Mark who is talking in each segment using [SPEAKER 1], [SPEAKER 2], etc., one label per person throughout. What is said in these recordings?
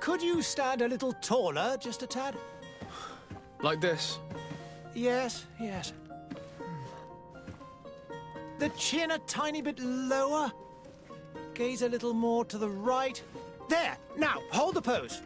[SPEAKER 1] Could you stand a little taller, just a tad?
[SPEAKER 2] Like this?
[SPEAKER 1] Yes, yes. The chin a tiny bit lower. Gaze a little more to the right. There! Now, hold the pose.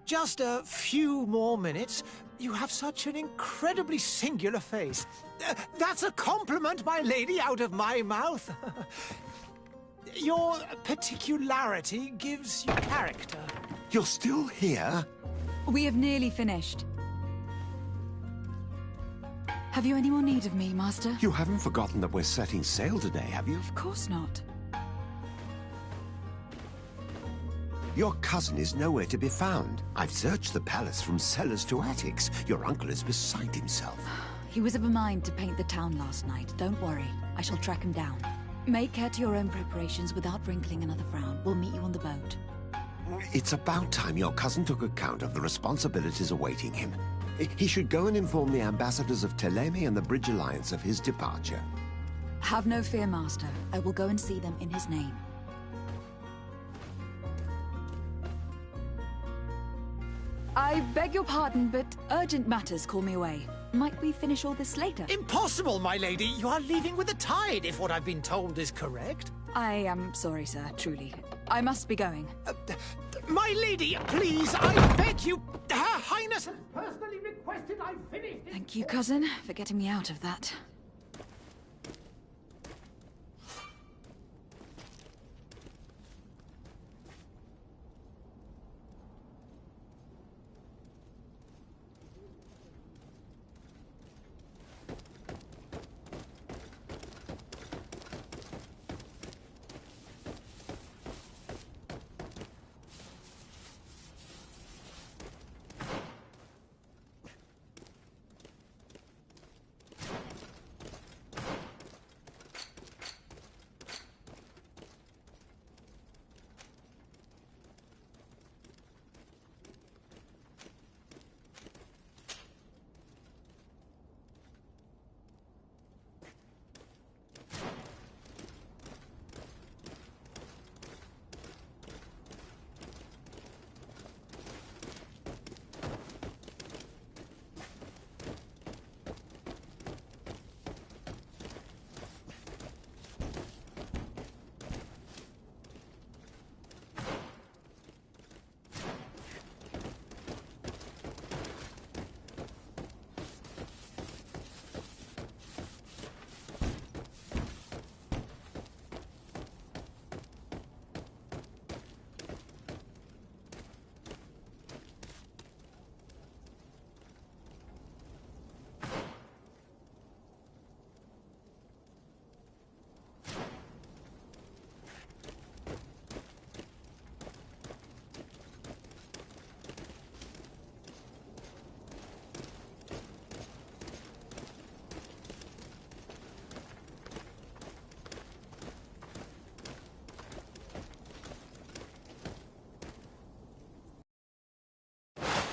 [SPEAKER 1] Just a few more minutes. You have such an incredibly singular face. That's a compliment, my lady, out of my mouth. Your particularity gives you character.
[SPEAKER 3] You're still here?
[SPEAKER 4] We have nearly finished. Have you any more need of me, Master?
[SPEAKER 3] You haven't forgotten that we're setting sail today, have you?
[SPEAKER 4] Of course not.
[SPEAKER 3] Your cousin is nowhere to be found. I've searched the palace from cellars to attics. Your uncle is beside himself.
[SPEAKER 4] He was of a mind to paint the town last night. Don't worry. I shall track him down. Make care to your own preparations without wrinkling another frown. We'll meet you on the boat.
[SPEAKER 3] It's about time your cousin took account of the responsibilities awaiting him. He should go and inform the ambassadors of Teleme and the Bridge Alliance of his departure.
[SPEAKER 4] Have no fear, Master. I will go and see them in his name. I beg your pardon, but urgent matters call me away. Might we finish all this later?
[SPEAKER 1] Impossible, my lady. You are leaving with the tide, if what I've been told is correct.
[SPEAKER 4] I am sorry, sir, truly. I must be going.
[SPEAKER 1] My lady, please, I beg you. Her Highness has personally requested I finish this.
[SPEAKER 4] Thank you, cousin, for getting me out of that.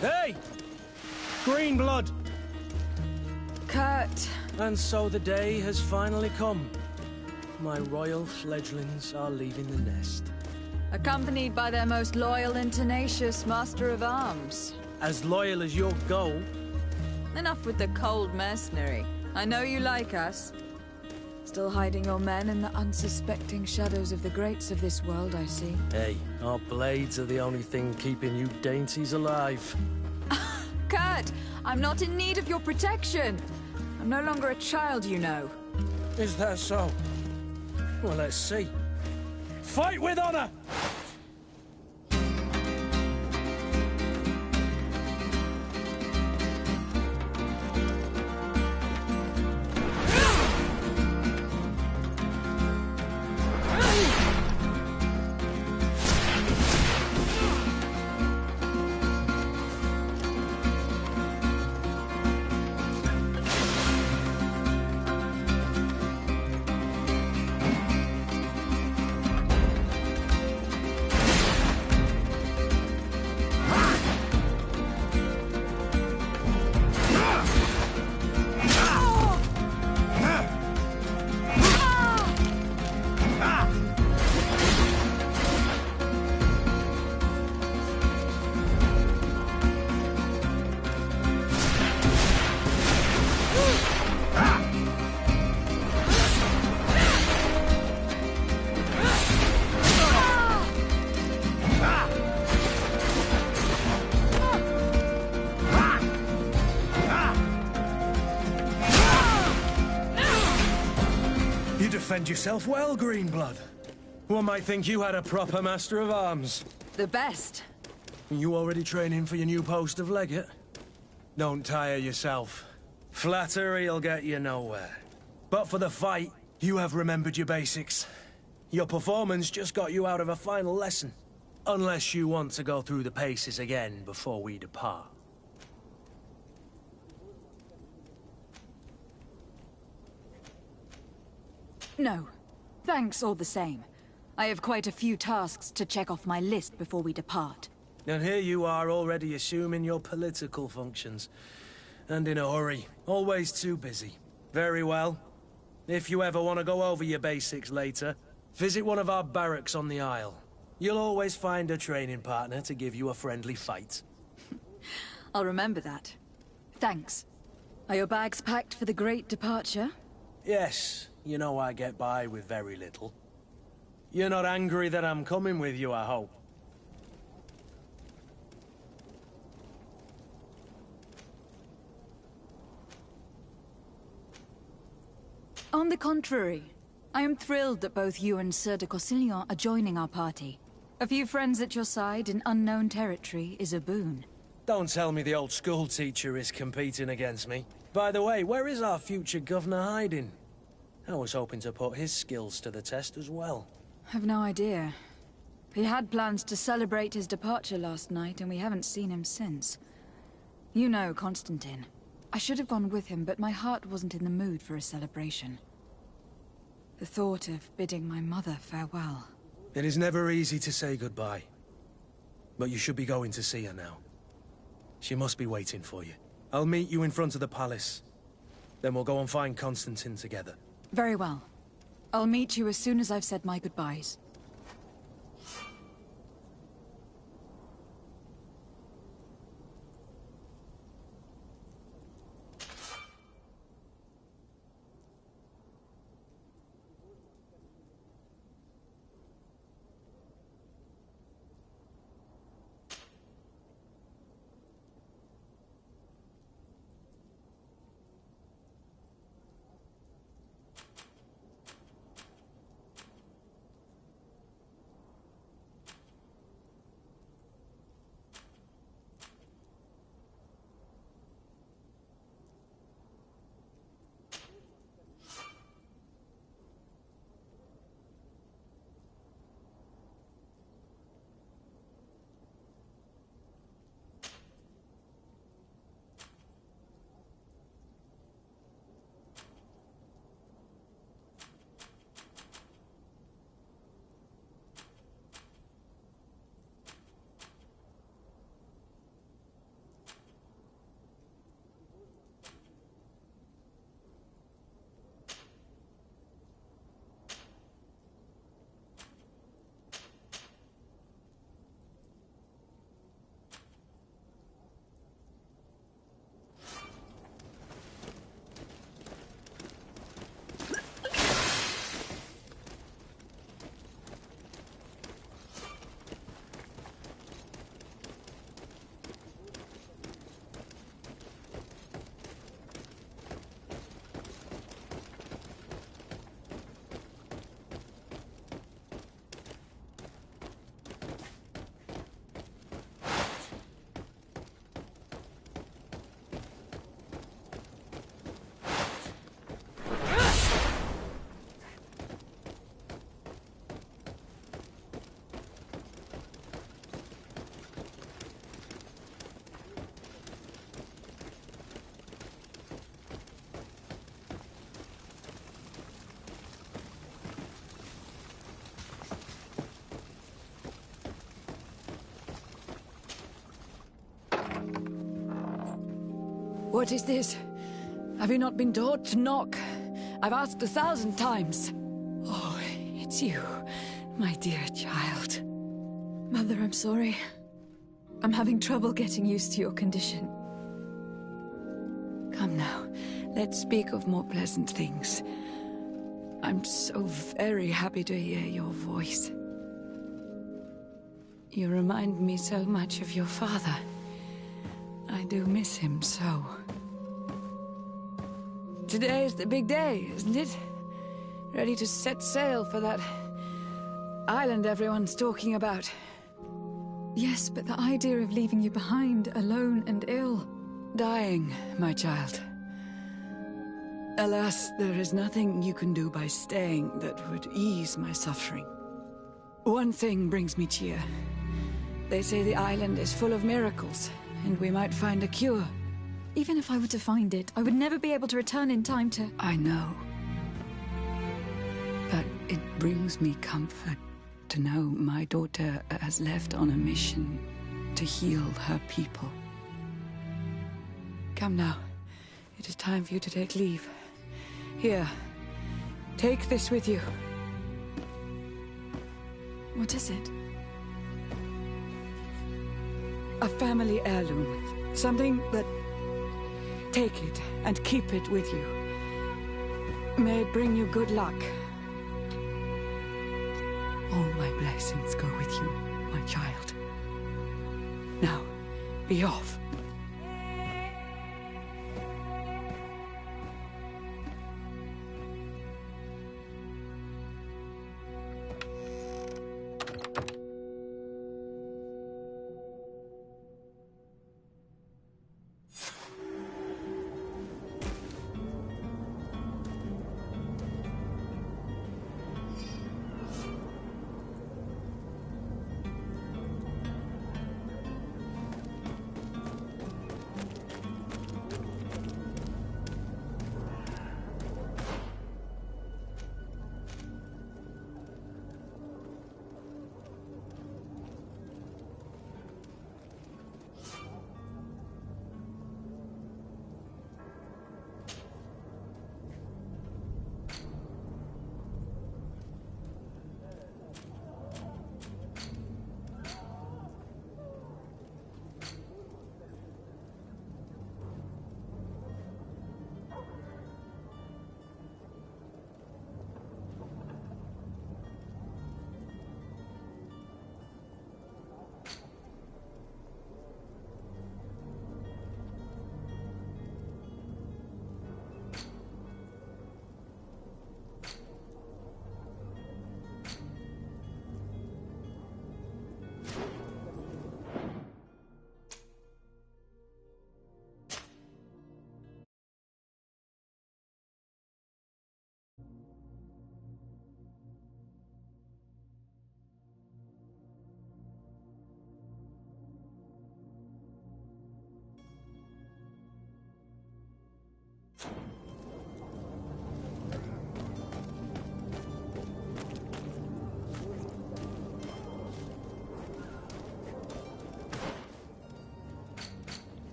[SPEAKER 5] Hey! Green blood!
[SPEAKER 4] Kurt!
[SPEAKER 5] And so the day has finally come. My royal fledglings are leaving the nest.
[SPEAKER 4] Accompanied by their most loyal and tenacious Master of Arms.
[SPEAKER 5] As loyal as your gold.
[SPEAKER 4] Enough with the cold mercenary. I know you like us. Still hiding your men in the unsuspecting shadows of the greats of this world, I see.
[SPEAKER 5] Hey, our blades are the only thing keeping you dainties alive.
[SPEAKER 4] Kurt! I'm not in need of your protection! I'm no longer a child, you know.
[SPEAKER 5] Is that so? Well, let's see. Fight with honor! defend yourself well, Greenblood. One might think you had a proper master of arms.
[SPEAKER 4] The best.
[SPEAKER 5] You already training for your new post of legate? Don't tire yourself. Flattery'll get you nowhere. But for the fight, you have remembered your basics. Your performance just got you out of a final lesson. Unless you want to go through the paces again before we depart.
[SPEAKER 4] No. Thanks all the same. I have quite a few tasks to check off my list before we depart.
[SPEAKER 5] And here you are already assuming your political functions. And in a hurry. Always too busy. Very well. If you ever want to go over your basics later, visit one of our barracks on the Isle. You'll always find a training partner to give you a friendly fight.
[SPEAKER 4] I'll remember that. Thanks. Are your bags packed for the great departure?
[SPEAKER 5] Yes, you know I get by with very little. You're not angry that I'm coming with you, I hope.
[SPEAKER 4] On the contrary, I am thrilled that both you and Sir de Corsillon are joining our party. A few friends at your side in unknown territory is a boon.
[SPEAKER 5] Don't tell me the old school teacher is competing against me. By the way, where is our future governor hiding? I was hoping to put his skills to the test as well.
[SPEAKER 4] I've no idea. He had plans to celebrate his departure last night, and we haven't seen him since. You know Constantine. I should have gone with him, but my heart wasn't in the mood for a celebration. The thought of bidding my mother farewell.
[SPEAKER 5] It is never easy to say goodbye. But you should be going to see her now. She must be waiting for you. I'll meet you in front of the palace. Then we'll go and find Constantine together.
[SPEAKER 4] Very well. I'll meet you as soon as I've said my goodbyes.
[SPEAKER 6] What is this? Have you not been taught to knock? I've asked 1,000 times. Oh, it's you, my dear child.
[SPEAKER 4] Mother, I'm sorry. I'm having trouble getting used to your condition.
[SPEAKER 6] Come now, let's speak of more pleasant things. I'm so very happy to hear your voice. You remind me so much of your father. I do miss him so. Today is the big day, isn't it? ready to set sail for that island everyone's talking about.
[SPEAKER 4] Yes, but the idea of leaving you behind, alone and ill.
[SPEAKER 6] Dying, my child. Alas, there is nothing you can do by staying that would ease my suffering. One thing brings me cheer. They say the island is full of miracles, and we might find a cure.
[SPEAKER 4] Even if I were to find it, I would never be able to return in time to...
[SPEAKER 6] I know. But it brings me comfort to know my daughter has left on a mission to heal her people. Come now. It is time for you to take leave. Here, take this with you.
[SPEAKER 4] What is it?
[SPEAKER 6] A family heirloom. Something that... Take it and keep it with you. May it bring you good luck. All my blessings go with you, my child. Now, be off.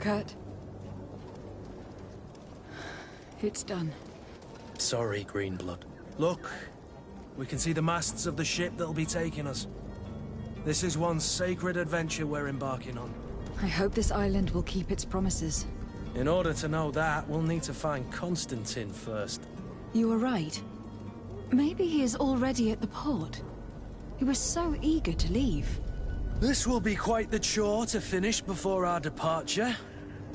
[SPEAKER 4] Kurt. It's done.
[SPEAKER 5] Sorry, Greenblood. Look, we can see the masts of the ship that'll be taking us. This is one sacred adventure we're embarking on.
[SPEAKER 4] I hope this island will keep its promises.
[SPEAKER 5] In order to know that, we'll need to find Constantine first.
[SPEAKER 4] You were right. Maybe he is already at the port. He was so eager to leave.
[SPEAKER 5] This will be quite the chore to finish before our departure.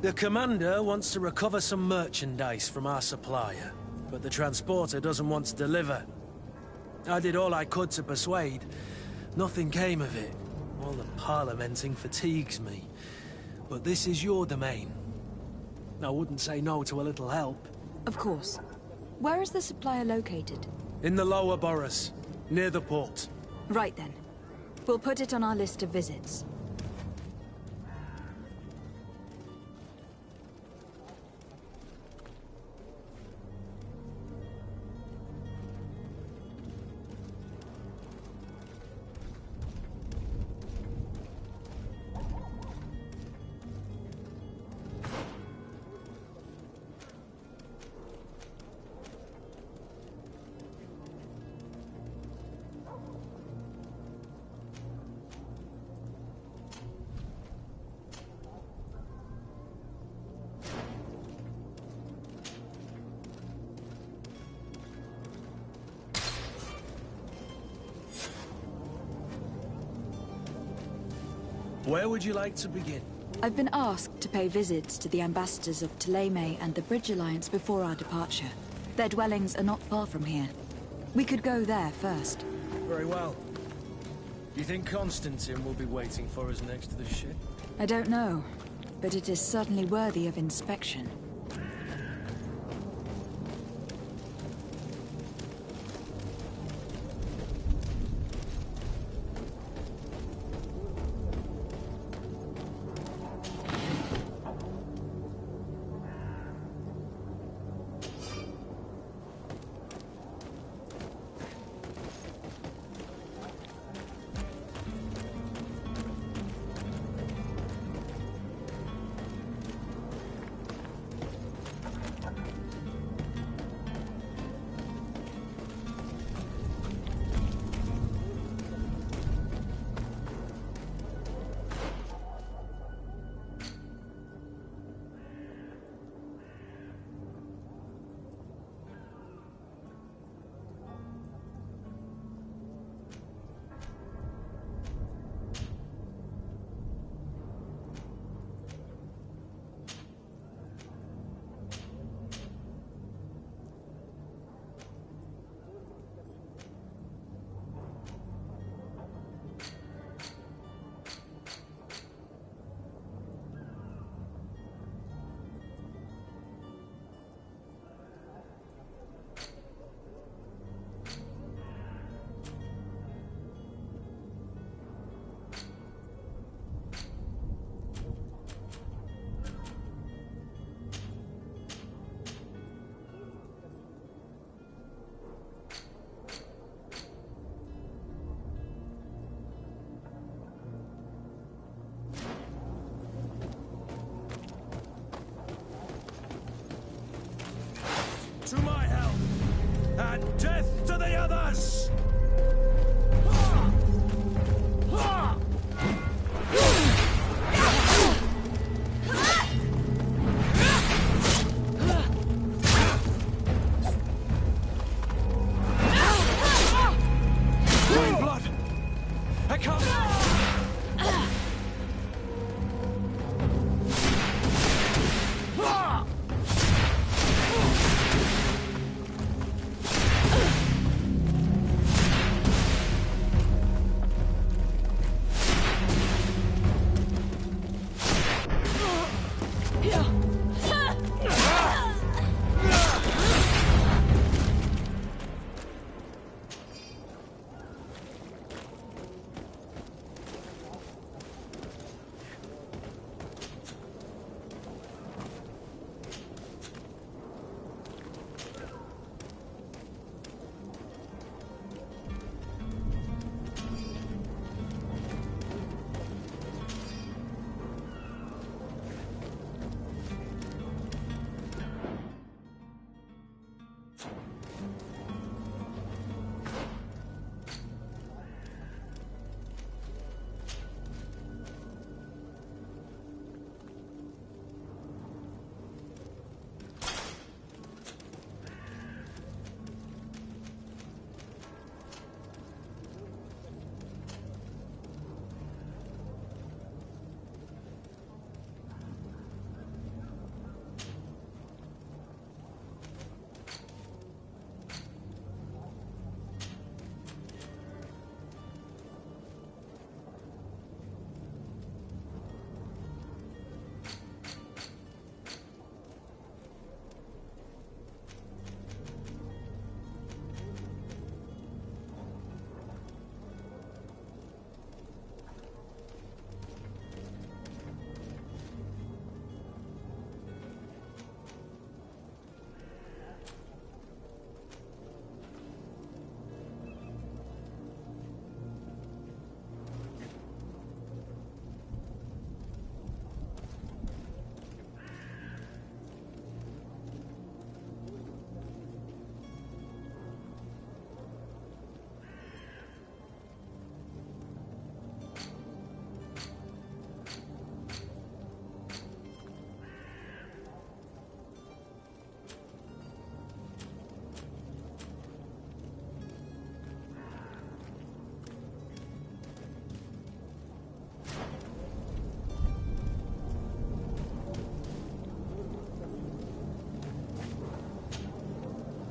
[SPEAKER 5] The commander wants to recover some merchandise from our supplier, but the transporter doesn't want to deliver. I did all I could to persuade. Nothing came of it. All the parliamenting fatigues me. But this is your domain. I wouldn't say no to a little help.
[SPEAKER 4] Of course. Where is the supplier located?
[SPEAKER 5] In the lower boroughs, near the port.
[SPEAKER 4] Right then. We'll put it on our list of visits.
[SPEAKER 5] Where would you like to begin?
[SPEAKER 4] I've been asked to pay visits to the ambassadors of Thélème and the Bridge Alliance before our departure. Their dwellings are not far from here. We could go there first.
[SPEAKER 5] Very well. You think Constantine will be waiting for us next to the ship?
[SPEAKER 4] I don't know, but it is certainly worthy of inspection.
[SPEAKER 5] To my help! And death to the others!
[SPEAKER 1] My blood! I can't...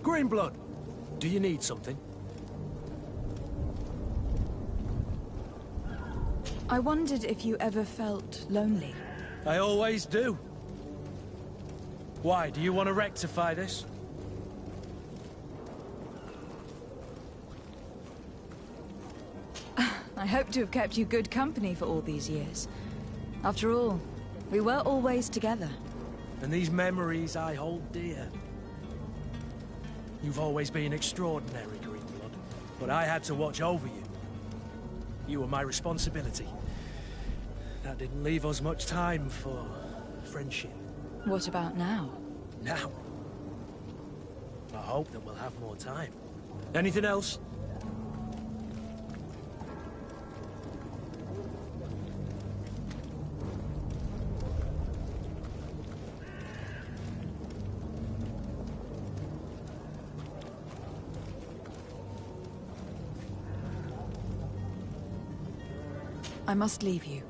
[SPEAKER 5] Greenblood, do you need something?
[SPEAKER 4] I wondered if you ever felt lonely.
[SPEAKER 5] I always do. Why, do you want to rectify this?
[SPEAKER 4] I hope to have kept you good company for all these years. After all, we were always together.
[SPEAKER 5] And these memories I hold dear. You've always been extraordinary, Greenblood, but I had to watch over you. You were my responsibility. That didn't leave us much time for friendship.
[SPEAKER 4] What about now?
[SPEAKER 5] Now, I hope that we'll have more time. Anything else?
[SPEAKER 4] I must leave you.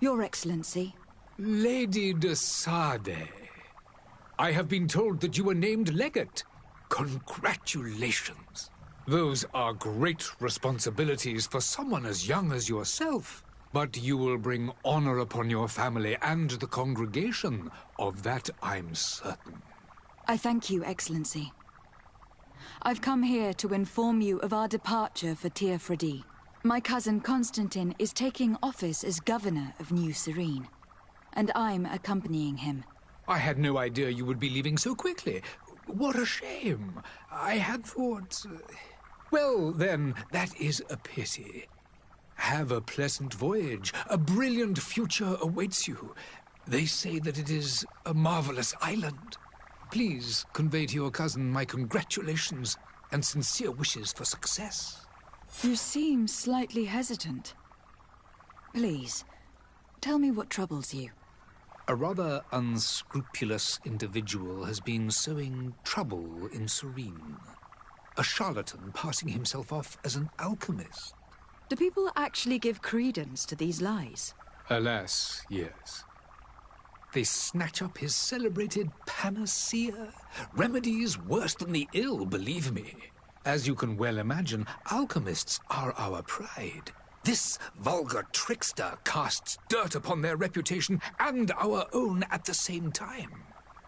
[SPEAKER 4] Your Excellency.
[SPEAKER 7] Lady de Sade, I have been told that you were named legate. Congratulations. Those are great responsibilities for someone as young as yourself. But you will bring honor upon your family and the congregation. Of that I'm certain.
[SPEAKER 4] I thank you, Excellency. I've come here to inform you of our departure for Teofredi. My cousin Constantine is taking office as governor of New Serene, and I'm accompanying him.
[SPEAKER 7] I had no idea you would be leaving so quickly. What a shame. I had thought... Well, then, that is a pity. Have a pleasant voyage. A brilliant future awaits you. They say that it is a marvelous island. Please convey to your cousin my congratulations and sincere wishes for success.
[SPEAKER 4] You seem slightly hesitant. Please, tell me what troubles you.
[SPEAKER 7] A rather unscrupulous individual has been sowing trouble in Serene. A charlatan passing himself off as an alchemist.
[SPEAKER 4] Do people actually give credence to these lies?
[SPEAKER 7] Alas, yes. They snatch up his celebrated panacea. Remedies worse than the ill, believe me. As you can well imagine, alchemists are our pride. This vulgar trickster casts dirt upon their reputation and our own at the same time.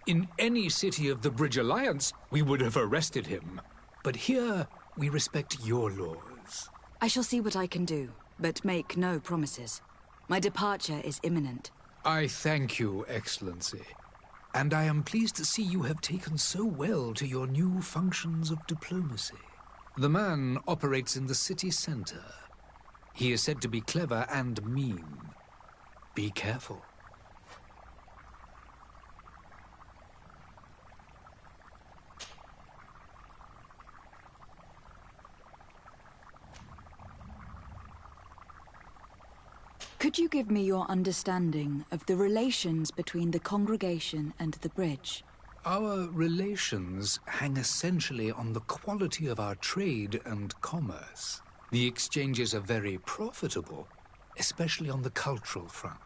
[SPEAKER 7] In any city of the Bridge Alliance, we would have arrested him. But here, we respect your laws.
[SPEAKER 4] I shall see what I can do, but make no promises. My departure is imminent.
[SPEAKER 7] I thank you, Excellency. And I am pleased to see you have taken so well to your new functions of diplomacy. The man operates in the city center. He is said to be clever and mean. Be careful.
[SPEAKER 4] Could you give me your understanding of the relations between the congregation and the bridge?
[SPEAKER 7] Our relations hang essentially on the quality of our trade and commerce. The exchanges are very profitable, especially on the cultural front.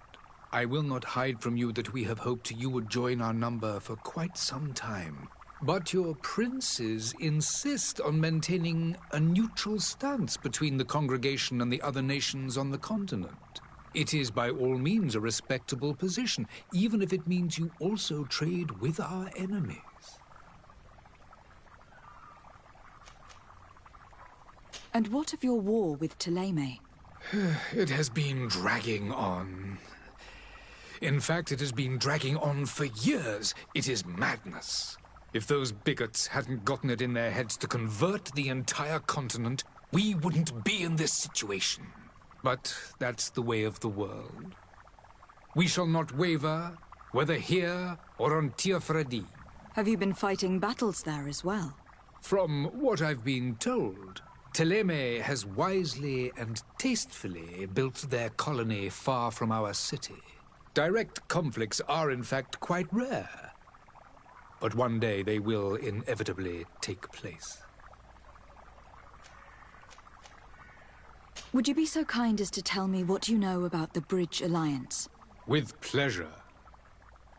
[SPEAKER 7] I will not hide from you that we have hoped you would join our number for quite some time. But your princes insist on maintaining a neutral stance between the congregation and the other nations on the continent. It is by all means a respectable position, even if it means you also trade with our enemies.
[SPEAKER 4] And what of your war with Thélème?
[SPEAKER 7] It has been dragging on. In fact, it has been dragging on for years. It is madness. If those bigots hadn't gotten it in their heads to convert the entire continent, we wouldn't be in this situation. But that's the way of the world. We shall not waver, whether here or on Teofredi.
[SPEAKER 4] Have you been fighting battles there as well?
[SPEAKER 7] From what I've been told, Thélème has wisely and tastefully built their colony far from our city. Direct conflicts are in fact quite rare. But one day they will inevitably take place.
[SPEAKER 4] Would you be so kind as to tell me what you know about the Bridge Alliance?
[SPEAKER 7] With pleasure.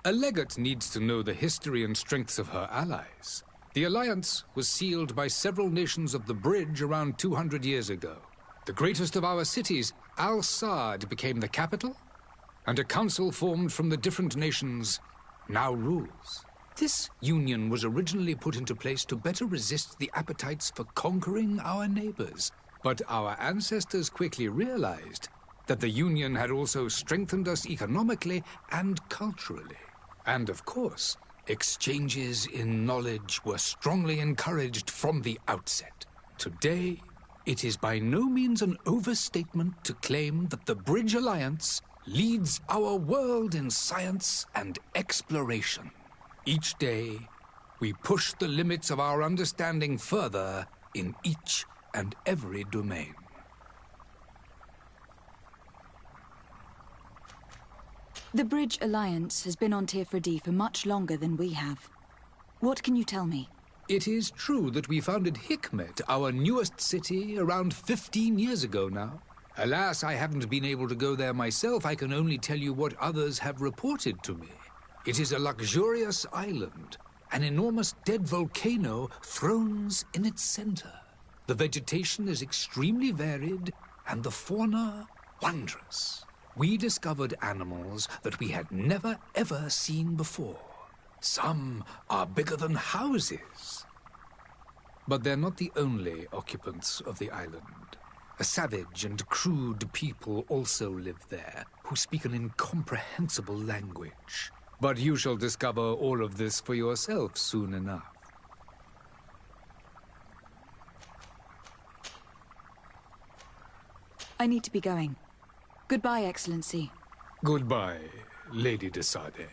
[SPEAKER 7] A legate needs to know the history and strengths of her allies. The alliance was sealed by several nations of the Bridge around 200 years ago. The greatest of our cities, Al-Saad, became the capital, and a council formed from the different nations now rules. This union was originally put into place to better resist the appetites for conquering our neighbors. But our ancestors quickly realized that the Union had also strengthened us economically and culturally. And of course, exchanges in knowledge were strongly encouraged from the outset. Today, it is by no means an overstatement to claim that the Bridge Alliance leads our world in science and exploration. Each day, we push the limits of our understanding further in each and every domain.
[SPEAKER 4] The Bridge Alliance has been on Teofredi for much longer than we have. What can you tell me?
[SPEAKER 7] It is true that we founded Hikmet, our newest city, around 15 years ago now. Alas, I haven't been able to go there myself. I can only tell you what others have reported to me. It is a luxurious island. An enormous dead volcano thrones in its center. The vegetation is extremely varied, and the fauna wondrous. We discovered animals that we had never ever seen before. Some are bigger than houses. But they're not the only occupants of the island. A savage and crude people also live there, who speak an incomprehensible language. But you shall discover all of this for yourself soon enough.
[SPEAKER 4] I need to be going. Goodbye, Excellency.
[SPEAKER 7] Goodbye, Lady de Sade.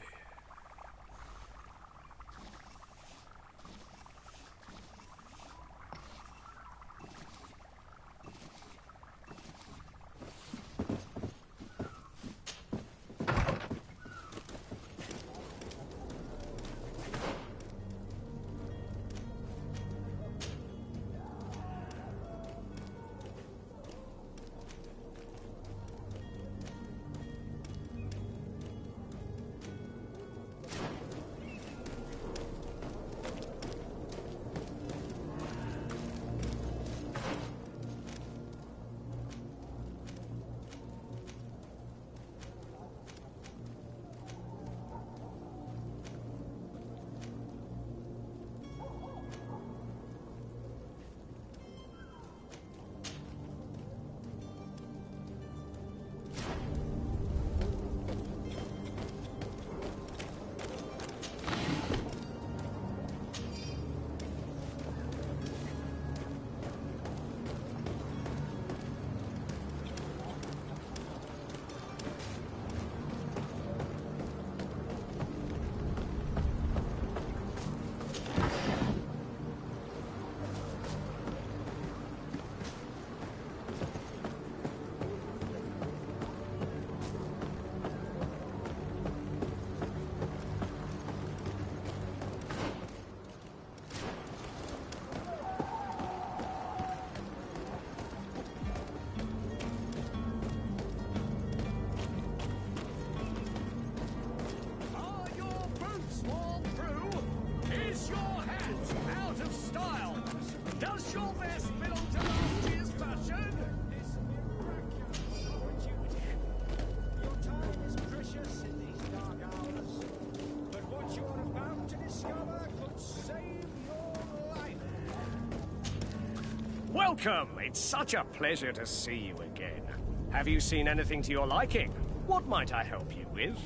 [SPEAKER 8] Welcome! It's such a pleasure to see you again. Have you seen anything to your liking? What might I help you with?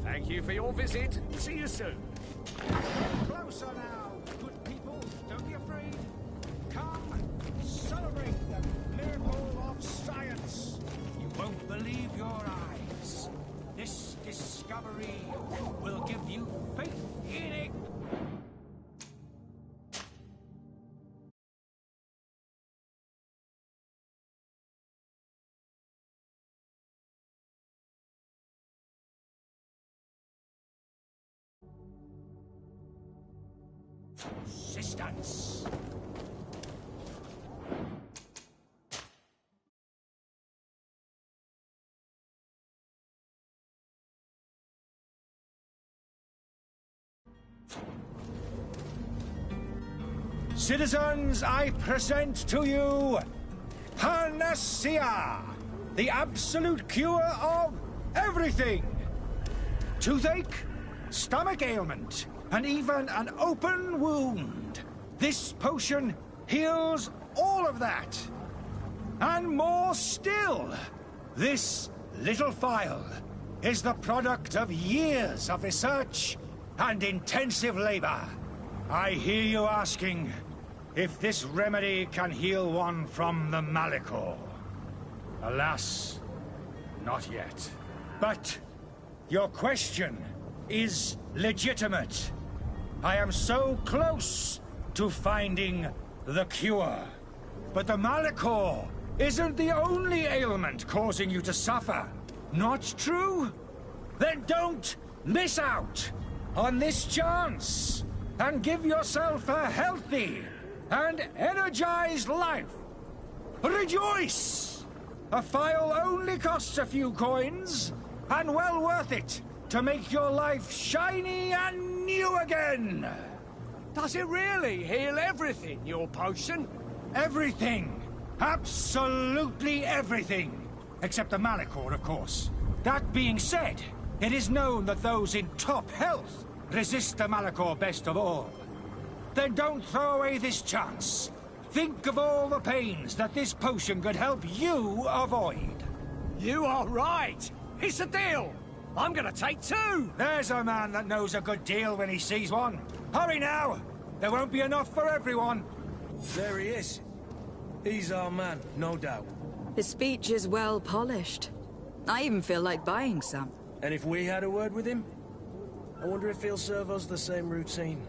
[SPEAKER 8] Thank you for your visit. See you soon.
[SPEAKER 1] Closer now, good people. Don't be afraid. Come, celebrate the miracle of science. You won't believe your eyes. This discovery will give you faith in it. Resistance. Citizens, I present to you Panacea, the absolute cure of everything. Toothache, stomach ailment, and even an open wound. This potion heals all of that. And more still. This little phial is the product of years of research and intensive labor. I hear you asking if this remedy can heal one from the Malachor. Alas, not yet. But your question is legitimate. I am so close to finding the cure. But the Malachor isn't the only ailment causing you to suffer. Not true? Then don't miss out on this chance and give yourself a healthy and energized life. Rejoice! A phial only costs a few coins, and well worth it to make your life shiny and new again.
[SPEAKER 8] Does it really heal everything, your potion?
[SPEAKER 1] Everything. Absolutely everything. Except the Malachor, of course. That being said, it is known that those in top health resist the Malachor best of all. Then don't throw away this chance. Think of all the pains that this potion could help you avoid.
[SPEAKER 8] You are right. It's a deal. I'm gonna take 2.
[SPEAKER 1] There's a man that knows a good deal when he sees one. Hurry now. There won't be enough for everyone.
[SPEAKER 5] There he is. He's our man, no doubt.
[SPEAKER 6] His speech is well polished. I even feel like buying some.
[SPEAKER 5] And if we had a word with him, I wonder if he'll serve us the same routine.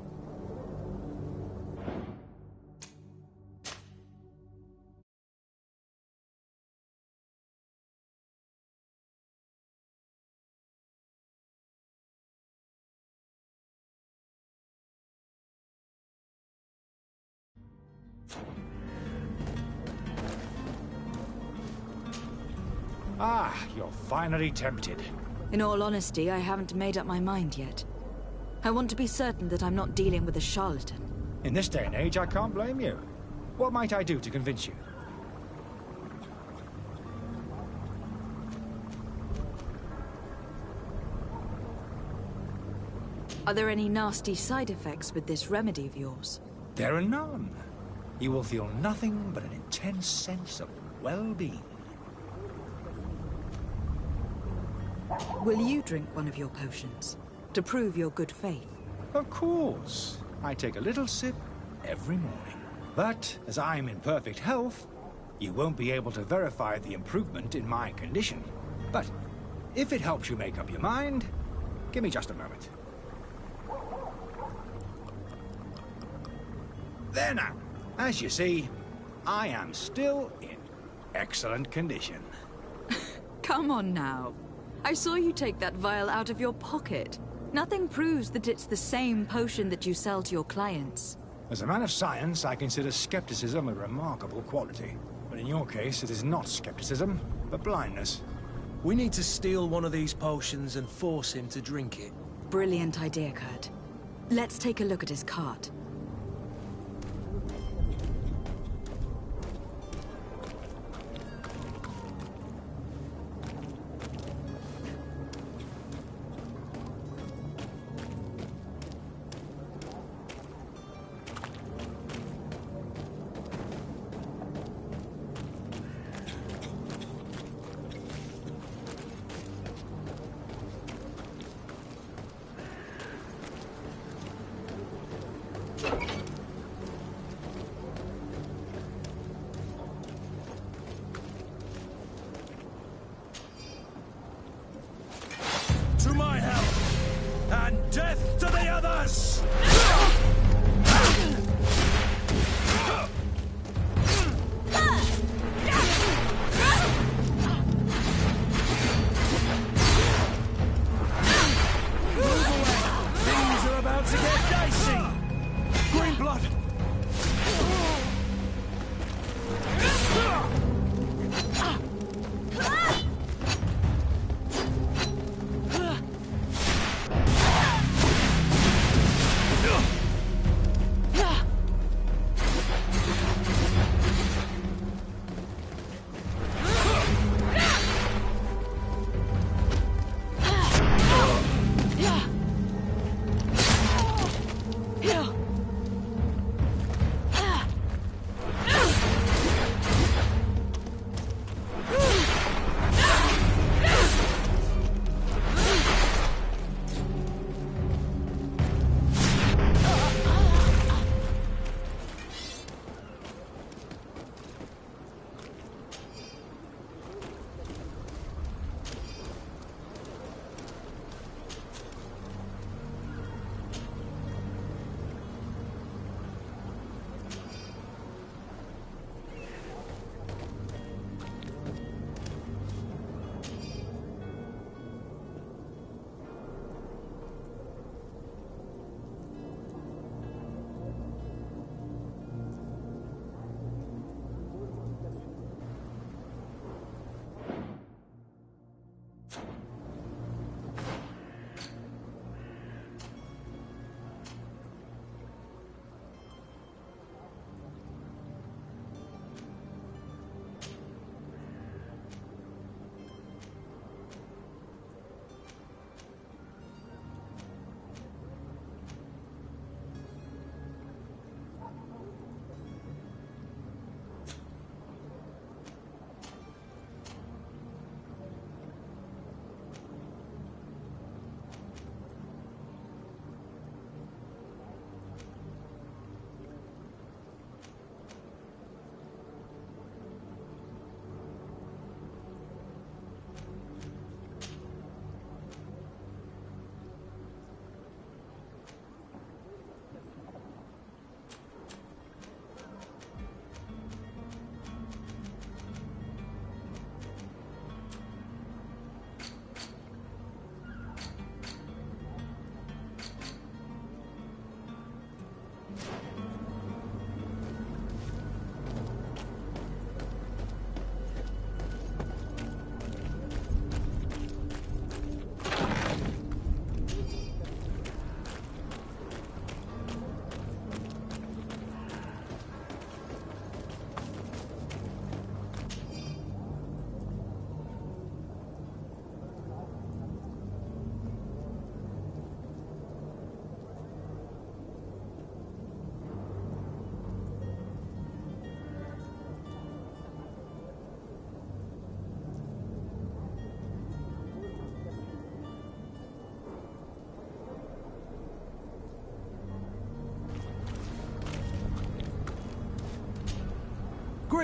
[SPEAKER 1] Ah, you're finally tempted.
[SPEAKER 4] In all honesty, I haven't made up my mind yet. I want to be certain that I'm not dealing with a charlatan.
[SPEAKER 1] In this day and age, I can't blame you. What might I do to convince you?
[SPEAKER 4] Are there any nasty side effects with this remedy of yours?
[SPEAKER 1] There are none. You will feel nothing but an intense sense of well-being.
[SPEAKER 4] Will you drink one of your potions, to prove your good faith?
[SPEAKER 1] Of course. I take a little sip every morning. But, as I'm in perfect health, you won't be able to verify the improvement in my condition. But, if it helps you make up your mind, give me just a moment. There now. As you see, I am still in excellent condition.
[SPEAKER 4] Come on now. I saw you take that vial out of your pocket. Nothing proves that it's the same potion that you sell to your clients.
[SPEAKER 1] As a man of science, I consider skepticism a remarkable quality. But in your case, it is not skepticism, but blindness.
[SPEAKER 5] We need to steal one of these potions and force him to drink it.
[SPEAKER 4] Brilliant idea, Kurt. Let's take a look at his cart.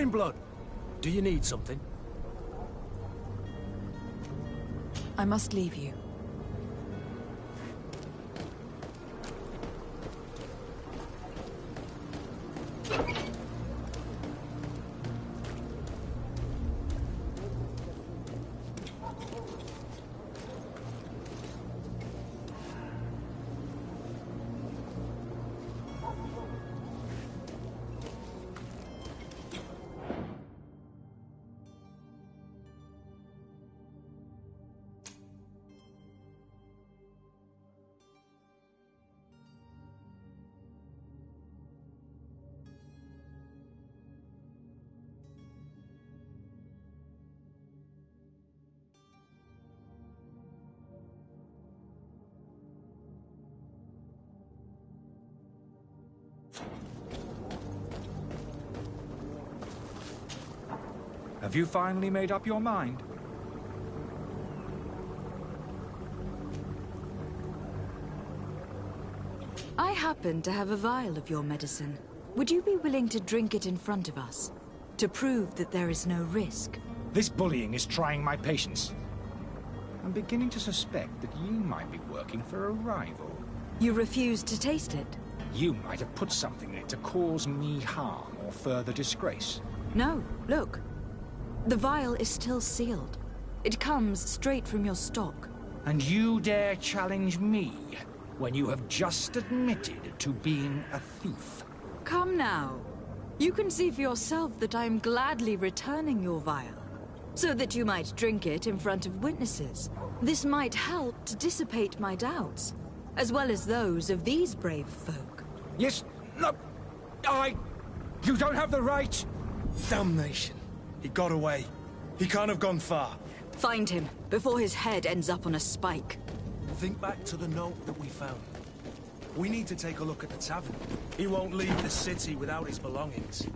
[SPEAKER 5] in blood. Do you need something?
[SPEAKER 4] I must leave you.
[SPEAKER 1] Have you finally made up your mind?
[SPEAKER 4] I happen to have a vial of your medicine. Would you be willing to drink it in front of us? To prove that there is no risk?
[SPEAKER 1] This bullying is trying my patience. I'm beginning to suspect that you might be working for a rival.
[SPEAKER 4] You refuse to taste it?
[SPEAKER 1] You might have put something in it to cause me harm or further disgrace.
[SPEAKER 4] No, look. The vial is still sealed. It comes straight from your stock.
[SPEAKER 1] And you dare challenge me when you have just admitted to being a thief?
[SPEAKER 4] Come now. You can see for yourself that I am gladly returning your vial, so that you might drink it in front of witnesses. This might help to dissipate my doubts, as well as those of these brave folk.
[SPEAKER 1] Yes, no, you don't have the right.
[SPEAKER 5] Damnation. He got away. He can't have gone far.
[SPEAKER 4] Find him, before his head ends up on a spike.
[SPEAKER 5] Think back to the note that we found. We need to take a look at the tavern. He won't leave the city without his belongings.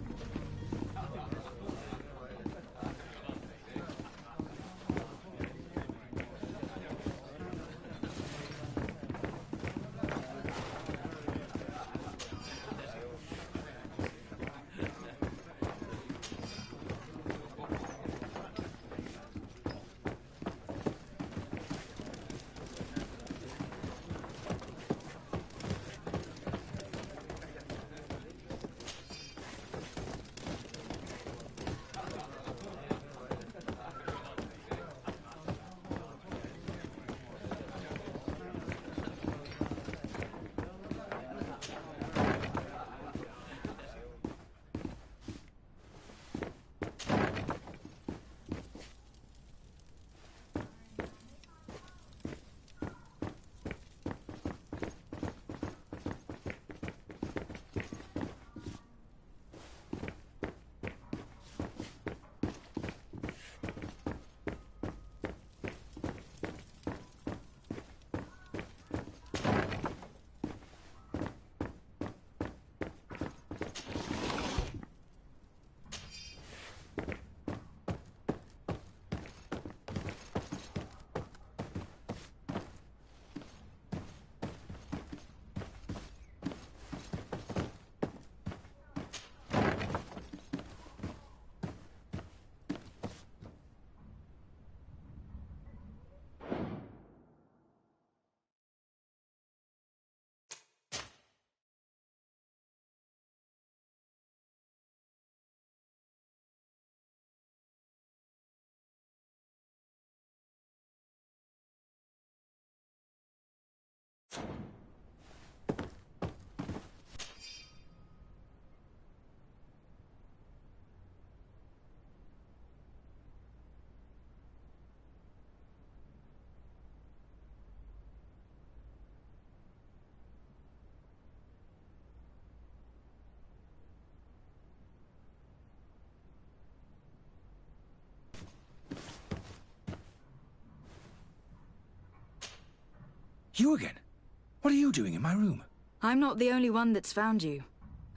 [SPEAKER 1] You again? What are you doing in my room?
[SPEAKER 4] I'm not the only one that's found you.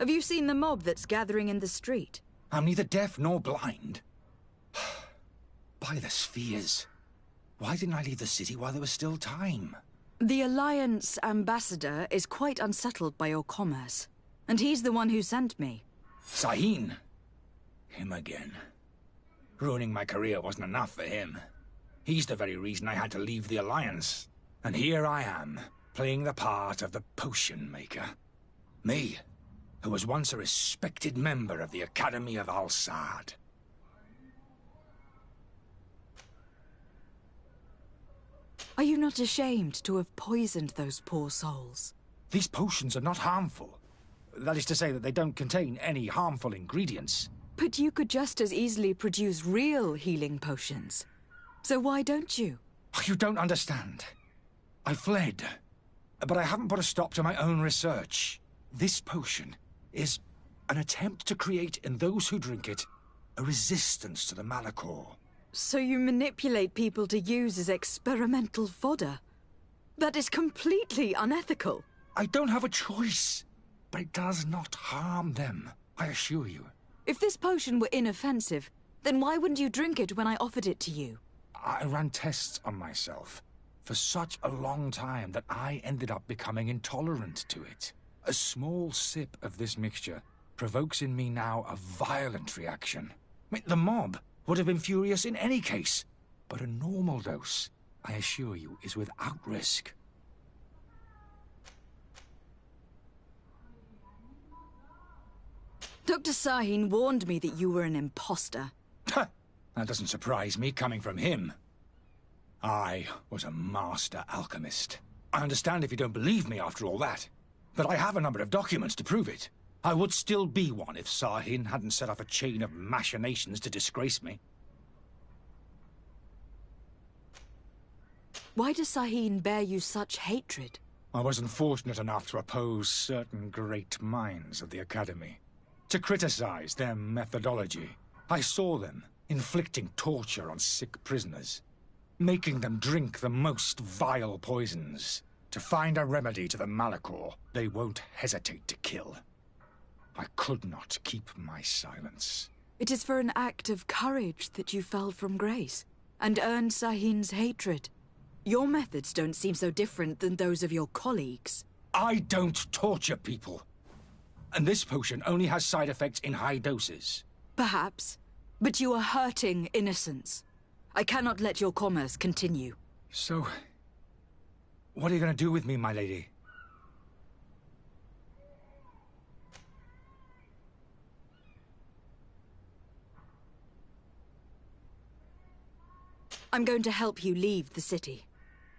[SPEAKER 4] Have you seen the mob that's gathering in the street?
[SPEAKER 1] I'm neither deaf nor blind. By the spheres. Why didn't I leave the city while there was still time?
[SPEAKER 4] The Alliance ambassador is quite unsettled by your commerce. And he's the one who sent me.
[SPEAKER 1] Sahin.
[SPEAKER 9] Him again. Ruining my career wasn't enough for him. He's the very reason I had to leave the Alliance. And here I am, playing the part of the potion maker. Me, who was once a respected member of the Academy of Al-Saad.
[SPEAKER 4] Are you not ashamed to have poisoned those poor souls?
[SPEAKER 9] These potions are not harmful. That is to say that they don't contain any harmful ingredients.
[SPEAKER 4] But you could just as easily produce real healing potions. So why don't you?
[SPEAKER 9] You don't understand. I fled, but I haven't put a stop to my own research. This potion is an attempt to create in those who drink it a resistance to the Malachor.
[SPEAKER 4] So you manipulate people to use as experimental fodder? That is completely unethical.
[SPEAKER 9] I don't have a choice, but it does not harm them, I assure you.
[SPEAKER 4] If this potion were inoffensive, then why wouldn't you drink it when I offered it to you?
[SPEAKER 9] I ran tests on myself for such a long time that I ended up becoming intolerant to it. A small sip of this mixture provokes in me now a violent reaction. I mean, the mob would have been furious in any case, but a normal dose, I assure you, is without risk.
[SPEAKER 4] Dr. Sahin warned me that you were an imposter.
[SPEAKER 9] That doesn't surprise me, coming from him. I was a master alchemist. I understand if you don't believe me after all that, but I have a number of documents to prove it. I would still be one if Sahin hadn't set off a chain of machinations to disgrace me.
[SPEAKER 4] Why does Sahin bear you such hatred?
[SPEAKER 9] I wasn't fortunate enough to oppose certain great minds of the Academy, to criticize their methodology. I saw them inflicting torture on sick prisoners, making them drink the most vile poisons. To find a remedy to the Malachor, they won't hesitate to kill. I could not keep my silence.
[SPEAKER 4] It is for an act of courage that you fell from grace, and earned Sahin's hatred. Your methods don't seem so different than those of your colleagues.
[SPEAKER 9] I don't torture people. And this potion only has side effects in high doses.
[SPEAKER 4] Perhaps, but you are hurting innocents. I cannot let your commerce continue.
[SPEAKER 9] So, what are you going to do with me, my lady?
[SPEAKER 4] I'm going to help you leave the city.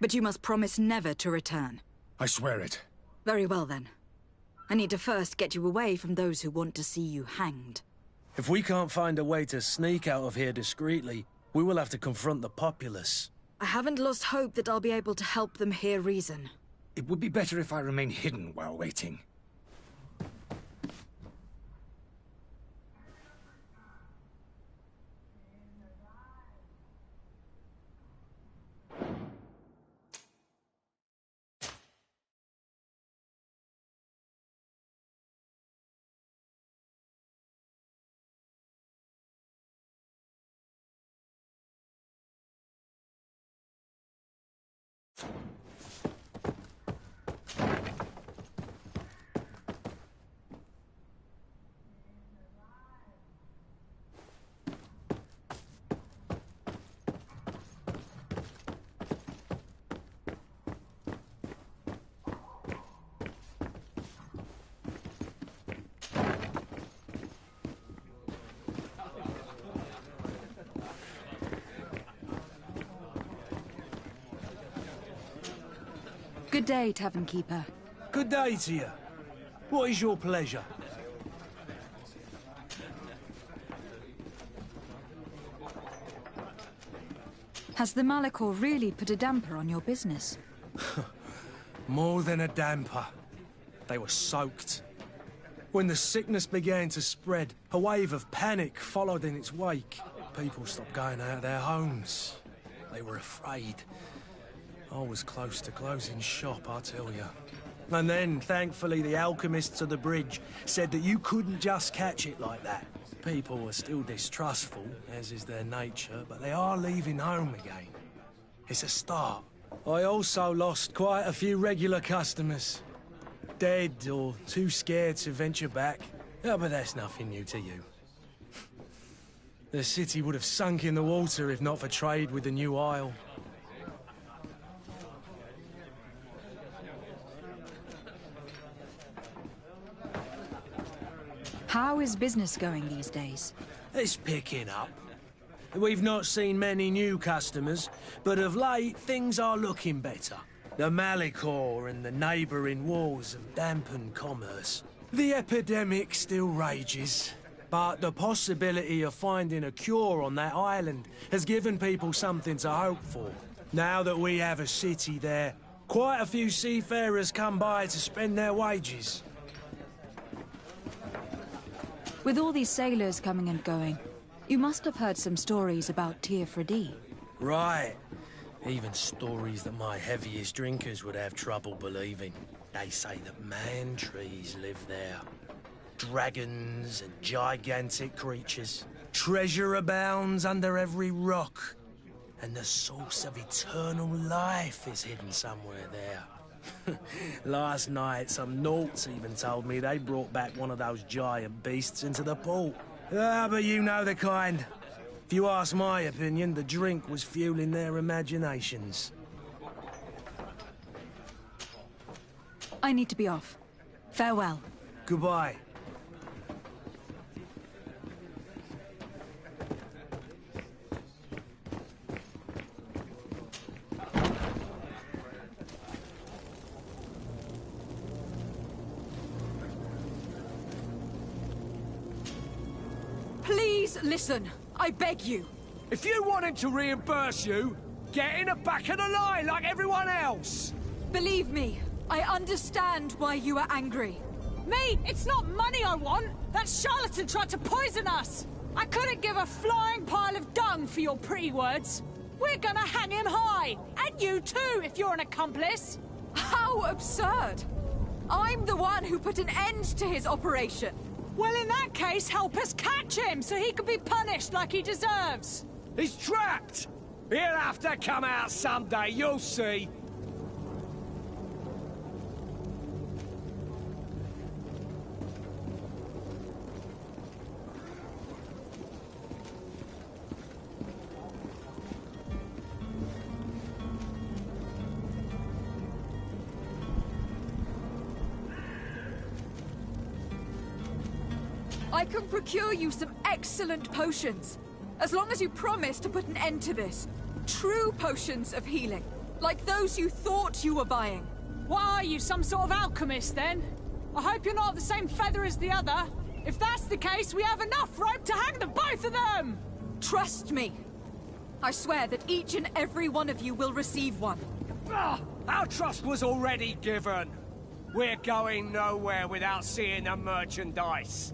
[SPEAKER 4] But you must promise never to return.
[SPEAKER 9] I swear it.
[SPEAKER 4] Very well, then. I need to first get you away from those who want to see you hanged.
[SPEAKER 5] If we can't find a way to sneak out of here discreetly, we will have to confront the populace.
[SPEAKER 4] I haven't lost hope that I'll be able to help them hear reason.
[SPEAKER 9] It would be better if I remain hidden while waiting.
[SPEAKER 4] Good day, Tavern Keeper.
[SPEAKER 5] Good day to you. What is your pleasure?
[SPEAKER 4] Has the Malachor really put a damper on your business?
[SPEAKER 5] More than a damper. They were soaked. When the sickness began to spread, a wave of panic followed in its wake. People stopped going out of their homes. They were afraid. I was close to closing shop, I tell you. And then, thankfully, the alchemists of the bridge said that you couldn't just catch it like that. People were still distrustful, as is their nature, but they are leaving home again. It's a start. I also lost quite a few regular customers. Dead or too scared to venture back. Yeah, but that's nothing new to you. The city would have sunk in the water if not for trade with the new isle.
[SPEAKER 4] How is business going these days?
[SPEAKER 5] It's picking up. We've not seen many new customers, but of late things are looking better. The Malicor and the neighbouring wars have dampened commerce. The epidemic still rages, but the possibility of finding a cure on that island has given people something to hope for. Now that we have a city there, quite a few seafarers come by to spend their wages.
[SPEAKER 4] With all these sailors coming and going, you must have heard some stories about Tir Freddy.
[SPEAKER 5] Right. Even stories that my heaviest drinkers would have trouble believing. They say that man-trees live there. Dragons and gigantic creatures. Treasure abounds under every rock. And the source of eternal life is hidden somewhere there. Last night, some Nauts even told me they brought back one of those giant beasts into the port. Ah, but you know the kind. If you ask my opinion, the drink was fueling their imaginations.
[SPEAKER 4] I need to be off. Farewell.
[SPEAKER 5] Goodbye.
[SPEAKER 6] Please listen. I beg you.
[SPEAKER 8] If you want him to reimburse you, get in the back of the line like everyone else!
[SPEAKER 6] Believe me, I understand why you are angry. Me? It's not money I want! That charlatan tried to poison us! I couldn't give a flying pile of dung for your pretty words. We're gonna hang him high! And you too, if you're an accomplice! How absurd! I'm the one who put an end to his operation. Well, in that case, help us catch him so he can be punished like he deserves.
[SPEAKER 8] He's trapped! He'll have to come out someday, you'll see.
[SPEAKER 6] I can procure you some excellent potions, as long as you promise to put an end to this. True potions of healing, like those you thought you were buying. What are you, some sort of alchemist, then? I hope you're not of the same feather as the other. If that's the case, we have enough rope to hang the both of them! Trust me. I swear that each and every one of you will receive one.
[SPEAKER 8] Ah, our trust was already given. We're going nowhere without seeing the merchandise.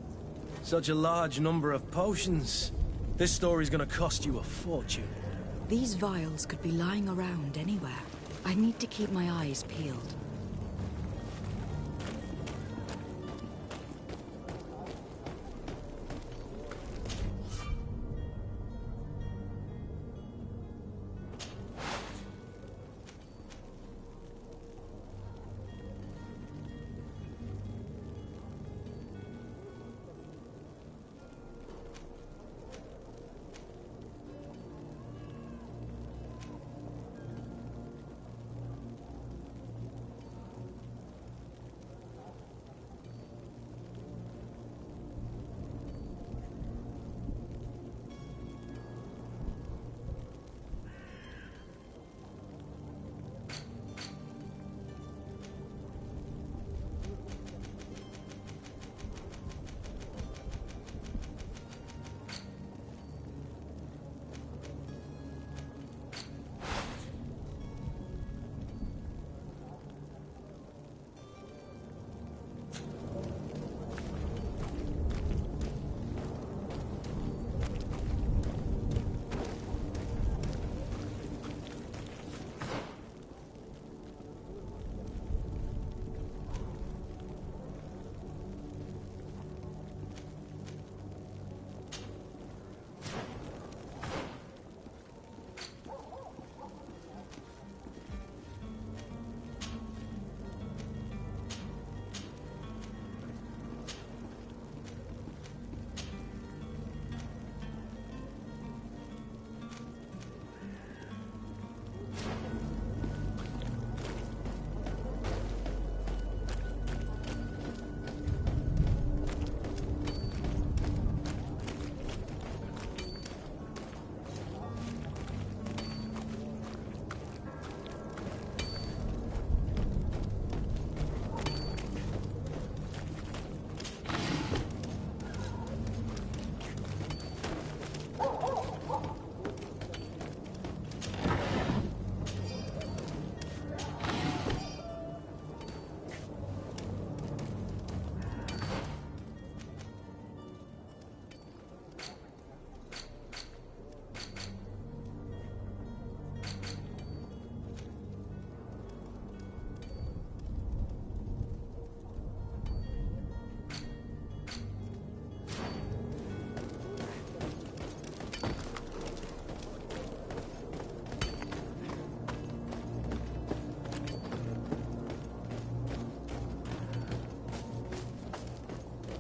[SPEAKER 5] Such a large number of potions. This story's gonna cost you a fortune.
[SPEAKER 4] These vials could be lying around anywhere. I need to keep my eyes peeled.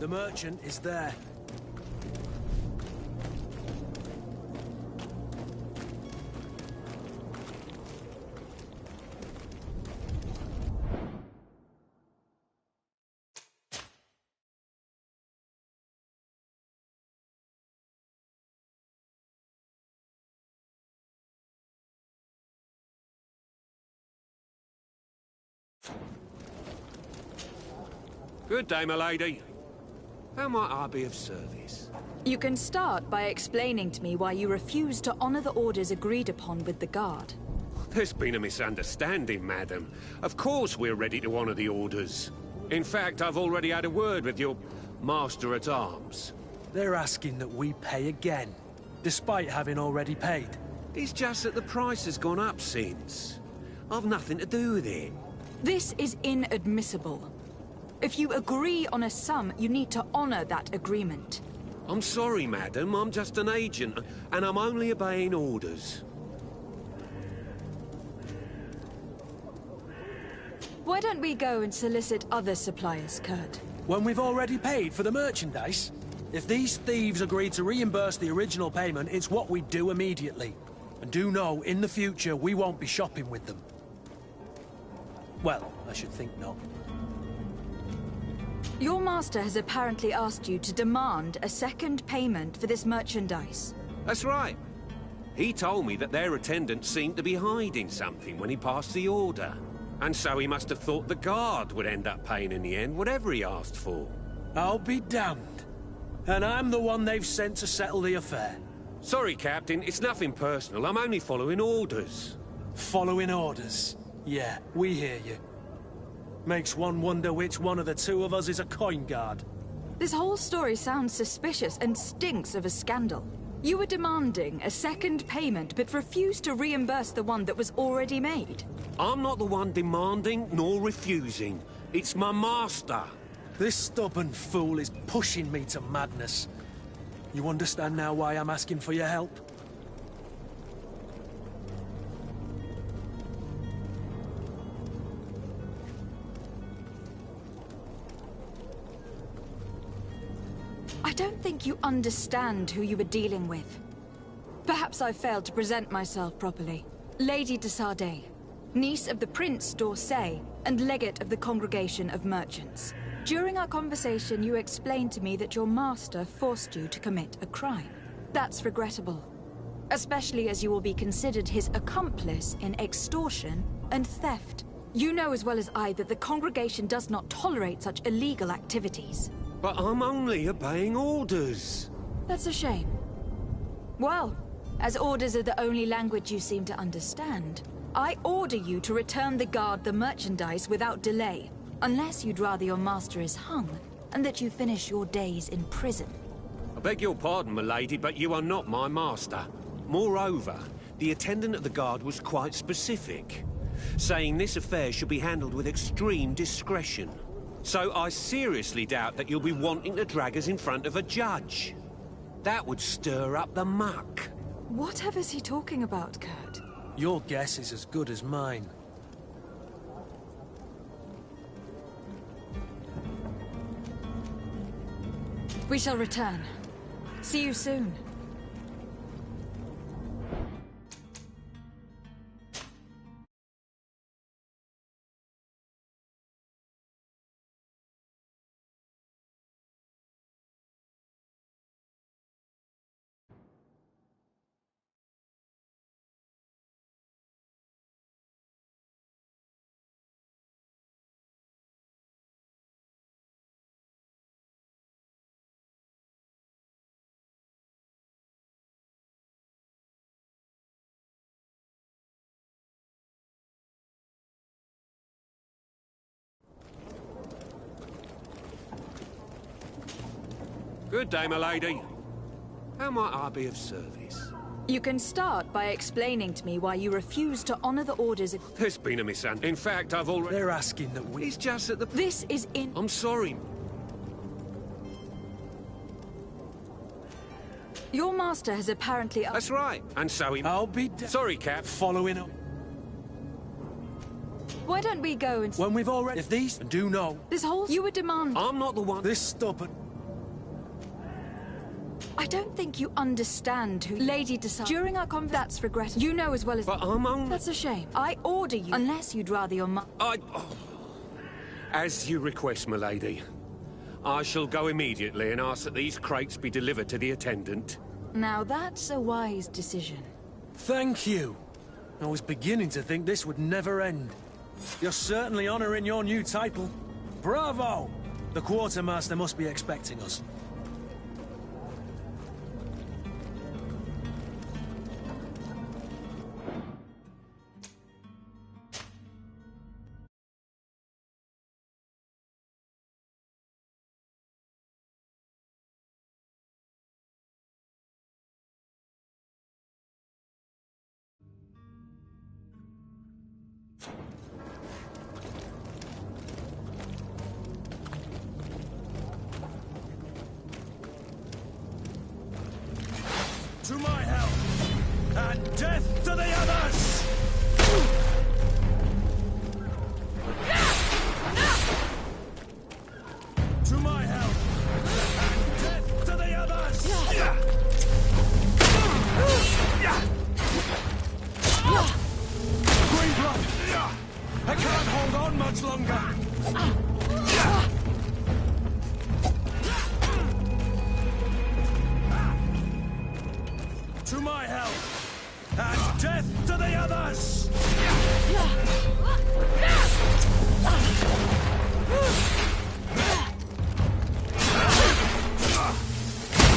[SPEAKER 5] The merchant is there.
[SPEAKER 10] Good day, my lady. How might I be of service?
[SPEAKER 4] You can start by explaining to me why you refuse to honor the orders agreed upon with the guard.
[SPEAKER 10] There's been a misunderstanding, madam. Of course we're ready to honor the orders. In fact, I've already had a word with your master-at-arms.
[SPEAKER 5] They're asking that we pay again, despite having already paid.
[SPEAKER 10] It's just that the price has gone up since. I've nothing to do with it.
[SPEAKER 4] This is inadmissible. If you agree on a sum, you need to honor that agreement.
[SPEAKER 10] I'm sorry, madam. I'm just an agent, and I'm only obeying orders.
[SPEAKER 4] Why don't we go and solicit other suppliers, Kurt?
[SPEAKER 5] When we've already paid for the merchandise? If these thieves agree to reimburse the original payment, it's what we do immediately. And do know, in the future, we won't be shopping with them. Well, I should think not.
[SPEAKER 4] Your master has apparently asked you to demand a second payment for this merchandise.
[SPEAKER 10] That's right. He told me that their attendant seemed to be hiding something when he passed the order. And so he must have thought the guard would end up paying in the end, whatever he asked for.
[SPEAKER 5] I'll be damned. And I'm the one they've sent to settle the affair.
[SPEAKER 10] Sorry, Captain. It's nothing personal. I'm only following orders.
[SPEAKER 5] Following orders? Yeah, we hear you. Makes one wonder which one of the two of us is a coin guard.
[SPEAKER 4] This whole story sounds suspicious and stinks of a scandal. You were demanding a second payment, but refused to reimburse the one that was already made.
[SPEAKER 10] I'm not the one demanding nor refusing. It's my master.
[SPEAKER 5] This stubborn fool is pushing me to madness. You understand now why I'm asking for your help?
[SPEAKER 4] I don't think you understand who you were dealing with. Perhaps I failed to present myself properly. Lady de Sardet, niece of the Prince d'Orsay, and legate of the Congregation of Merchants. During our conversation, you explained to me that your master forced you to commit a crime. That's regrettable, especially as you will be considered his accomplice in extortion and theft. You know as well as I that the Congregation does not tolerate such illegal activities.
[SPEAKER 10] But I'm only obeying orders.
[SPEAKER 4] That's a shame. Well, as orders are the only language you seem to understand, I order you to return the guard the merchandise without delay, unless you'd rather your master is hung, and that you finish your days in prison.
[SPEAKER 10] I beg your pardon, my lady, but you are not my master. Moreover, the attendant of the guard was quite specific, saying this affair should be handled with extreme discretion. So I seriously doubt that you'll be wanting to drag us in front of a judge. That would stir up the muck.
[SPEAKER 4] Whatever's he talking about, Kurt?
[SPEAKER 5] Your guess is as good as mine.
[SPEAKER 4] We shall return. See you soon.
[SPEAKER 10] Good day, my lady. How might I be of service?
[SPEAKER 4] You can start by explaining to me why you refuse to honor the orders.
[SPEAKER 10] There's been a misunderstanding. In fact, I've already...
[SPEAKER 5] They're asking that we...
[SPEAKER 10] It's just that the...
[SPEAKER 4] This is in...
[SPEAKER 10] I'm sorry.
[SPEAKER 4] Your master has apparently...
[SPEAKER 10] That's right. And so he...
[SPEAKER 5] I'll be...
[SPEAKER 10] Sorry, Cap.
[SPEAKER 5] Following up.
[SPEAKER 4] Why don't we go and...
[SPEAKER 5] When we've already... If these do know...
[SPEAKER 4] This whole... You were demanding...
[SPEAKER 10] I'm not the one...
[SPEAKER 5] This stubborn...
[SPEAKER 4] I don't think you understand who Lady decided. During our that's regretted. You know as well as...
[SPEAKER 10] But I'm on...
[SPEAKER 4] That's a shame. I order you, unless you'd rather your mum...
[SPEAKER 10] As you request, milady. I shall go immediately and ask that these crates be delivered to the attendant.
[SPEAKER 4] Now that's a wise decision.
[SPEAKER 5] Thank you. I was beginning to think this would never end. You're certainly honoring your new title. Bravo! The quartermaster must be expecting us. To my help, and death to the others! To my help, and death to the others! Green blood! I can't hold on much longer! To my help, and death to the others!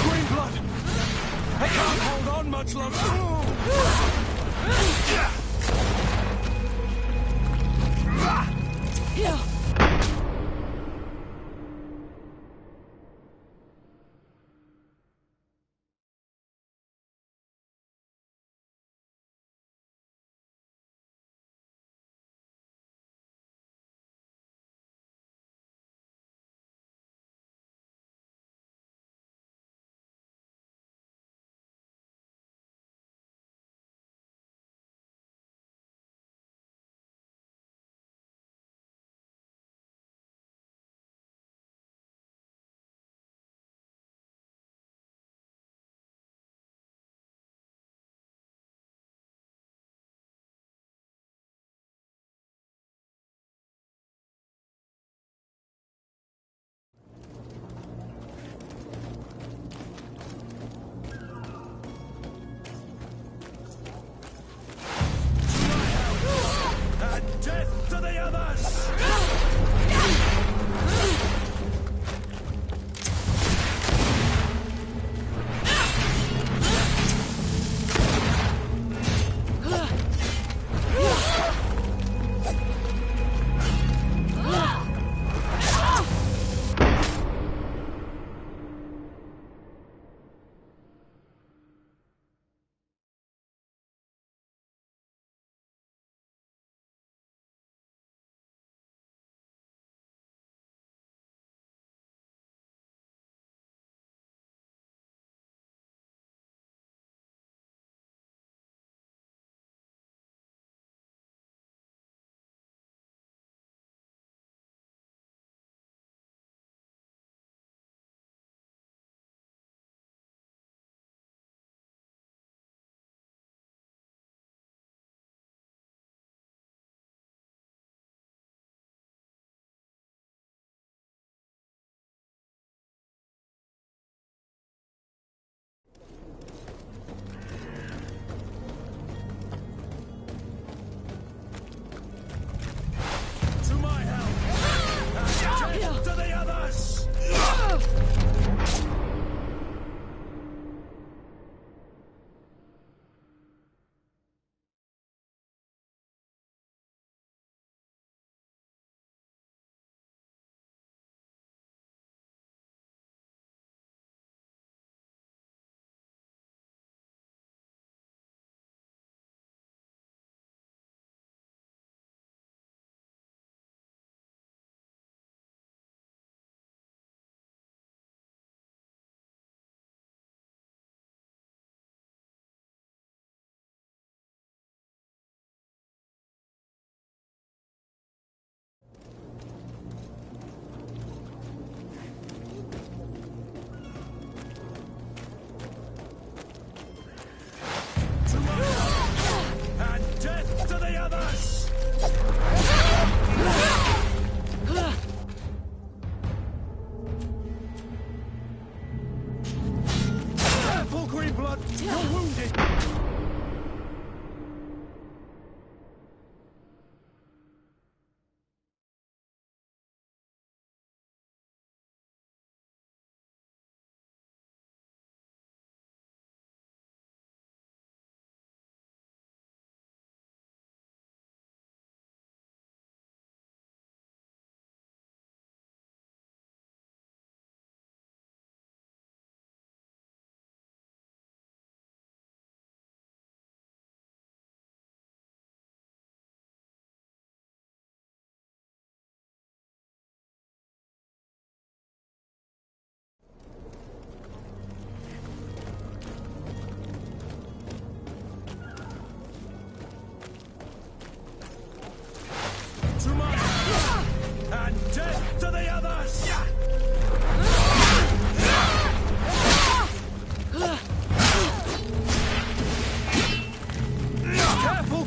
[SPEAKER 5] Green blood! I can't hold on much longer!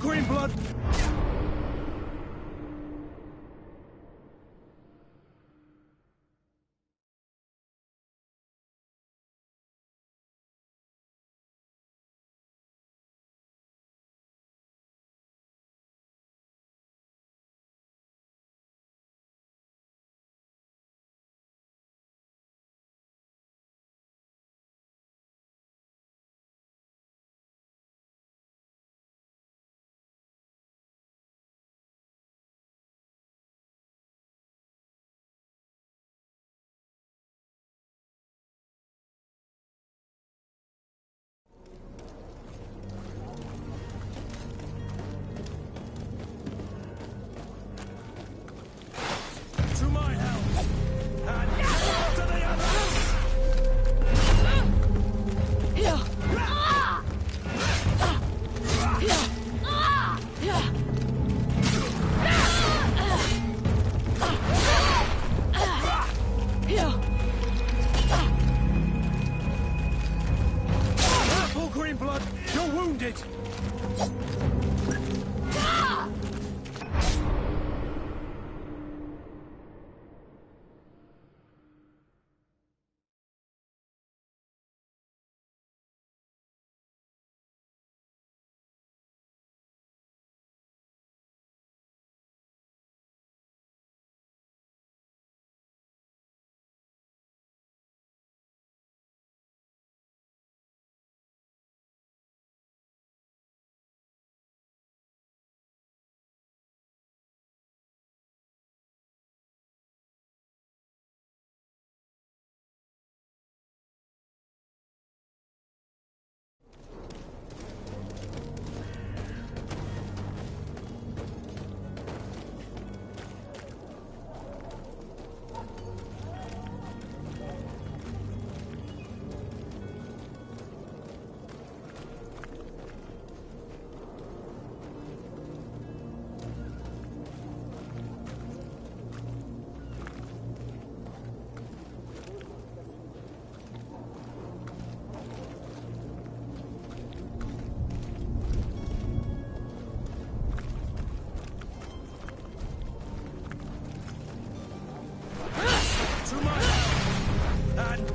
[SPEAKER 5] green blood!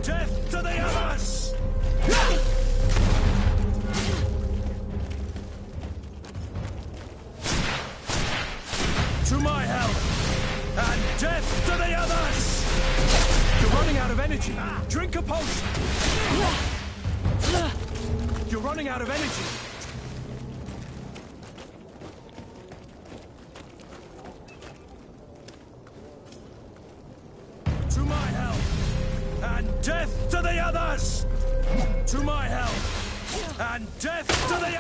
[SPEAKER 5] Death to the others! To my help! And death to the others! You're running out of energy. Drink a potion! You're running out of energy. To my help! And death to the others! To my help! And death to the...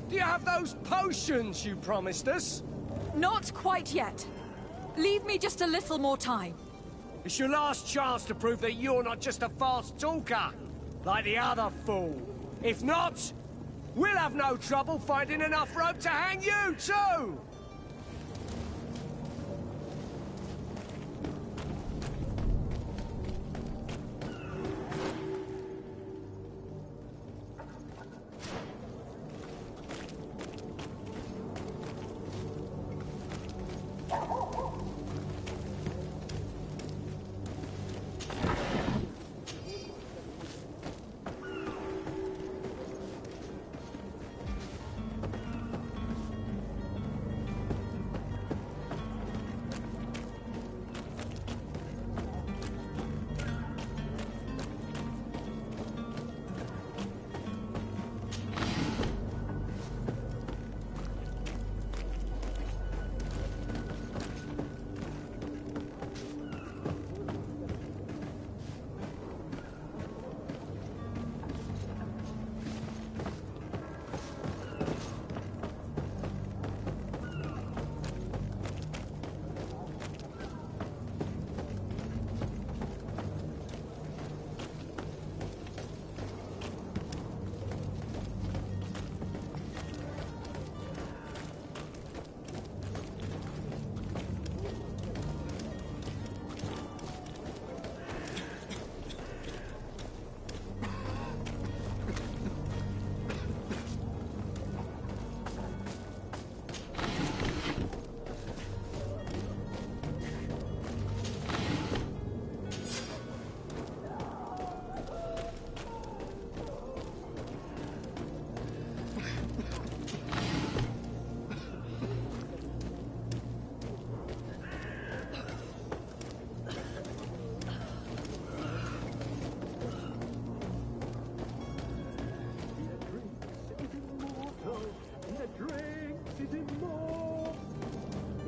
[SPEAKER 8] Do you have those potions you promised us?
[SPEAKER 4] Not quite yet. Leave me just a little more time.
[SPEAKER 8] It's your last chance to prove that you're not just a fast talker, like the other fool. If not, we'll have no trouble finding enough rope to hang you, too!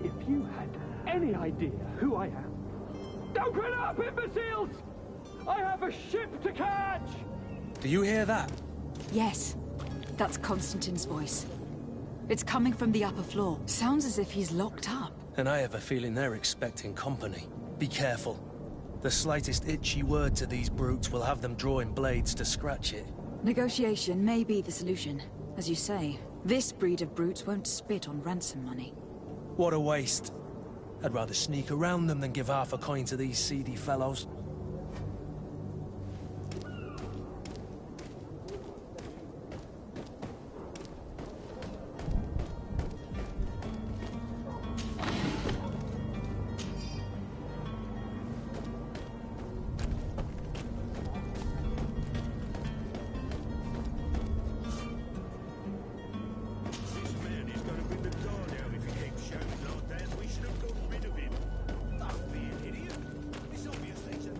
[SPEAKER 11] If you had any idea who I am... Don't run up, imbeciles! I have a ship to catch!
[SPEAKER 5] Do you hear that?
[SPEAKER 4] Yes, that's Constantine's voice. It's coming from the upper floor. Sounds as if he's locked up.
[SPEAKER 5] And I have a feeling they're expecting company. Be careful. The slightest itchy word to these brutes will have them drawing blades to scratch it.
[SPEAKER 4] Negotiation may be the solution. As you say, this breed of brutes won't spit on ransom money.
[SPEAKER 5] What a waste. I'd rather sneak around them than give half a coin to these seedy fellows.
[SPEAKER 1] This obviously is a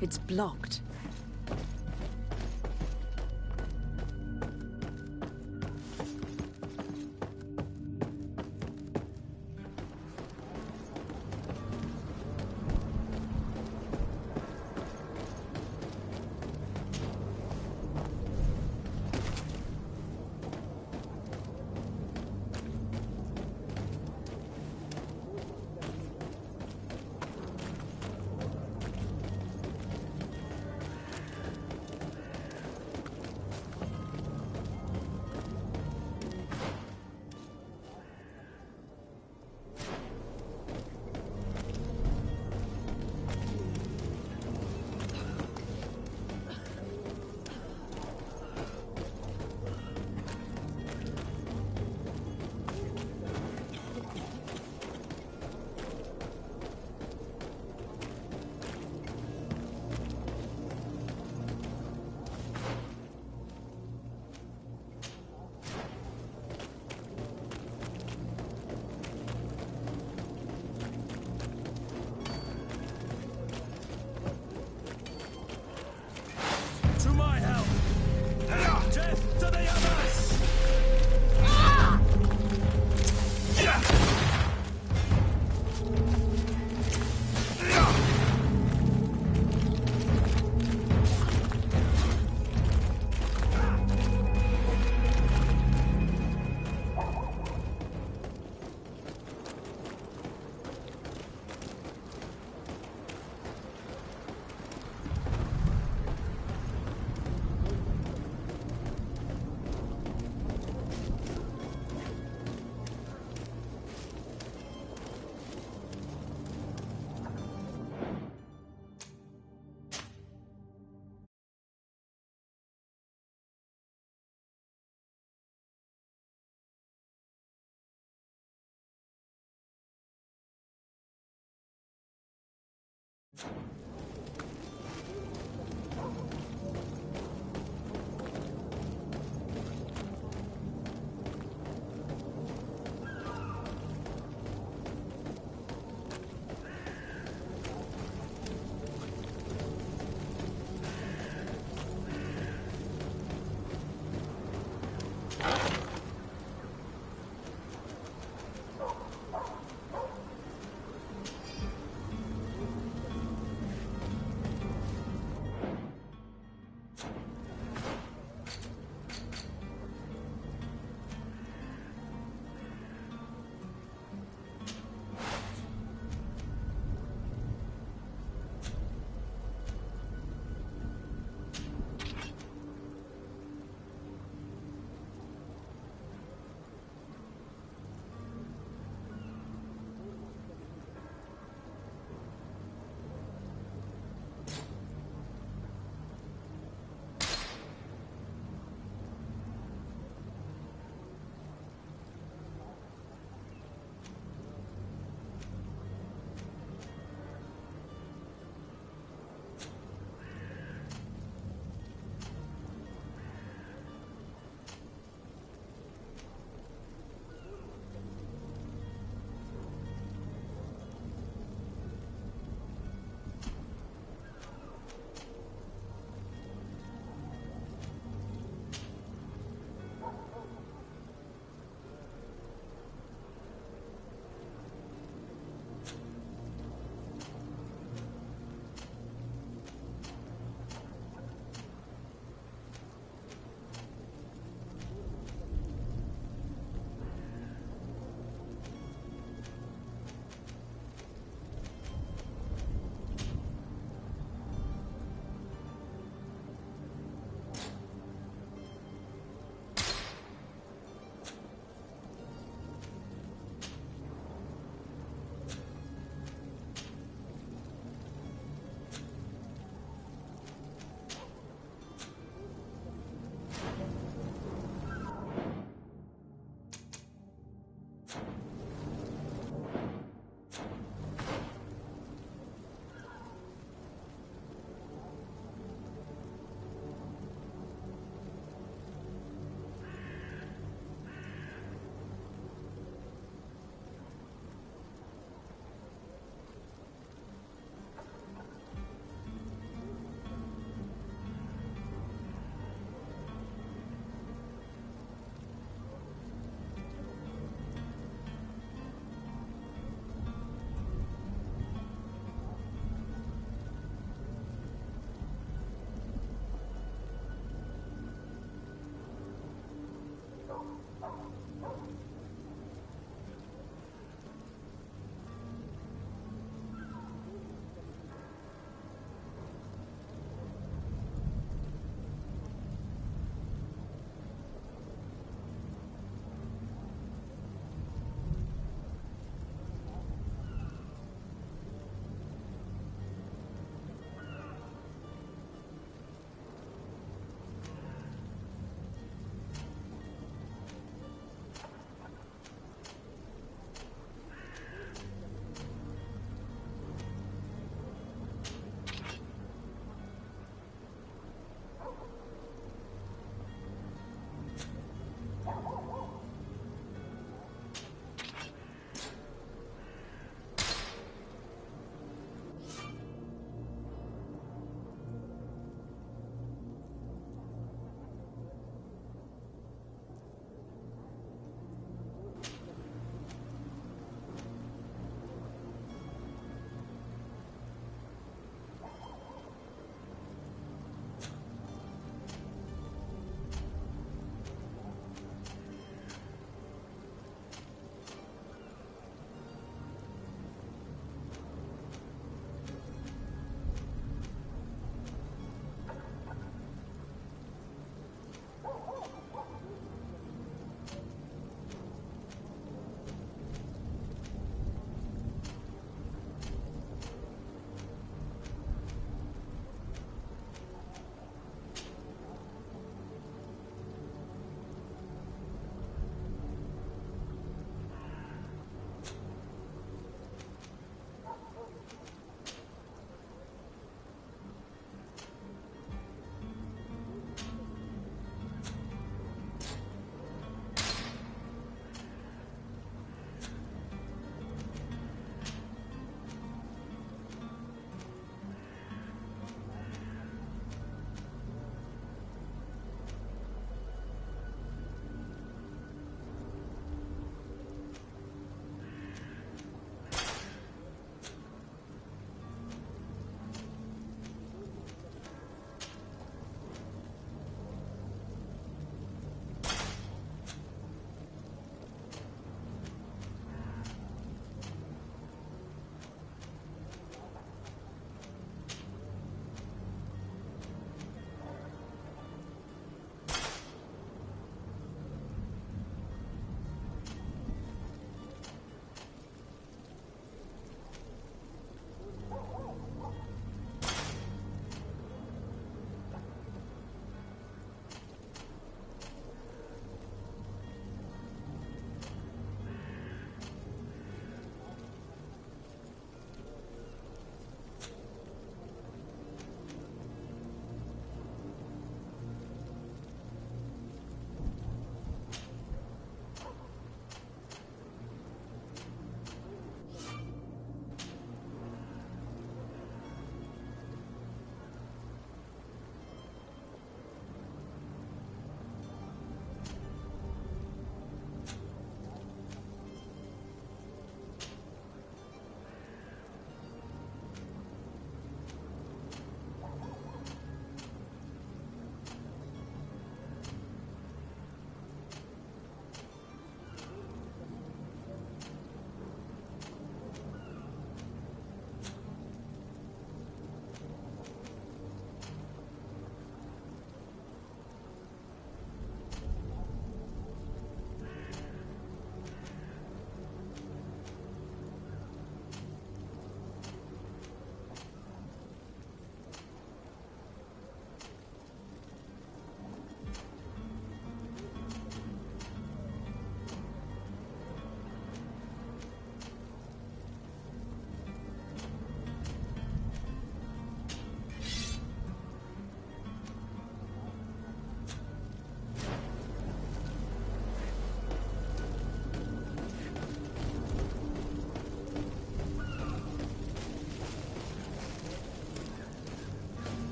[SPEAKER 4] It's blocked.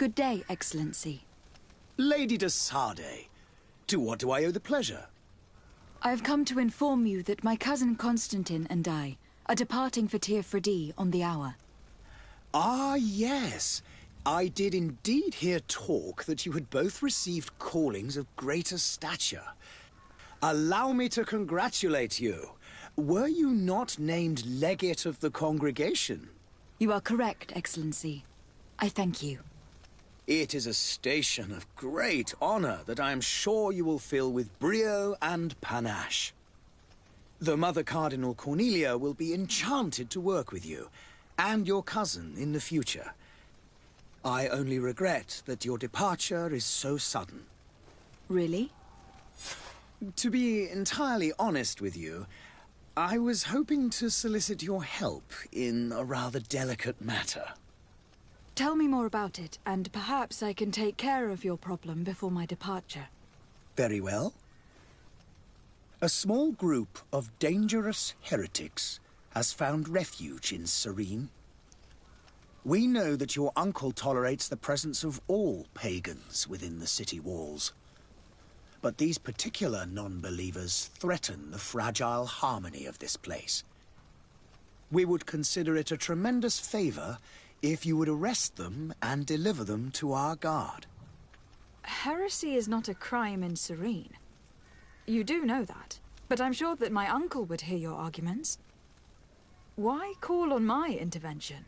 [SPEAKER 4] Good day, Excellency.
[SPEAKER 12] Lady de Sardet, to what do I owe the pleasure?
[SPEAKER 4] I have come to inform you that my cousin Constantine and I are departing for Tir Freddy on the hour.
[SPEAKER 12] Ah, yes. I did indeed hear talk that you had both received callings of greater stature. Allow me to congratulate you. Were you not named legate of the congregation?
[SPEAKER 4] You are correct, Excellency. I thank you.
[SPEAKER 12] It is a station of great honor that I am sure you will fill with brio and panache. The Mother Cardinal Cornelia will be enchanted to work with you, and your cousin in the future. I only regret that your departure is so sudden.
[SPEAKER 4] Really?
[SPEAKER 12] To be entirely honest with you, I was hoping to solicit your help in a rather delicate matter.
[SPEAKER 4] Tell me more about it, and perhaps I can take care of your problem before my departure.
[SPEAKER 12] Very well. A small group of dangerous heretics has found refuge in Serene. We know that your uncle tolerates the presence of all pagans within the city walls. But these particular non-believers threaten the fragile harmony of this place. We would consider it a tremendous favor if you would arrest them and deliver them to our guard.
[SPEAKER 4] Heresy is not a crime in Serene. You do know that, but I'm sure that my uncle would hear your arguments. Why call on my intervention?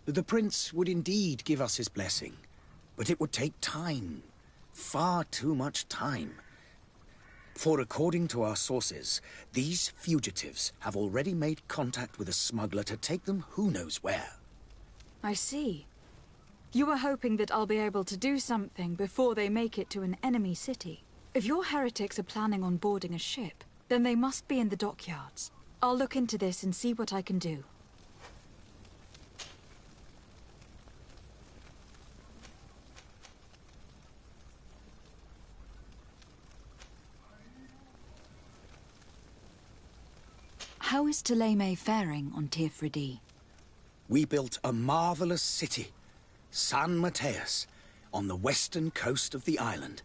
[SPEAKER 12] The prince would indeed give us his blessing, but it would take time. Far too much time. For according to our sources, these fugitives have already made contact with a smuggler to take them who knows where.
[SPEAKER 4] I see. You were hoping that I'll be able to do something before they make it to an enemy city. If your heretics are planning on boarding a ship, then they must be in the dockyards. I'll look into this and see what I can do. How is Ptolemy faring on Tir Freddy?
[SPEAKER 12] We built a marvelous city, San Mateus, on the western coast of the island.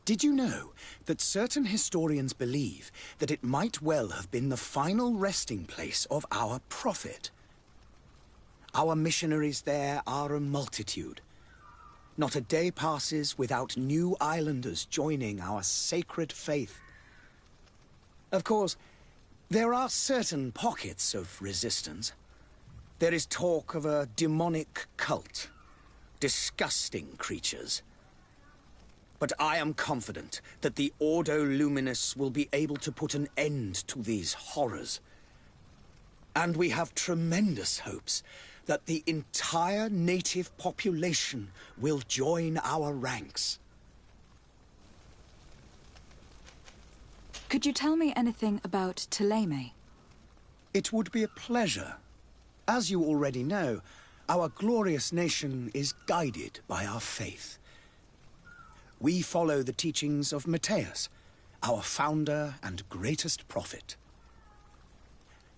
[SPEAKER 12] Did you know that certain historians believe that it might well have been the final resting place of our prophet? Our missionaries there are a multitude. Not a day passes without new islanders joining our sacred faith. Of course, there are certain pockets of resistance. There is talk of a demonic cult. Disgusting creatures. But I am confident that the Ordo Luminous will be able to put an end to these horrors. And we have tremendous hopes that the entire native population will join our ranks.
[SPEAKER 4] Could you tell me anything about Ptolemy?
[SPEAKER 12] It would be a pleasure. As you already know, our glorious nation is guided by our faith. We follow the teachings of Mateus, our founder and greatest prophet.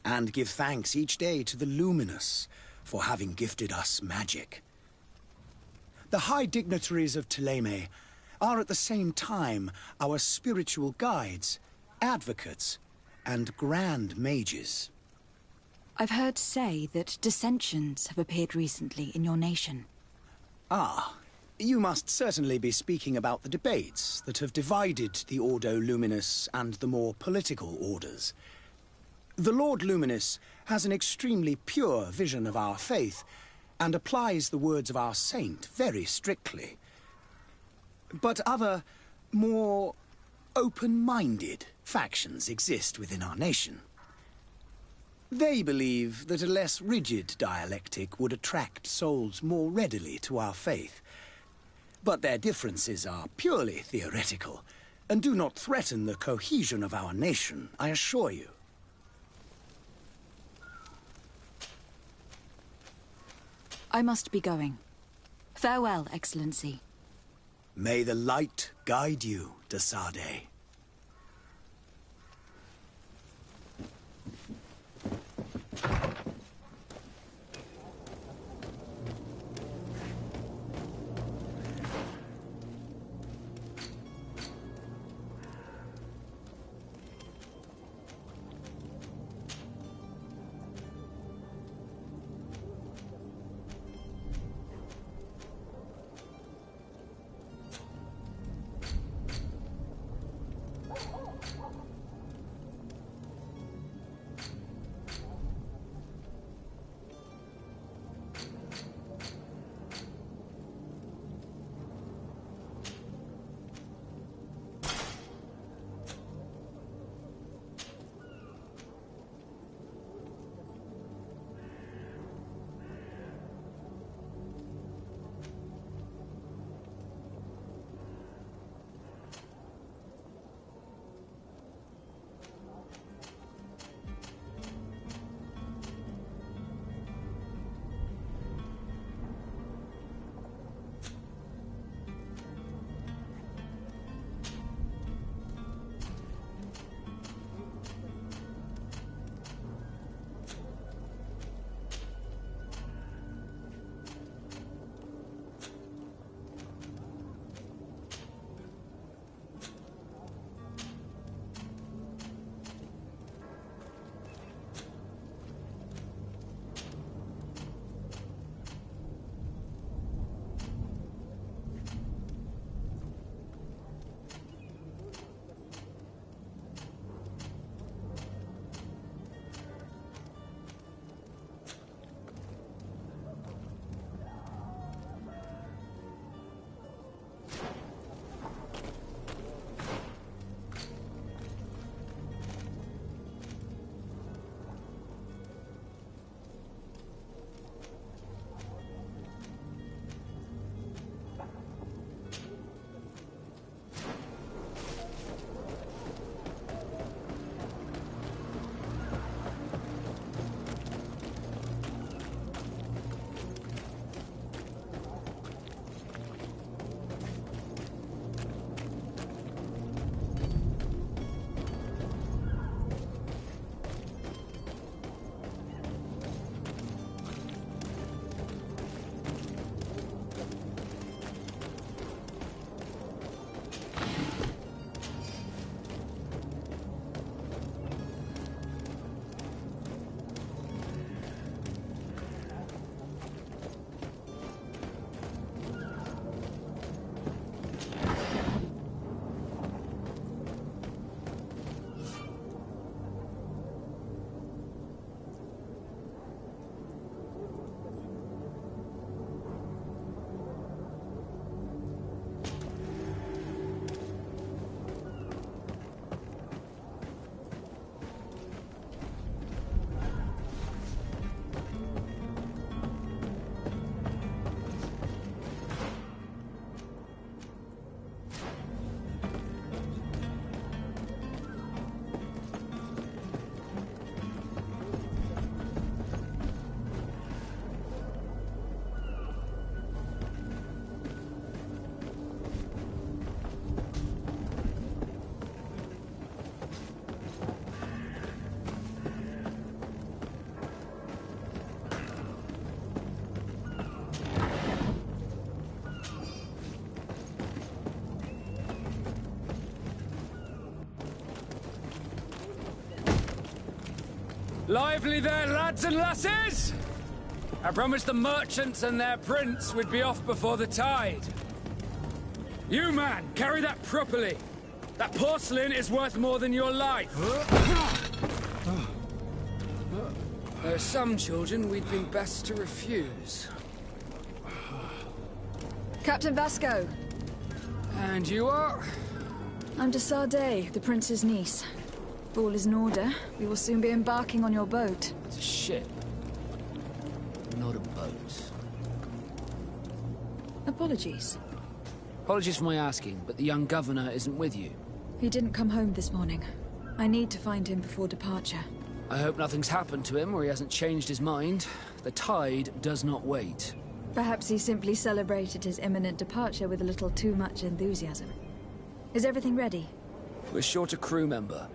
[SPEAKER 12] And give thanks each day to the Luminous for having gifted us magic. The high dignitaries of Ptolemy are at the same time our spiritual guides, advocates, and grand mages.
[SPEAKER 4] I've heard say that dissensions have appeared recently in your nation.
[SPEAKER 12] Ah, you must certainly be speaking about the debates that have divided the Ordo Luminous and the more political orders. The Lord Luminous has an extremely pure vision of our faith and applies the words of our saint very strictly. But other, more open-minded factions exist within our nation. They believe that a less rigid dialectic would attract souls more readily to our faith. But their differences are purely theoretical, and do not threaten the cohesion of our nation, I assure you.
[SPEAKER 4] I must be going. Farewell, Excellency.
[SPEAKER 12] May the light guide you, de Sardet.
[SPEAKER 13] Lively there, lads and lasses! I promised the merchants and their prince we'd be off before the tide. You, man, carry that properly. That porcelain is worth more than your life. There are some children we'd been best to refuse.
[SPEAKER 4] Captain Vasco.
[SPEAKER 13] And you are?
[SPEAKER 4] I'm de Sardet, the prince's niece. If all is in order, we will soon be embarking on your boat.
[SPEAKER 13] It's a ship. Not a boat.
[SPEAKER 4] Apologies.
[SPEAKER 13] Apologies for my asking, but the young governor isn't with you.
[SPEAKER 4] He didn't come home this morning. I need to find him before departure.
[SPEAKER 13] I hope nothing's happened to him or he hasn't changed his mind. The tide does not wait.
[SPEAKER 4] Perhaps he simply celebrated his imminent departure with a little too much enthusiasm. Is everything ready?
[SPEAKER 13] We're short a crew member.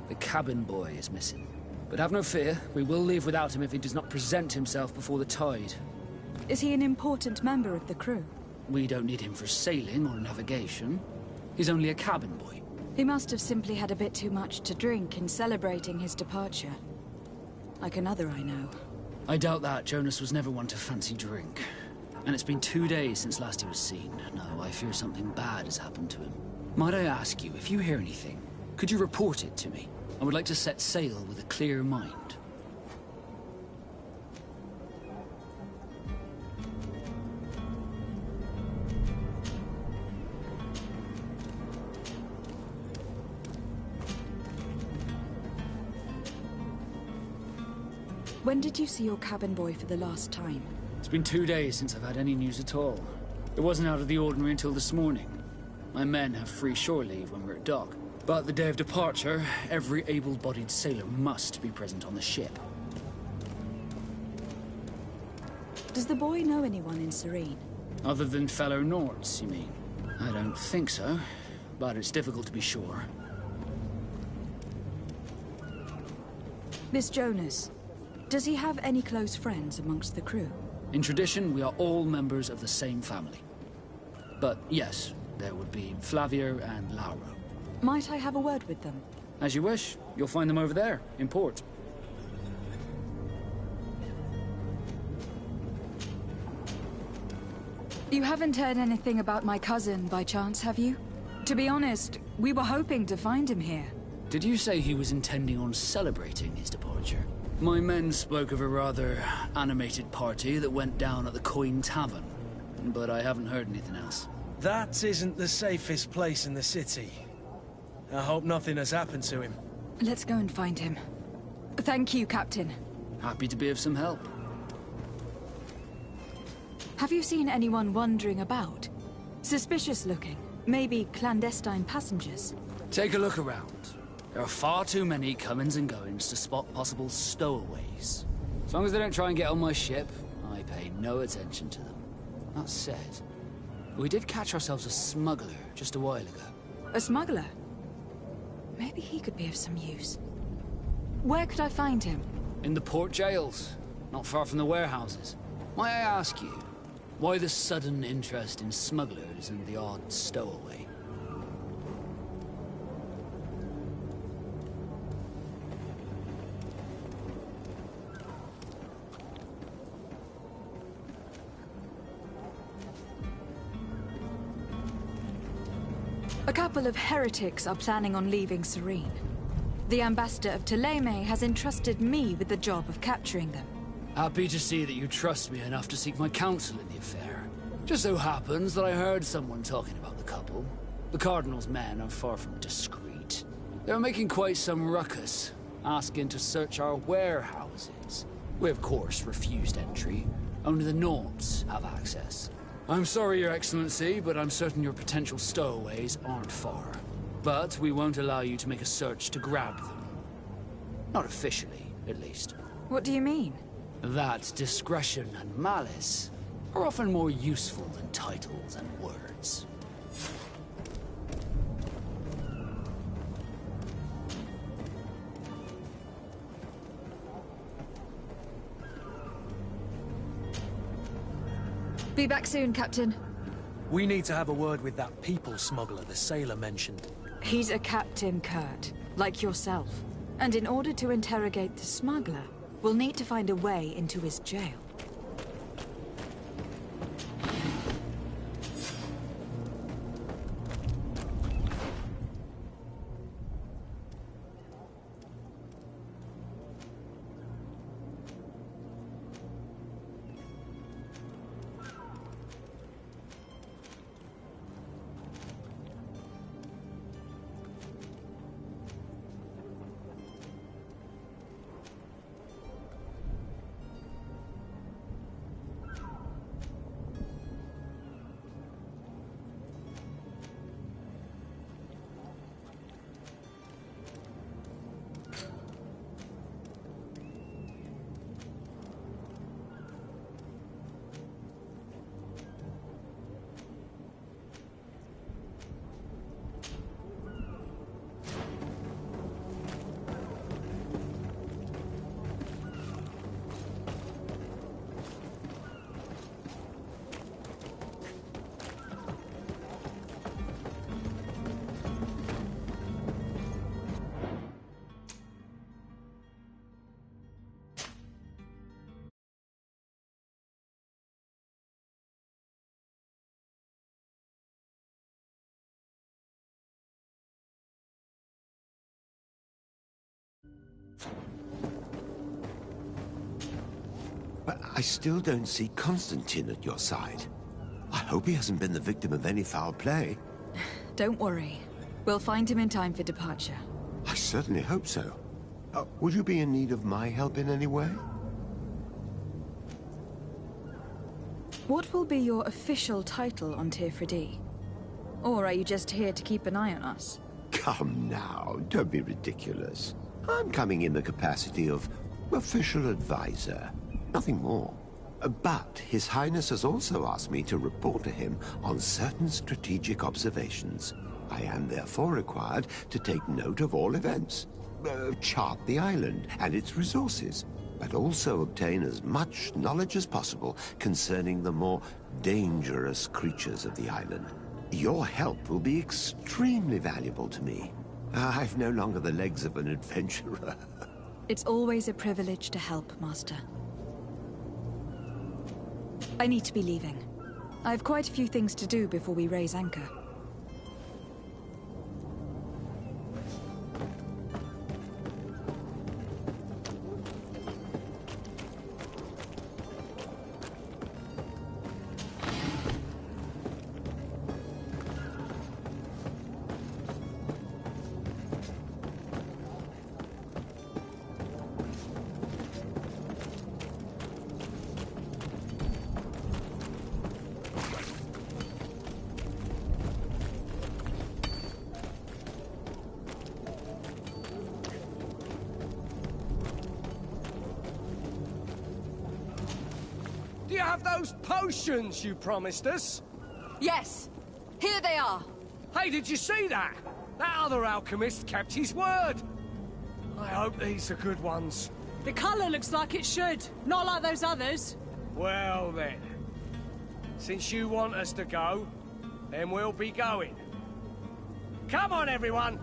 [SPEAKER 13] The cabin boy is missing. But have no fear, we will leave without him if he does not present himself before the tide.
[SPEAKER 4] Is he an important member of the crew?
[SPEAKER 13] We don't need him for sailing or navigation. He's only a cabin boy.
[SPEAKER 4] He must have simply had a bit too much to drink in celebrating his departure. Like another I know.
[SPEAKER 13] I doubt that. Jonas was never one to fancy drink. And it's been 2 days since last he was seen. No, I fear something bad has happened to him. Might I ask you, if you hear anything, could you report it to me? I would like to set sail with a clear mind.
[SPEAKER 4] When did you see your cabin boy for the last time?
[SPEAKER 13] It's been 2 days since I've had any news at all. It wasn't out of the ordinary until this morning. My men have free shore leave when we're at dock. But the day of departure, every able-bodied sailor must be present on the ship.
[SPEAKER 4] Does the boy know anyone in Serene?
[SPEAKER 13] Other than fellow Nords, you mean? I don't think so, but it's difficult to be sure.
[SPEAKER 4] Miss Jonas, does he have any close friends amongst the crew?
[SPEAKER 13] In tradition, we are all members of the same family. But yes, there would be Flavia and Lauro.
[SPEAKER 4] Might I have a word with them?
[SPEAKER 13] As you wish. You'll find them over there, in port.
[SPEAKER 4] You haven't heard anything about my cousin, by chance, have you? To be honest, we were hoping to find him here.
[SPEAKER 13] Did you say he was intending on celebrating his departure? My men spoke of a rather animated party that went down at the Coin Tavern, but I haven't heard anything else.
[SPEAKER 5] That isn't the safest place in the city. I hope nothing has happened to him.
[SPEAKER 4] Let's go and find him. Thank you, Captain.
[SPEAKER 13] Happy to be of some help.
[SPEAKER 4] Have you seen anyone wandering about? Suspicious looking. Maybe clandestine passengers.
[SPEAKER 13] Take a look around. There are far too many comings and goings to spot possible stowaways. As long as they don't try and get on my ship, I pay no attention to them. That said, we did catch ourselves a smuggler just a while ago.
[SPEAKER 4] A smuggler? Maybe he could be of some use. Where could I find him?
[SPEAKER 13] In the port jails, not far from the warehouses. May I ask you, why the sudden interest in smugglers and the odd stowaway?
[SPEAKER 4] A couple of heretics are planning on leaving Serene. The ambassador of Thélème has entrusted me with the job of capturing them.
[SPEAKER 13] Happy to see that you trust me enough to seek my counsel in the affair. Just so happens that I heard someone talking about the couple. The Cardinal's men are far from discreet. They're making quite some ruckus, asking to search our warehouses. We of course refused entry. Only the Nords have access. I'm sorry, Your Excellency, but I'm certain your potential stowaways aren't far. But we won't allow you to make a search to grab them. Not officially, at least.
[SPEAKER 4] What do you mean?
[SPEAKER 13] That discretion and malice are often more useful than titles and words.
[SPEAKER 4] Be back soon, Captain.
[SPEAKER 5] We need to have a word with that people smuggler the sailor mentioned.
[SPEAKER 4] He's a captain, Kurt. Like yourself. And in order to interrogate the smuggler, we'll need to find a way into his jail.
[SPEAKER 3] But I still don't see Constantine at your side. I hope he hasn't been the victim of any foul play.
[SPEAKER 4] Don't worry. We'll find him in time for departure.
[SPEAKER 3] I certainly hope so. Would you be in need of my help in any way?
[SPEAKER 4] What will be your official title on Tifredi? Or are you just here to keep an eye on us?
[SPEAKER 3] Come now, don't be ridiculous. I'm coming in the capacity of official advisor, nothing more. But His Highness has also asked me to report to him on certain strategic observations. I am therefore required to take note of all events, chart the island and its resources, but also obtain as much knowledge as possible concerning the more dangerous creatures of the island. Your help will be extremely valuable to me. I've no longer the legs of an adventurer.
[SPEAKER 4] It's always a privilege to help, Master. I need to be leaving. I have quite a few things to do before we raise anchor.
[SPEAKER 8] Do you have those potions you promised us?
[SPEAKER 4] Yes! Here they are!
[SPEAKER 8] Hey, did you see that? That other alchemist kept his word. I hope these are good ones.
[SPEAKER 14] The colour looks like it should, not like those others.
[SPEAKER 8] Well then, since you want us to go, then we'll be going. Come on, everyone!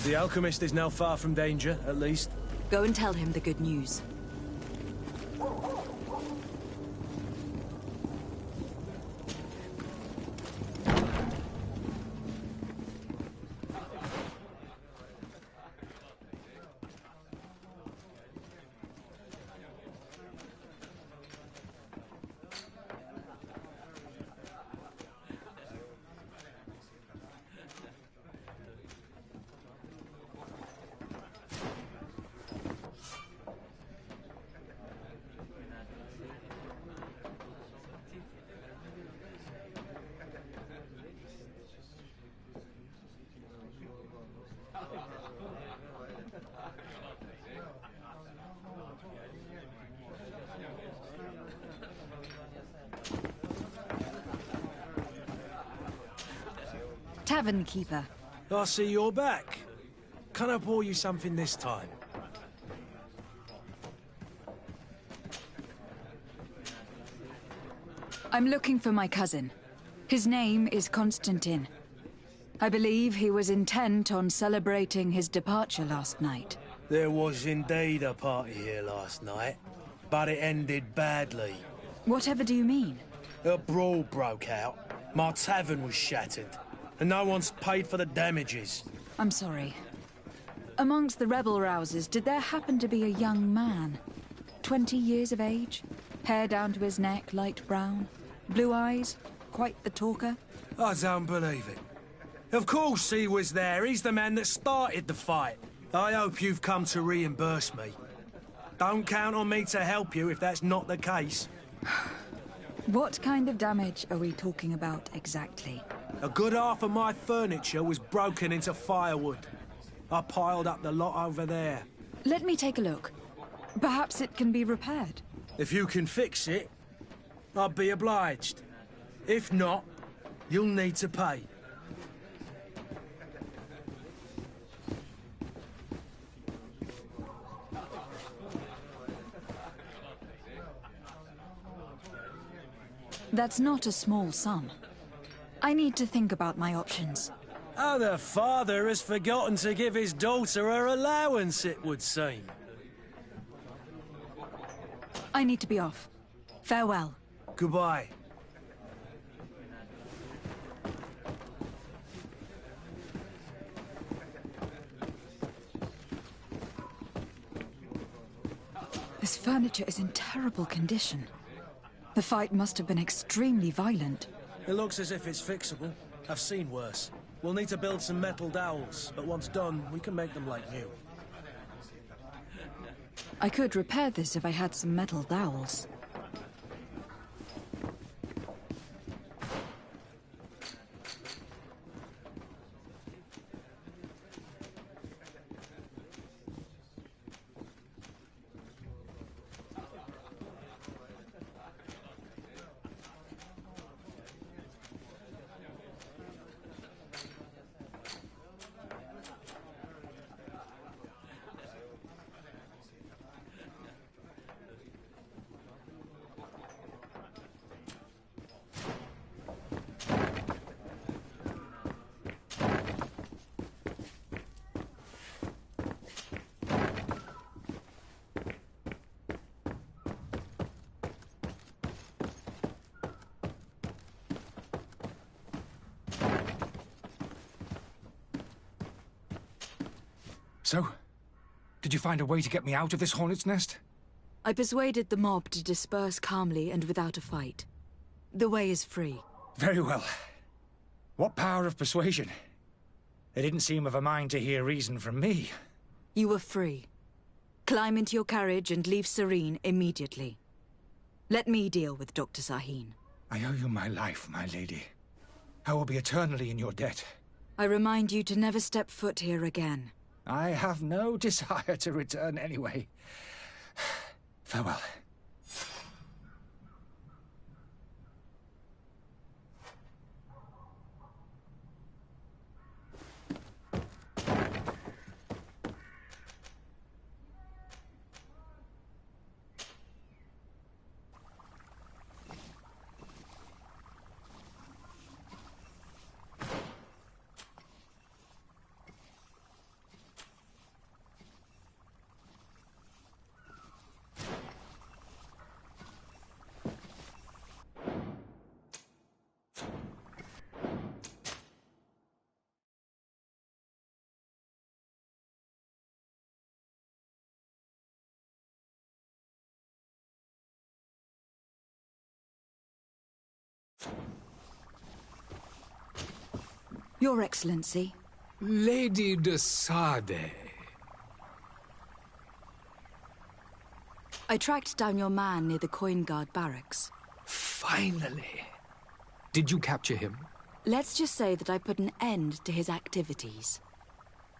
[SPEAKER 5] The alchemist is now far from danger, at least.
[SPEAKER 4] Go and tell him the good news. Tavern keeper.
[SPEAKER 5] I see you're back. Can I pour you something this time?
[SPEAKER 4] I'm looking for my cousin. His name is Constantine. I believe he was intent on celebrating his departure last night.
[SPEAKER 5] There was indeed a party here last night, but it ended badly.
[SPEAKER 4] Whatever do you mean?
[SPEAKER 5] A brawl broke out. My tavern was shattered, and no one's paid for the damages.
[SPEAKER 4] I'm sorry. Amongst the rebel rousers, did there happen to be a young man? 20 years of age? Hair down to his neck, light brown? Blue eyes? Quite the talker?
[SPEAKER 5] I don't believe it. Of course he was there. He's the man that started the fight. I hope you've come to reimburse me. Don't count on me to help you if that's not the case.
[SPEAKER 4] What kind of damage are we talking about exactly?
[SPEAKER 5] A good half of my furniture was broken into firewood. I piled up the lot over there.
[SPEAKER 4] Let me take a look. Perhaps it can be repaired.
[SPEAKER 5] If you can fix it, I'd be obliged. If not, you'll need to pay.
[SPEAKER 4] That's not a small sum. I need to think about my options.
[SPEAKER 5] Oh, the father has forgotten to give his daughter her allowance, it would seem.
[SPEAKER 4] I need to be off. Farewell.
[SPEAKER 5] Goodbye.
[SPEAKER 4] This furniture is in terrible condition. The fight must have been extremely violent.
[SPEAKER 5] It looks as if it's fixable. I've seen worse. We'll need to build some metal dowels, but once done, we can make them like new.
[SPEAKER 4] I could repair this if I had some metal dowels.
[SPEAKER 9] So, did you find a way to get me out of this hornet's nest?
[SPEAKER 4] I persuaded the mob to disperse calmly and without a fight. The way is free.
[SPEAKER 9] Very well. What power of persuasion? They didn't seem of a mind to hear reason from me.
[SPEAKER 4] You were free. Climb into your carriage and leave Serene immediately. Let me deal with Dr. Sahin.
[SPEAKER 9] I owe you my life, my lady. I will be eternally in your debt.
[SPEAKER 4] I remind you to never step foot here again.
[SPEAKER 9] I have no desire to return anyway. Farewell.
[SPEAKER 4] Your Excellency.
[SPEAKER 7] Lady de Sade.
[SPEAKER 4] I tracked down your man near the Coin Guard barracks.
[SPEAKER 7] Finally. Did you capture him?
[SPEAKER 4] Let's just say that I put an end to his activities.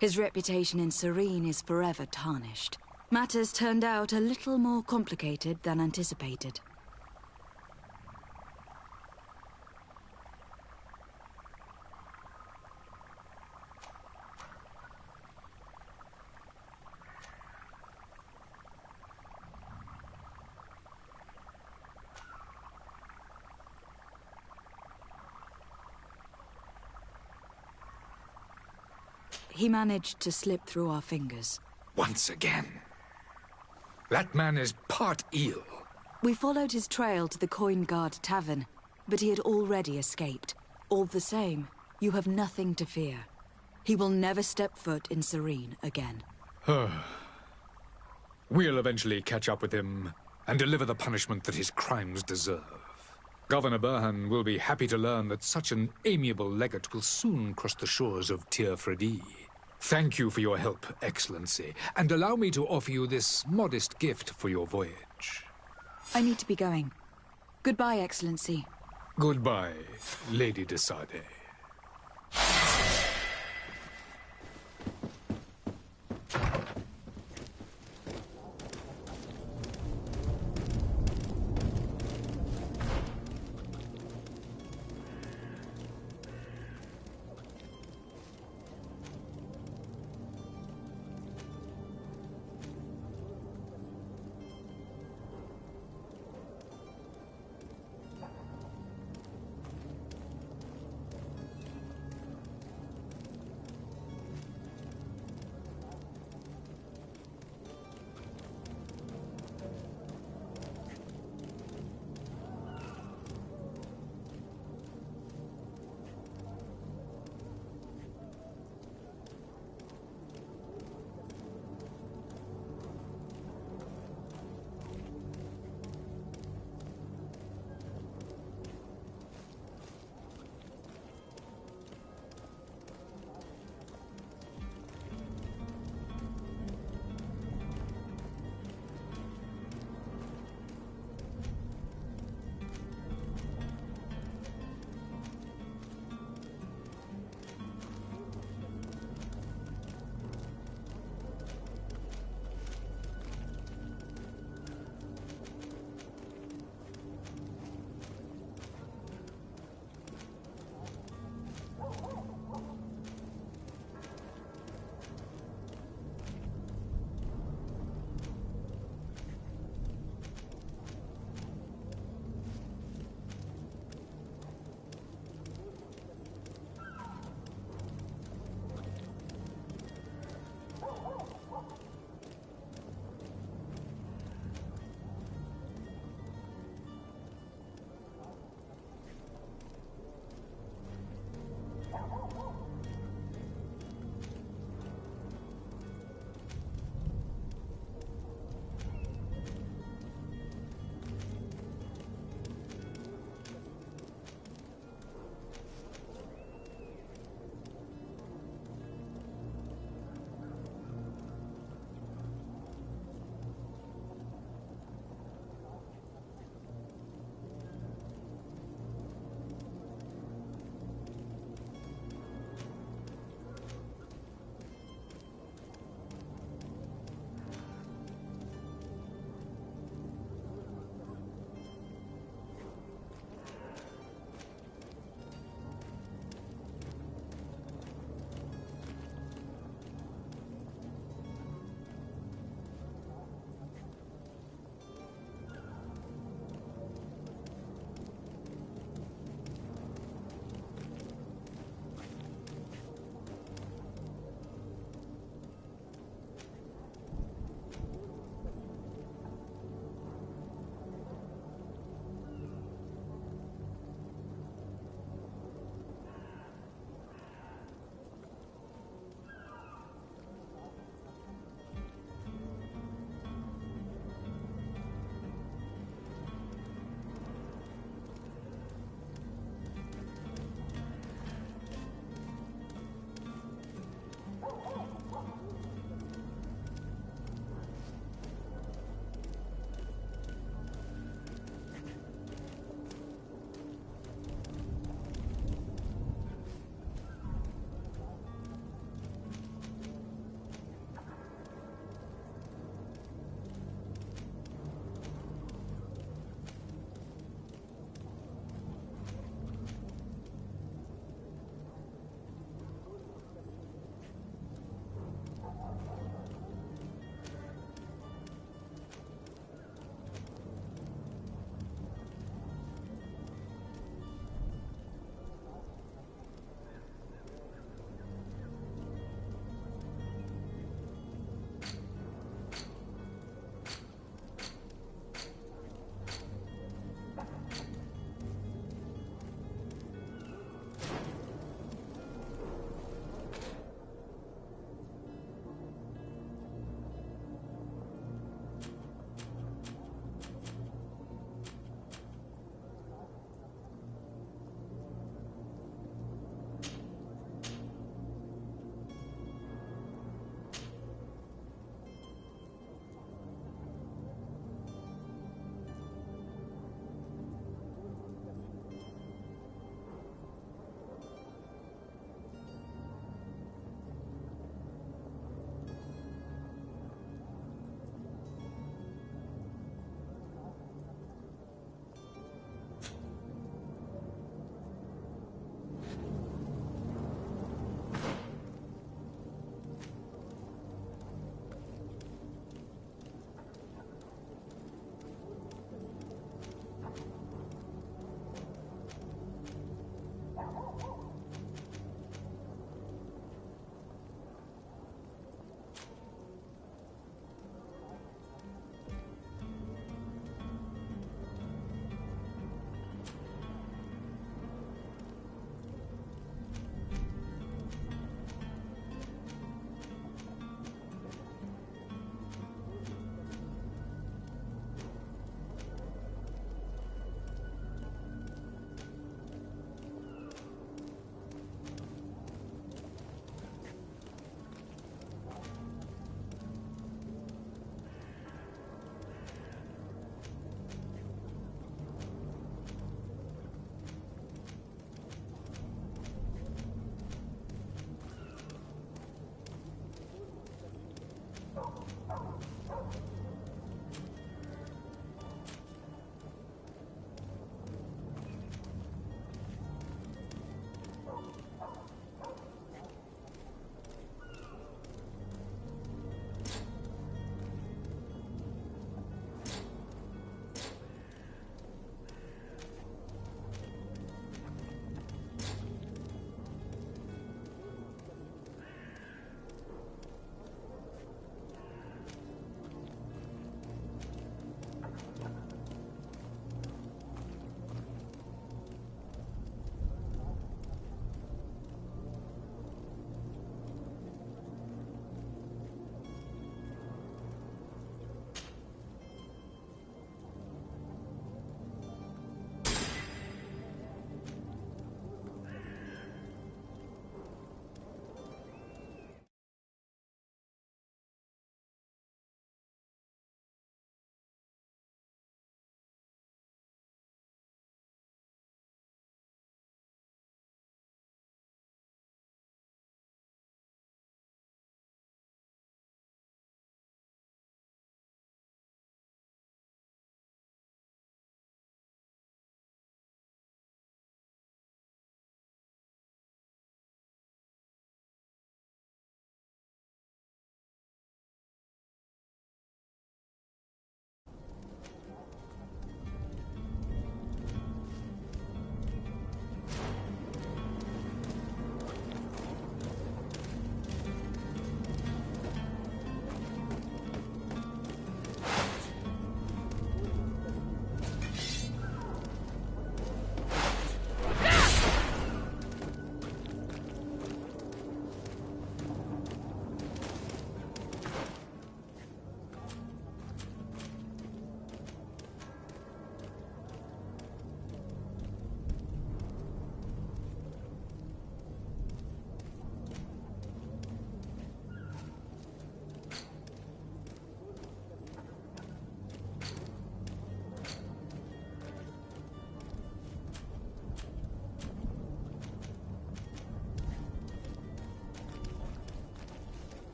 [SPEAKER 4] His reputation in Serene is forever tarnished. Matters turned out a little more complicated than anticipated. He managed to slip through our fingers.
[SPEAKER 7] once again. That man is part eel.
[SPEAKER 4] We followed his trail to the Coin Guard Tavern, but he had already escaped. All the same, you have nothing to fear. He will never step foot in Serene again.
[SPEAKER 7] We'll eventually catch up with him and deliver the punishment that his crimes deserve. Governor Burhan will be happy to learn that such an amiable legate will soon cross the shores of Tir Fredi. Thank you for your help, Excellency, and allow me to offer you this modest gift for your voyage.
[SPEAKER 4] I need to be going. Goodbye, Excellency.
[SPEAKER 7] Goodbye, Lady de Sade.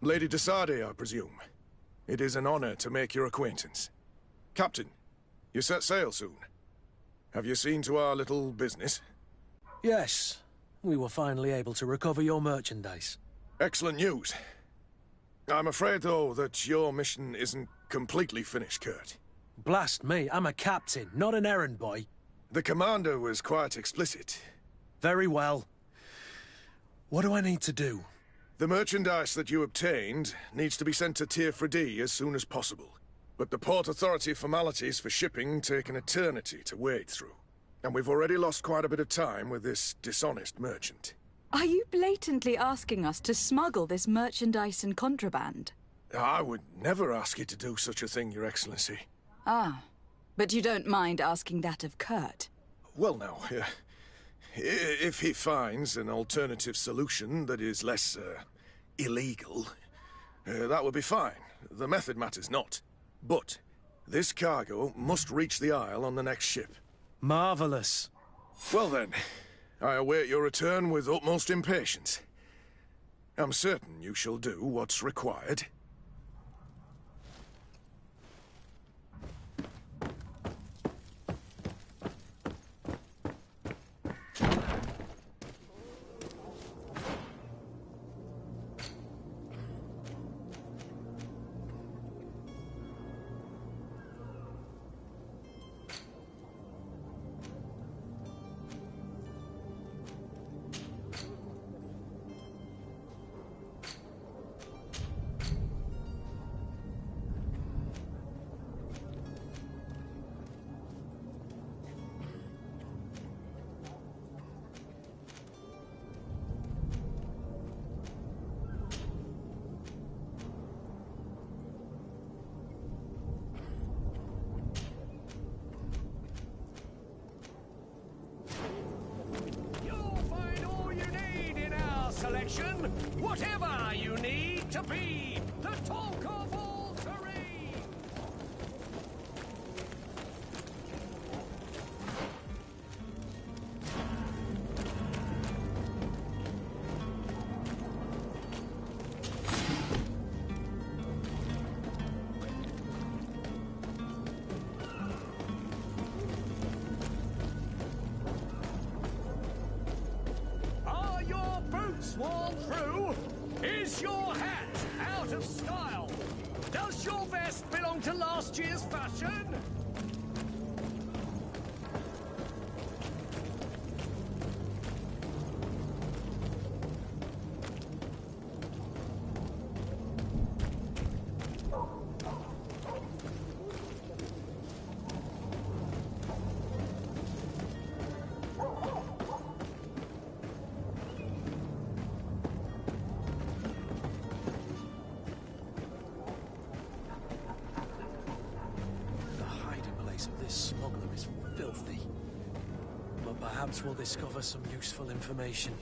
[SPEAKER 2] Lady de Sardet, I presume. It is an honor to make your acquaintance. Captain, you set sail soon. Have you seen to our little business?
[SPEAKER 5] Yes. We were finally able to recover your merchandise.
[SPEAKER 2] Excellent news. I'm afraid, though, that your mission isn't completely finished, Kurt.
[SPEAKER 5] Blast me, I'm a captain, not an errand boy.
[SPEAKER 2] The commander was quite explicit.
[SPEAKER 5] Very well. What do I need to do?
[SPEAKER 2] The merchandise that you obtained needs to be sent to Tier 4D as soon as possible. But the Port Authority formalities for shipping take an eternity to wade through. And we've already lost quite a bit of time with this dishonest merchant.
[SPEAKER 15] Are you blatantly asking us to smuggle this merchandise and contraband?
[SPEAKER 2] I would never ask you to do such a thing, Your Excellency.
[SPEAKER 15] Ah, but you don't mind asking that of Kurt?
[SPEAKER 2] Well, now, if he finds an alternative solution that is less, illegal, that would be fine. The method matters not. But this cargo must reach the Isle on the next ship.
[SPEAKER 5] Marvelous.
[SPEAKER 2] Well then, I await your return with utmost impatience. I'm certain you shall do what's required.
[SPEAKER 8] Whatever you need to be the talk of all serene. Are your boots worn through? Is your hat out of style? Does your vest belong to last year's fashion?
[SPEAKER 5] Perhaps we'll discover some useful information.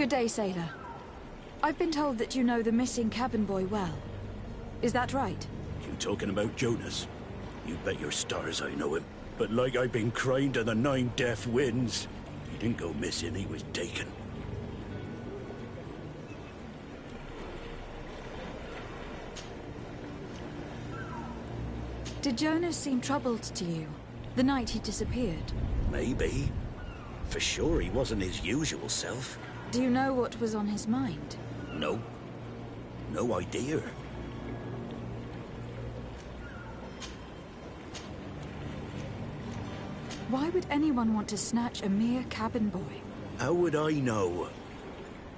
[SPEAKER 4] Good day, sailor. I've been told that you know the missing cabin boy well. Is that right?
[SPEAKER 12] You talking about Jonas? You bet your stars I know him. But like I've been crying to the 9 deaf winds, he didn't go missing, he was taken.
[SPEAKER 4] Did Jonas seem troubled to you, the night he disappeared?
[SPEAKER 12] Maybe. For sure he wasn't his usual self.
[SPEAKER 4] Do you know what was on his mind?
[SPEAKER 12] No. No idea.
[SPEAKER 4] Why would anyone want to snatch a mere cabin boy?
[SPEAKER 12] How would I know?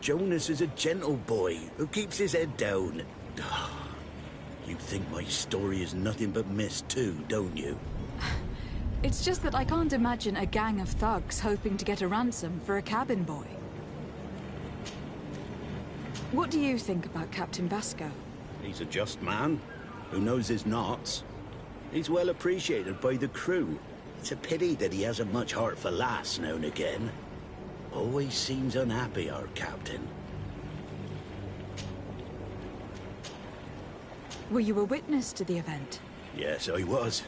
[SPEAKER 12] Jonas is a gentle boy who keeps his head down. You think my story is nothing but mist too, don't you?
[SPEAKER 4] It's just that I can't imagine a gang of thugs hoping to get a ransom for a cabin boy. What do you think about Captain Vasco?
[SPEAKER 12] He's a just man who knows his knots. He's well appreciated by the crew. It's a pity that he hasn't much heart for laughs now and again. Always seems unhappy, our captain.
[SPEAKER 4] Were you a witness to the event?
[SPEAKER 12] Yes, I was.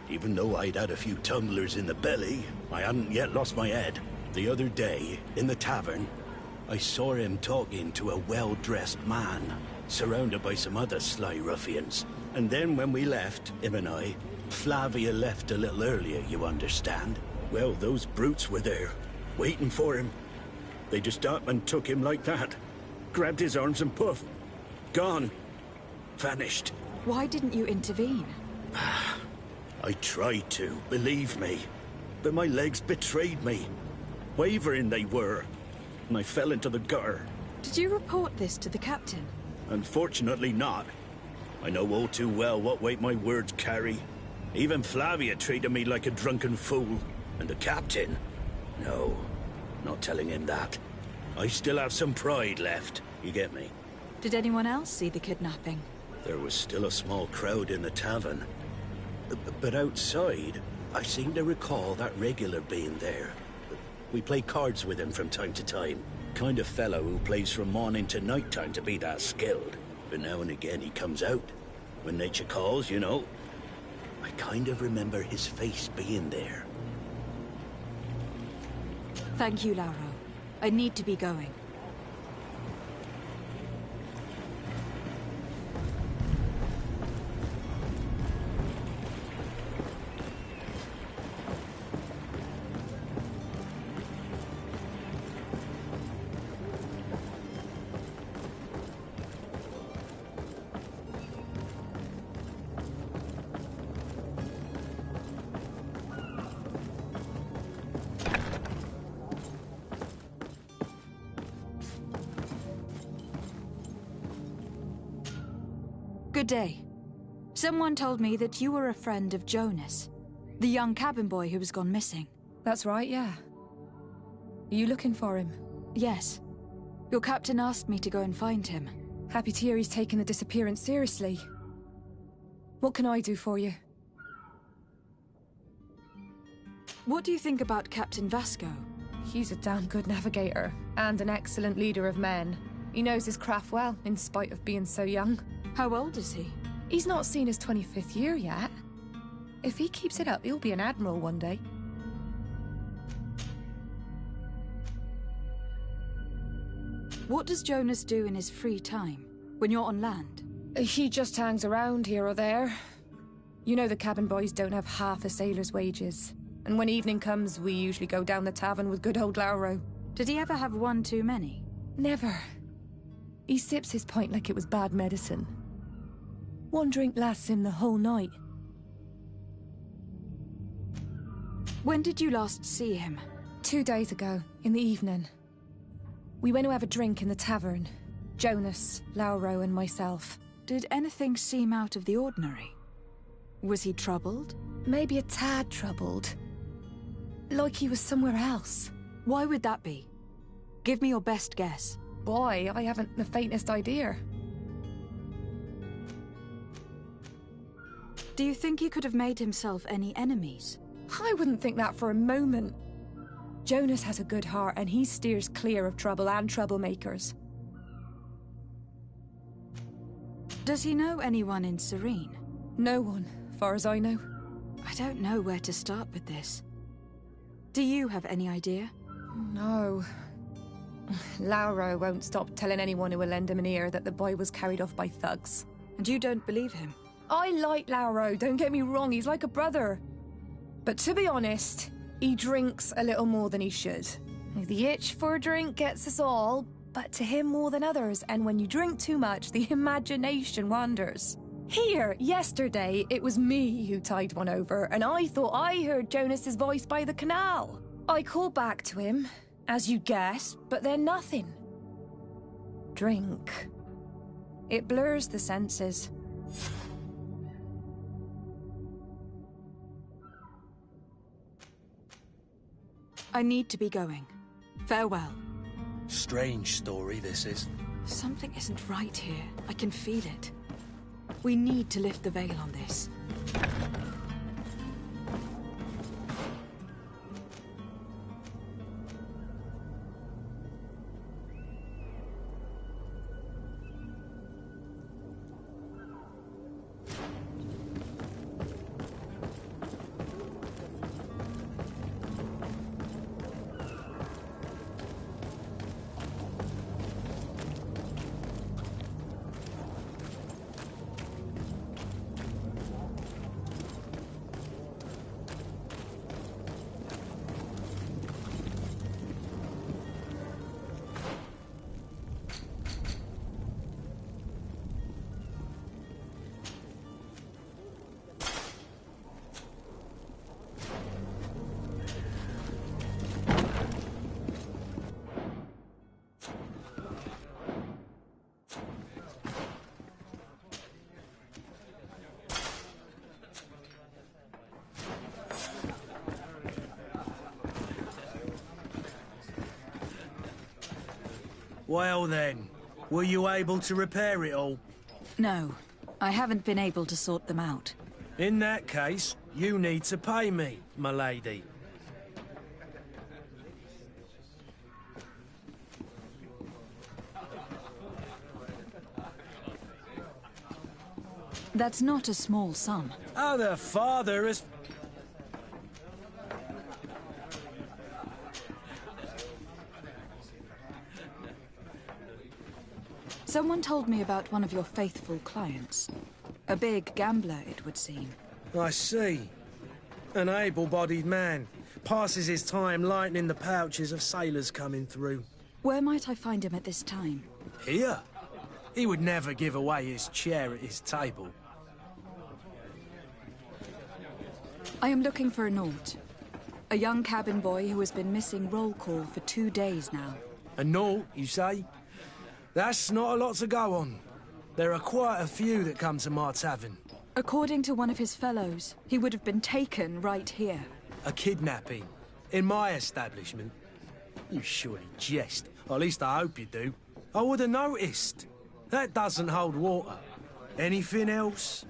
[SPEAKER 12] Even though I'd had a few tumblers in the belly, I hadn't yet lost my head. The other day, in the tavern, I saw him talking to a well-dressed man, surrounded by some other sly ruffians. And then when we left, him and I, Flavia left a little earlier, you understand. Well, those brutes were there, waiting for him. They just up and took him like that. Grabbed his arms and poof. Gone. Vanished.
[SPEAKER 4] Why didn't you intervene?
[SPEAKER 12] I tried to, believe me. But my legs betrayed me. Wavering they were. And I fell into the gutter.
[SPEAKER 4] Did you report this to the captain?
[SPEAKER 12] Unfortunately not. I know all too well what weight my words carry. Even Flavia treated me like a drunken fool. And the captain? No, not telling him that. I still have some pride left, you get me?
[SPEAKER 4] Did anyone else see the kidnapping?
[SPEAKER 12] There was still a small crowd in the tavern. But outside, I seem to recall that regular being there. We play cards with him from time to time. Kind of fellow who plays from morning to night time to be that skilled. But now and again he comes out. When nature calls, you know. I kind of remember his face being there.
[SPEAKER 4] Thank you, Lauro. I need to be going. Good day. Someone told me that you were a friend of Jonas, the young cabin boy who was gone missing.
[SPEAKER 16] That's right, yeah. Are you looking for him?
[SPEAKER 4] Yes. Your captain asked me to go and find him.
[SPEAKER 16] Happy to hear he's taken the disappearance seriously. What can I do for you?
[SPEAKER 4] What do you think about Captain Vasco?
[SPEAKER 16] He's a damn good navigator, and an excellent leader of men. He knows his craft well, in spite of being so young.
[SPEAKER 4] How old is he?
[SPEAKER 16] He's not seen his 25th year yet. If he keeps it up, he'll be an admiral one day.
[SPEAKER 4] What does Jonas do in his free time, when you're on land?
[SPEAKER 16] He just hangs around here or there. You know the cabin boys don't have half a sailor's wages. And when evening comes, we usually go down the tavern with good old Lauro.
[SPEAKER 4] Did he ever have one too many?
[SPEAKER 16] Never. He sips his pint like it was bad medicine. One drink lasts him the whole night.
[SPEAKER 4] When did you last see him?
[SPEAKER 16] 2 days ago, in the evening. We went to have a drink in the tavern. Jonas, Lauro, and myself.
[SPEAKER 4] Did anything seem out of the ordinary? Was he troubled?
[SPEAKER 16] Maybe a tad troubled. Like he was somewhere else.
[SPEAKER 4] Why would that be? Give me your best guess.
[SPEAKER 16] Boy, I haven't the faintest idea.
[SPEAKER 4] Do you think he could have made himself any enemies?
[SPEAKER 16] I wouldn't think that for a moment. Jonas has a good heart and he steers clear of trouble and troublemakers.
[SPEAKER 4] Does he know anyone in Serene?
[SPEAKER 16] No one, far as I know.
[SPEAKER 4] I don't know where to start with this. Do you have any idea?
[SPEAKER 16] No. Lauro won't stop telling anyone who will lend him an ear that the boy was carried off by thugs.
[SPEAKER 4] And you don't believe him?
[SPEAKER 16] I like Lauro, don't get me wrong, he's like a brother. But to be honest, he drinks a little more than he should. The itch for a drink gets us all, but to him more than others, and when you drink too much, the imagination wanders. Here, yesterday, it was me who tied one over, and I thought I heard Jonas's voice by the canal. I called back to him, as you guessed, but then nothing. Drink. It blurs the senses.
[SPEAKER 4] I need to be going. Farewell.
[SPEAKER 5] Strange story, this is.
[SPEAKER 4] Something isn't right here. I can feel it. We need to lift the veil on this.
[SPEAKER 5] Well then, were you able to repair it all?
[SPEAKER 4] No, I haven't been able to sort them out.
[SPEAKER 5] In that case, you need to pay me, my lady.
[SPEAKER 4] That's not a small sum.
[SPEAKER 5] Oh, the father has...
[SPEAKER 4] Someone told me about one of your faithful clients. A big gambler, it would seem.
[SPEAKER 5] I see. An able-bodied man. Passes his time lightening the pouches of sailors coming through.
[SPEAKER 4] Where might I find him at this time?
[SPEAKER 5] Here? He would never give away his chair at his table.
[SPEAKER 4] I am looking for a Naut. A young cabin boy who has been missing roll call for 2 days now.
[SPEAKER 5] A Naut, you say? That's not a lot to go on. There are quite a few that come to my tavern.
[SPEAKER 4] According to one of his fellows, he would have been taken right here.
[SPEAKER 5] A kidnapping? In my establishment? You surely jest. Or at least I hope you do. I would have noticed. That doesn't hold water. Anything else?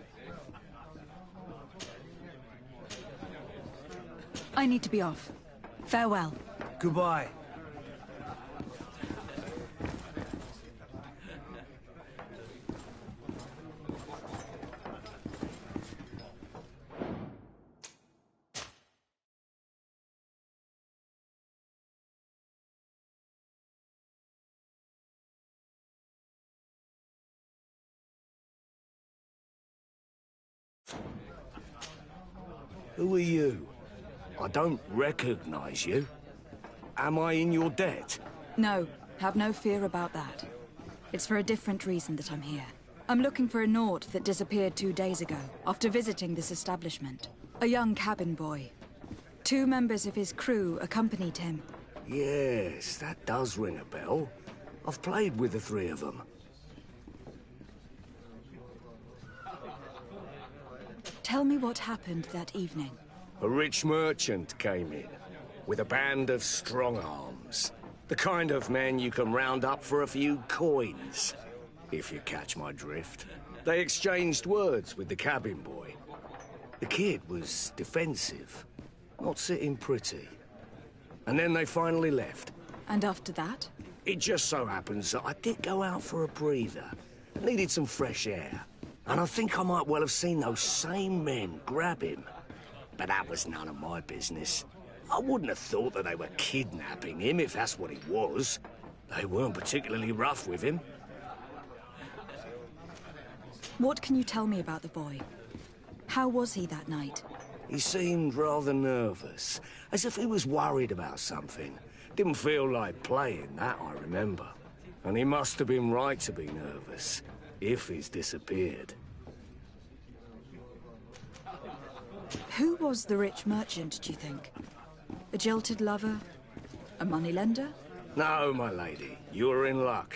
[SPEAKER 4] I need to be off. Farewell.
[SPEAKER 5] Goodbye.
[SPEAKER 17] Who are you? I don't recognize you. Am I in your debt?
[SPEAKER 4] No, have no fear about that. It's for a different reason that I'm here. I'm looking for a Naut that disappeared 2 days ago, after visiting this establishment. A young cabin boy. 2 members of his crew accompanied him.
[SPEAKER 17] Yes, that does ring a bell. I've played with the 3 of them.
[SPEAKER 4] Tell me what happened that evening.
[SPEAKER 17] A rich merchant came in, with a band of strong arms. The kind of men you can round up for a few coins, if you catch my drift. They exchanged words with the cabin boy. The kid was defensive, not sitting pretty. and then they finally left.
[SPEAKER 4] And after that?
[SPEAKER 17] It just so happens that I did go out for a breather. Needed some fresh air. And I think I might well have seen those same men grab him. But that was none of my business. I wouldn't have thought that they were kidnapping him, if that's what it was. They weren't particularly rough with him.
[SPEAKER 4] What can you tell me about the boy? How was he that night?
[SPEAKER 17] He seemed rather nervous, as if he was worried about something. Didn't feel like playing, that I remember. And he must have been right to be nervous, if he's disappeared.
[SPEAKER 4] Who was the rich merchant, do you think? A jilted lover? A moneylender?
[SPEAKER 17] No, my lady, you're in luck.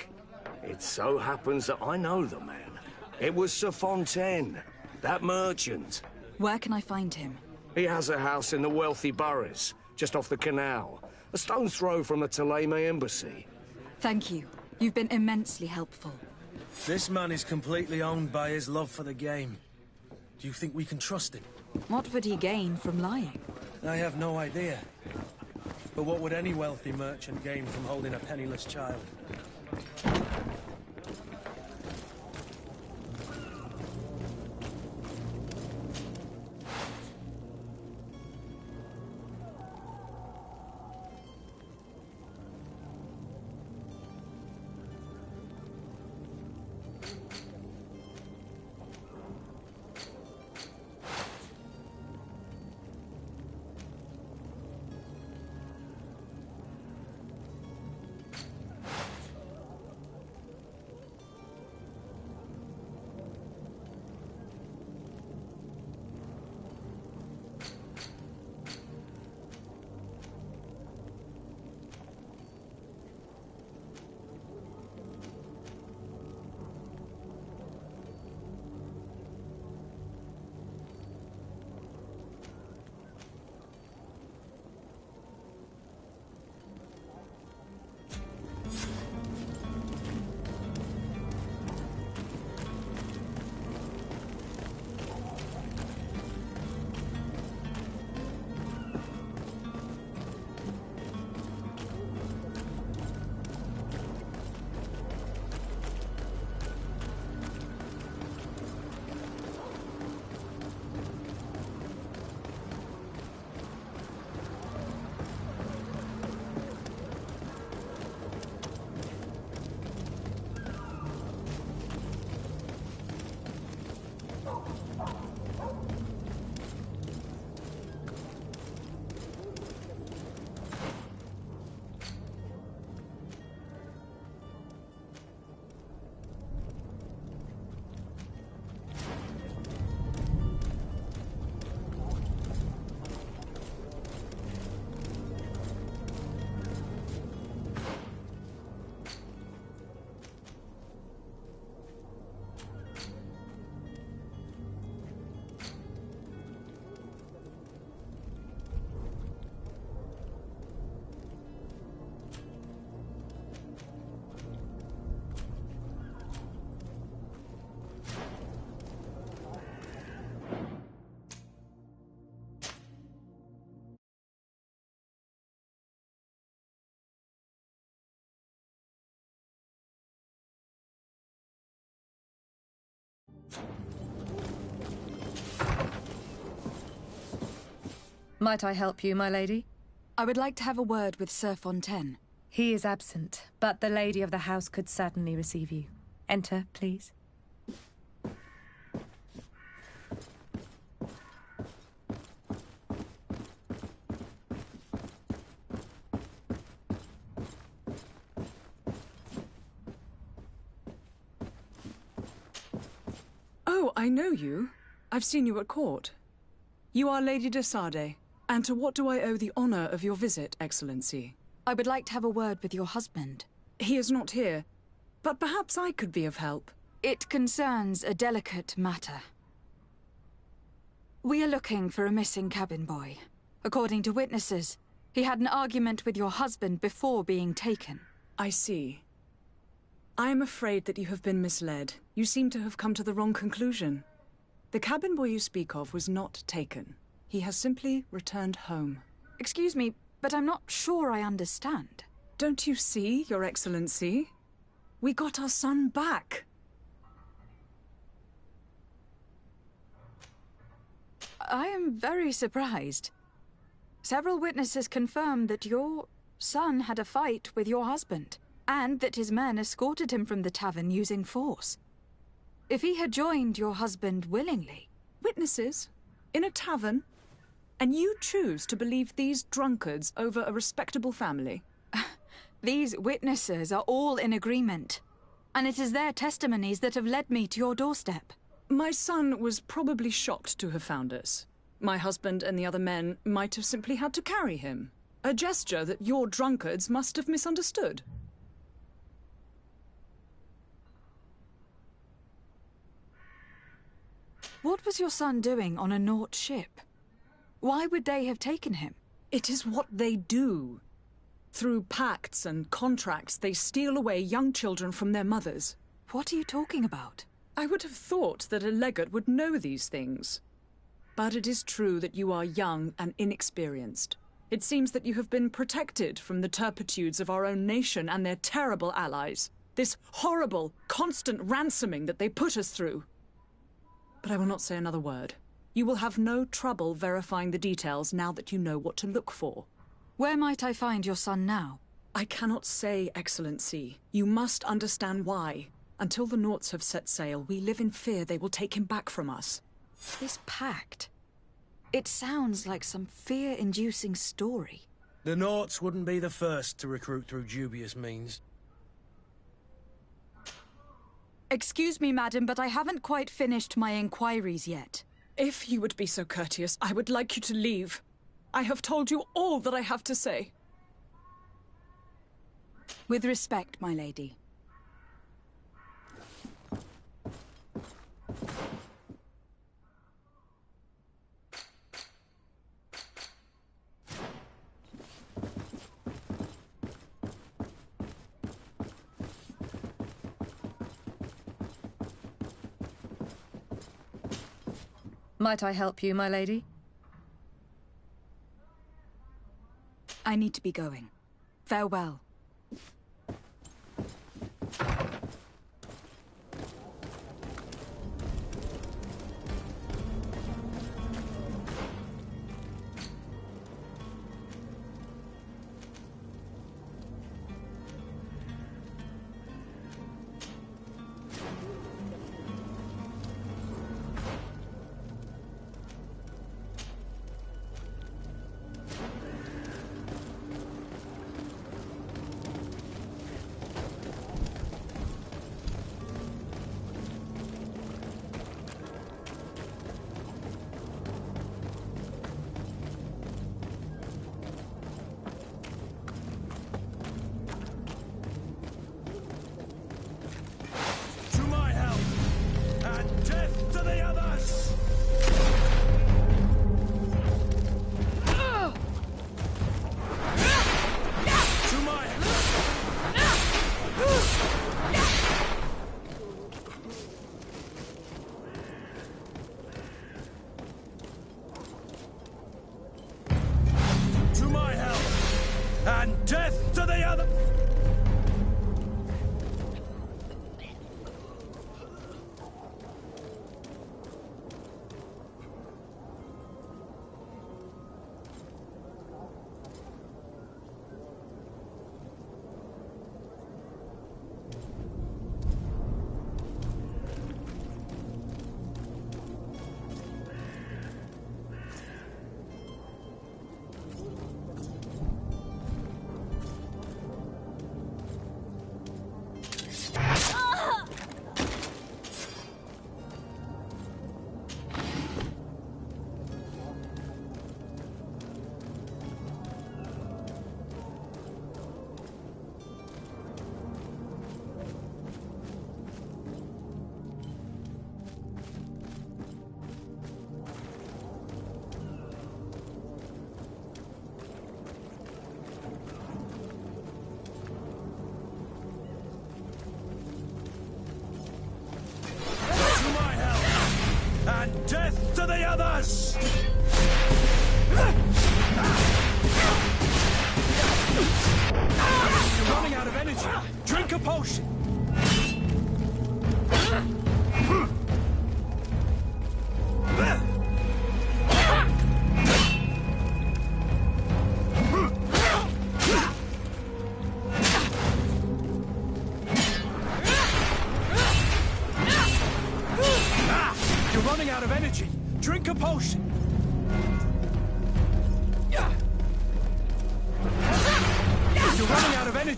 [SPEAKER 17] It so happens that I know the man. It was Sir Fontaine, that merchant.
[SPEAKER 4] Where can I find him?
[SPEAKER 17] He has a house in the wealthy boroughs, just off the canal. A stone's throw from the Thélème embassy.
[SPEAKER 4] Thank you. You've been immensely helpful.
[SPEAKER 5] This man is completely owned by his love for the game. Do you think we can trust him?
[SPEAKER 4] What would he gain from lying?
[SPEAKER 5] I have no idea. But what would any wealthy merchant gain from holding a penniless child?
[SPEAKER 16] Might I help you, my lady?
[SPEAKER 4] I would like to have a word with Sir Fontaine.
[SPEAKER 16] He is absent, but the lady of the house could certainly receive you. Enter, please.
[SPEAKER 6] Oh, I know you. I've seen you at court. You are Lady de Sardet. And to what do I owe the honor of your visit, Excellency?
[SPEAKER 4] I would like to have a word with your husband.
[SPEAKER 6] He is not here, but perhaps I could be of help.
[SPEAKER 4] It concerns a delicate matter. We are looking for a missing cabin boy. According to witnesses, he had an argument with your husband before being taken.
[SPEAKER 6] I see. I am afraid that you have been misled. You seem to have come to the wrong conclusion. The cabin boy you speak of was not taken. He has simply returned home.
[SPEAKER 4] Excuse me, but I'm not sure I understand.
[SPEAKER 6] Don't you see, Your Excellency? We got our son back.
[SPEAKER 4] I am very surprised. Several witnesses confirmed that your son had a fight with your husband, and that his men escorted him from the tavern using force. If he had joined your husband willingly...
[SPEAKER 6] Witnesses? In a tavern? And you choose to believe these drunkards over a respectable family?
[SPEAKER 4] These witnesses are all in agreement, and it is their testimonies that have led me to your doorstep.
[SPEAKER 6] My son was probably shocked to have found us. My husband and the other men might have simply had to carry him. A gesture that your drunkards must have misunderstood.
[SPEAKER 4] What was your son doing on a Naut ship? Why would they have taken him?
[SPEAKER 6] It is what they do. Through pacts and contracts, they steal away young children from their mothers.
[SPEAKER 4] What are you talking about?
[SPEAKER 6] I would have thought that a legate would know these things. But it is true that you are young and inexperienced. It seems that you have been protected from the turpitudes of our own nation and their terrible allies. This horrible, constant ransoming that they put us through. But I will not say another word. You will have no trouble verifying the details now that you know what to look for.
[SPEAKER 4] Where might I find your son now?
[SPEAKER 6] I cannot say, Excellency. You must understand why. Until the Nauts have set sail, we live in fear they will take him back from us.
[SPEAKER 4] This pact... It sounds like some fear-inducing story.
[SPEAKER 5] The Nauts wouldn't be the first to recruit through dubious means.
[SPEAKER 4] Excuse me, madam, but I haven't quite finished my inquiries yet.
[SPEAKER 6] If you would be so courteous, I would like you to leave. I have told you all that I have to say.
[SPEAKER 4] With respect, my lady.
[SPEAKER 16] Might I help you, my lady?
[SPEAKER 4] I need to be going. Farewell.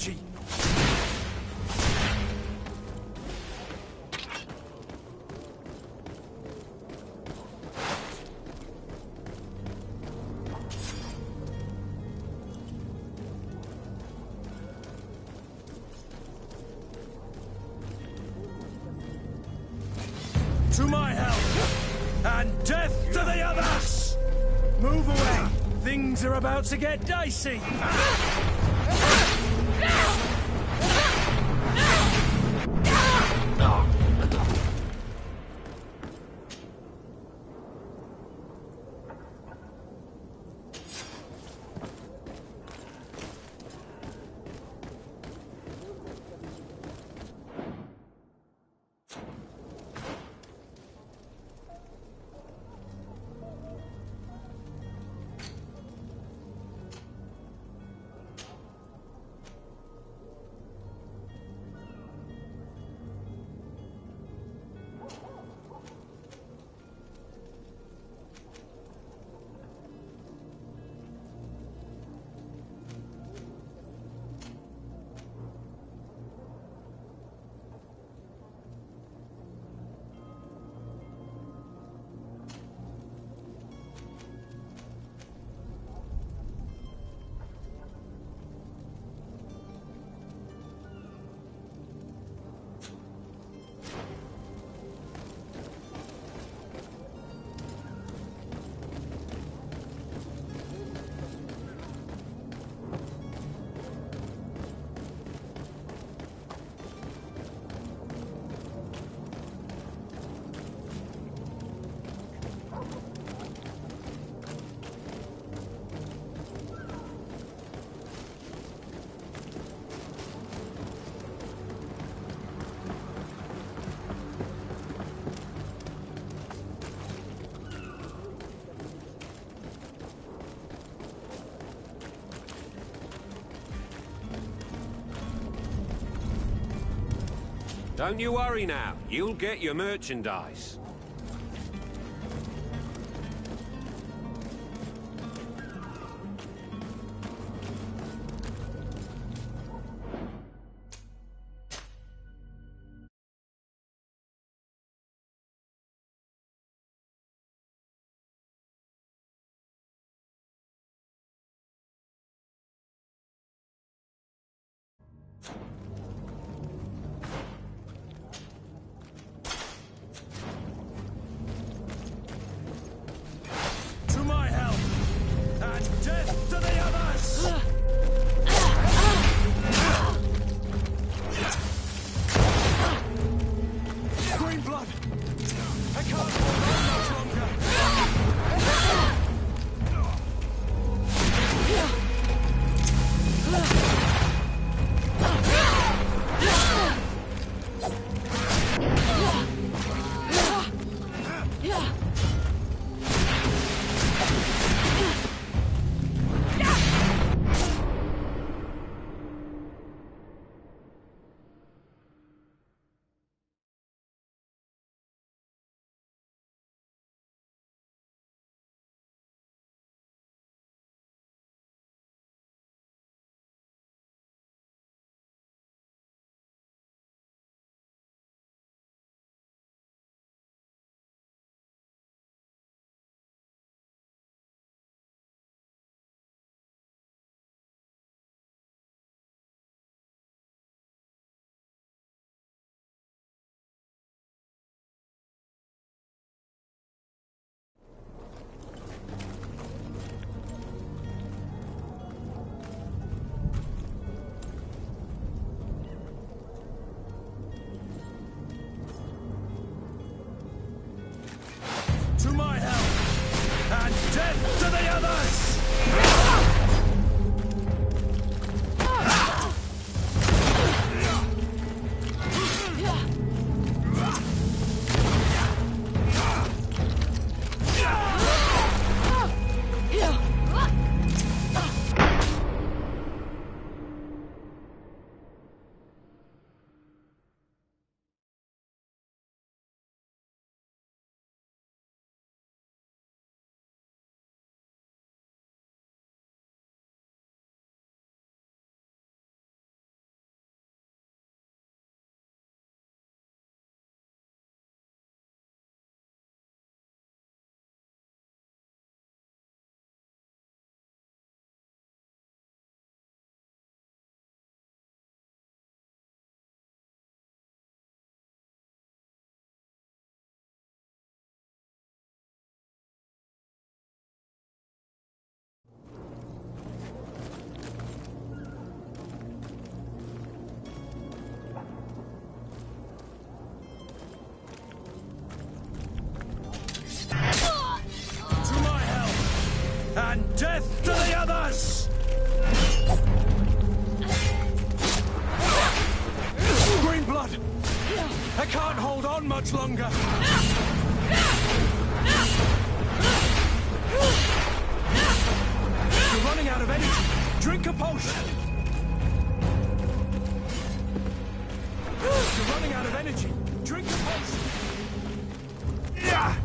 [SPEAKER 5] energy. To my help! And death to the others! Move away! Things are about to get dicey!
[SPEAKER 10] Don't you worry now. You'll get your merchandise.
[SPEAKER 5] And death to the others! Green blood! I can't hold on much longer! You're running out of energy! Drink a potion! You're running out of energy! Drink a potion! Yeah!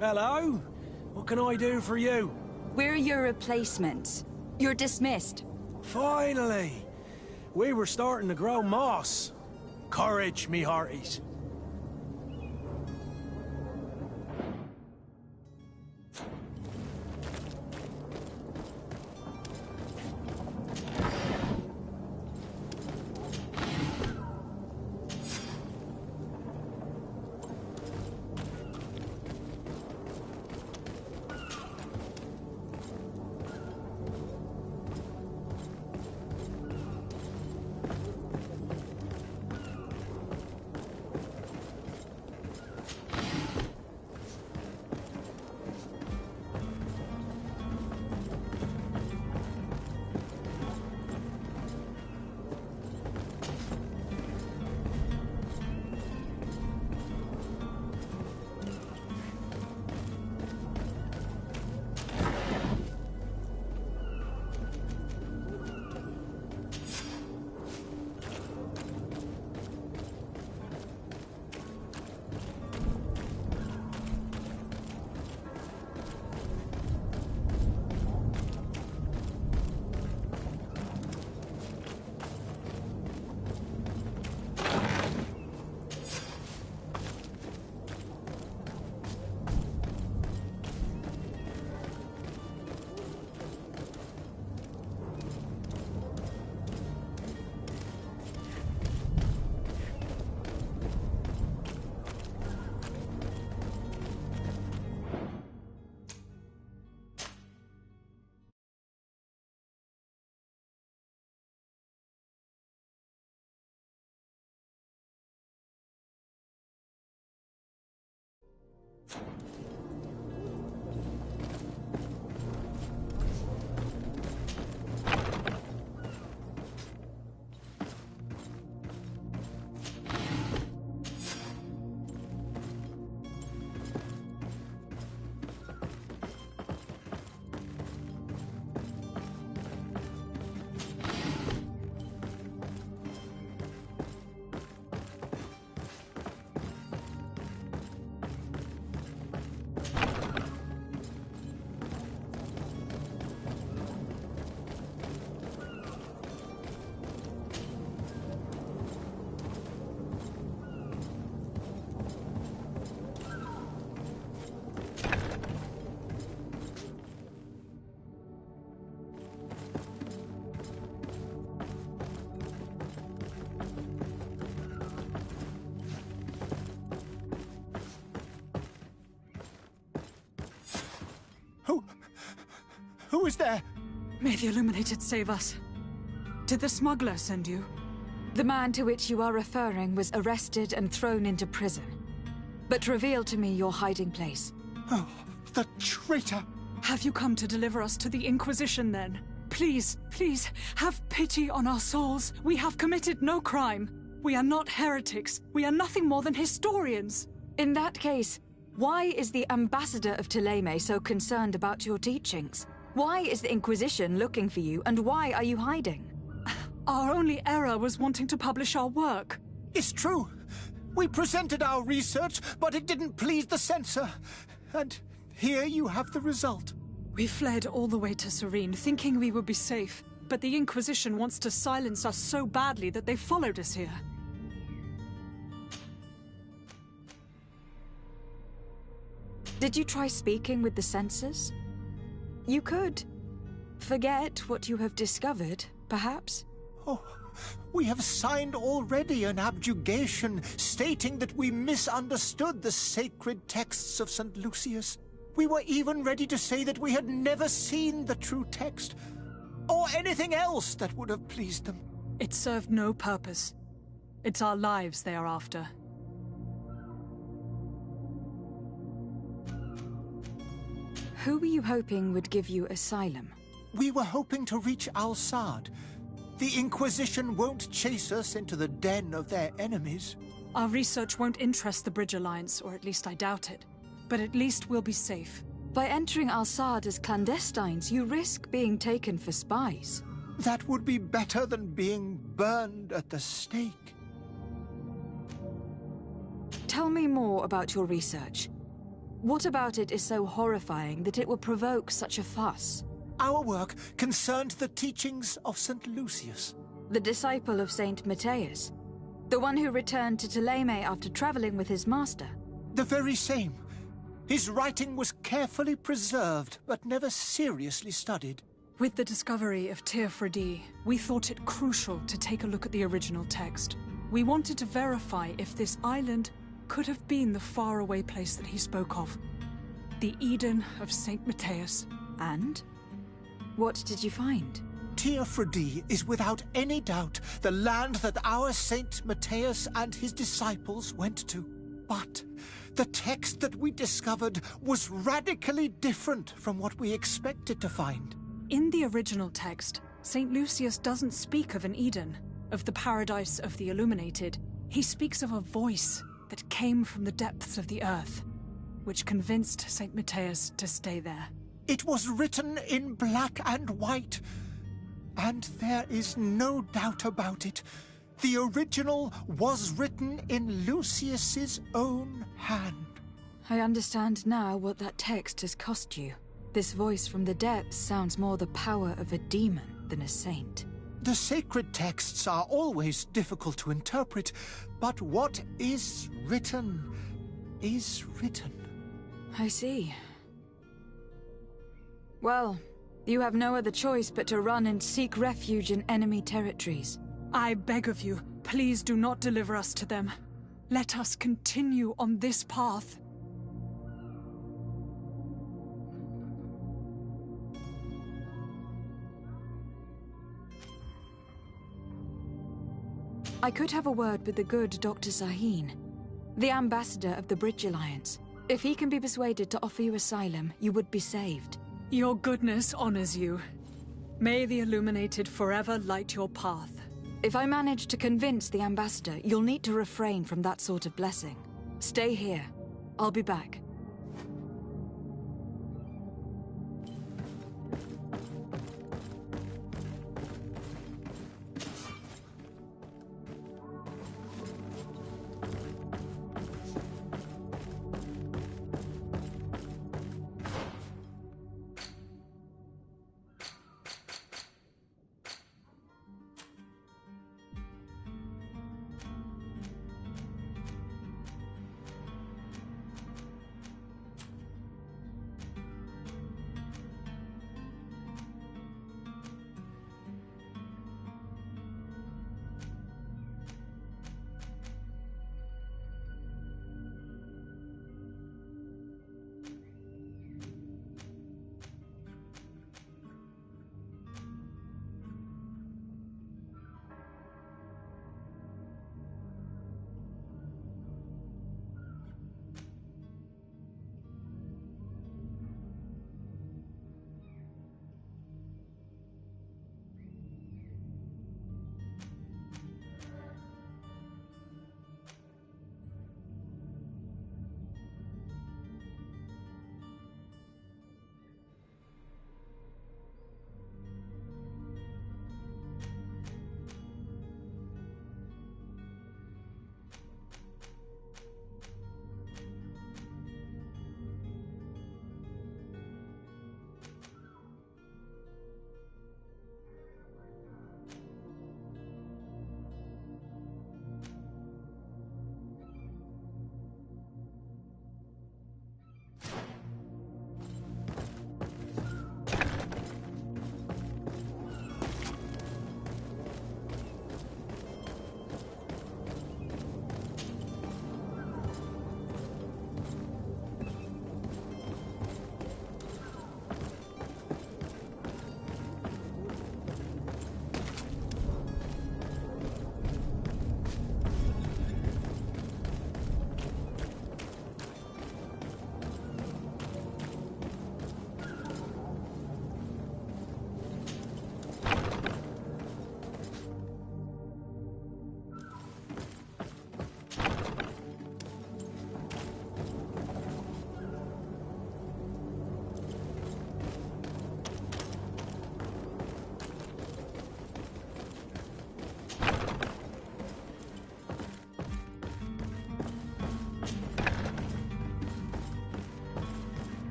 [SPEAKER 5] Hello? What can I do for you?
[SPEAKER 15] We're your replacements. You're dismissed.
[SPEAKER 5] Finally! We were starting to grow moss. Courage, me hearties.
[SPEAKER 18] Who is there?
[SPEAKER 14] May the Illuminated save us. Did the smuggler send you?
[SPEAKER 4] The man to which you are referring was arrested and thrown into prison. But reveal to me your hiding place.
[SPEAKER 18] Oh, the traitor!
[SPEAKER 14] Have you come to deliver us to the Inquisition, then? Please, please, have pity on our souls. We have committed no crime. We are not heretics. We are nothing more than historians.
[SPEAKER 4] In that case, why is the ambassador of Thélème so concerned about your teachings? Why is the Inquisition looking for you, and why are you hiding?
[SPEAKER 14] Our only error was wanting to publish our work.
[SPEAKER 18] It's true. We presented our research, but it didn't please the censor. And here you have the result.
[SPEAKER 14] We fled all the way to Serene, thinking we would be safe. But the Inquisition wants to silence us so badly that they followed us here.
[SPEAKER 4] Did you try speaking with the censors? You could. Forget what you have discovered, perhaps?
[SPEAKER 18] Oh, we have signed already an abjugation stating that we misunderstood the sacred texts of St. Lucius. We were even ready to say that we had never seen the true text, or anything else that would have pleased them.
[SPEAKER 14] It served no purpose. It's our lives they are after.
[SPEAKER 4] Who were you hoping would give you asylum?
[SPEAKER 18] We were hoping to reach Al-Sad. The Inquisition won't chase us into the den of their enemies.
[SPEAKER 14] Our research won't interest the Bridge Alliance, or at least I doubt it. But at least we'll be safe.
[SPEAKER 4] By entering Al-Sad as clandestines, you risk being taken for spies.
[SPEAKER 18] That would be better than being burned at the stake.
[SPEAKER 4] Tell me more about your research. What about it is so horrifying that it will provoke such a fuss?
[SPEAKER 18] Our work concerned the teachings of St. Lucius.
[SPEAKER 4] The disciple of Saint Matthias? The one who returned to Thélème after traveling with his master?
[SPEAKER 18] The very same. His writing was carefully preserved, but never seriously studied.
[SPEAKER 14] With the discovery of Teofredi, we thought it crucial to take a look at the original text. We wanted to verify if this island could have been the faraway place that he spoke of. The Eden of Saint Matthias.
[SPEAKER 4] And? What did you find?
[SPEAKER 18] Teofredi is without any doubt the land that our Saint Matthias and his disciples went to. But the text that we discovered was radically different from what we expected to find.
[SPEAKER 14] In the original text, St. Lucius doesn't speak of an Eden, of the paradise of the Illuminated. He speaks of a voice that came from the depths of the earth, which convinced St. Matthias to stay there.
[SPEAKER 18] It was written in black and white, and there is no doubt about it. The original was written in Lucius's own hand.
[SPEAKER 4] I understand now what that text has cost you. This voice from the depths sounds more the power of a demon than a saint.
[SPEAKER 18] The sacred texts are always difficult to interpret, but what is written is written.
[SPEAKER 4] I see. Well, you have no other choice but to run and seek refuge in enemy territories.
[SPEAKER 14] I beg of you, please do not deliver us to them. Let us continue on this path.
[SPEAKER 4] I could have a word with the good Dr. Sahin, the ambassador of the Bridge Alliance. If he can be persuaded to offer you asylum, you would be saved.
[SPEAKER 14] Your goodness honors you. May the Illuminated forever light your path.
[SPEAKER 4] If I manage to convince the ambassador, you'll need to refrain from that sort of blessing. Stay here. I'll be back.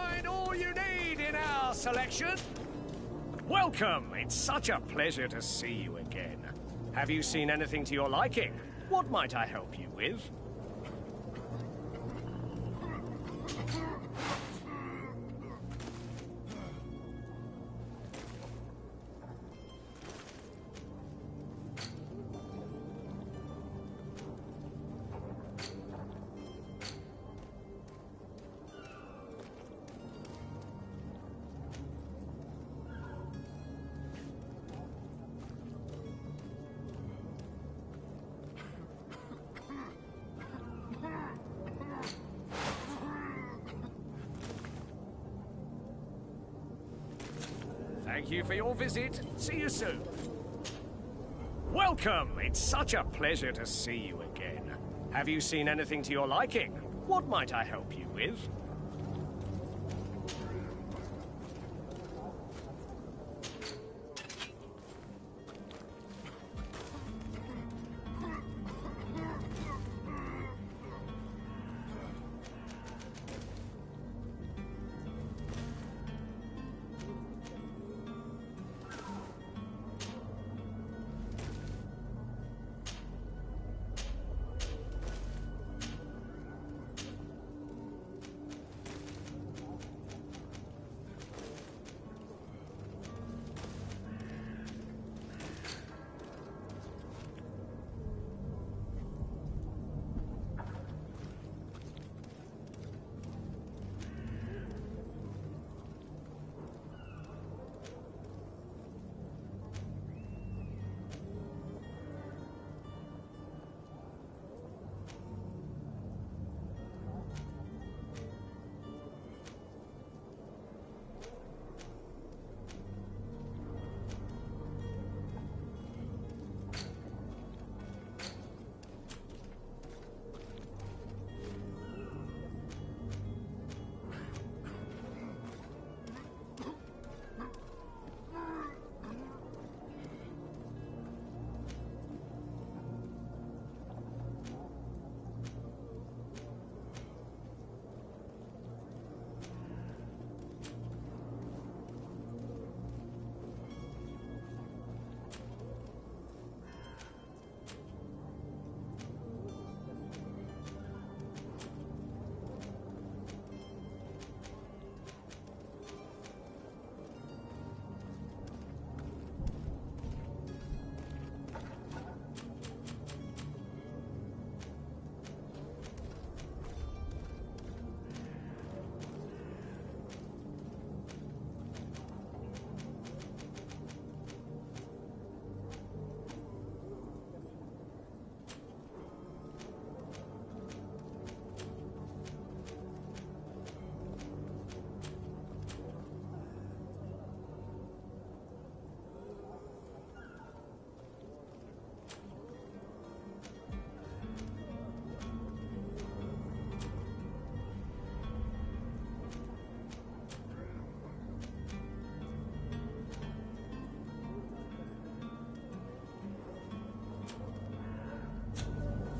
[SPEAKER 8] find all you need in our selection. Welcome. It's such a pleasure to see you again. Have you seen anything to your liking? What might I help you with? Thank you for your visit. See you soon. Welcome. It's such a pleasure to see you again. Have you seen anything to your liking? What might I help you with?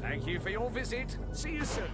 [SPEAKER 8] Thank you for your visit. See you soon.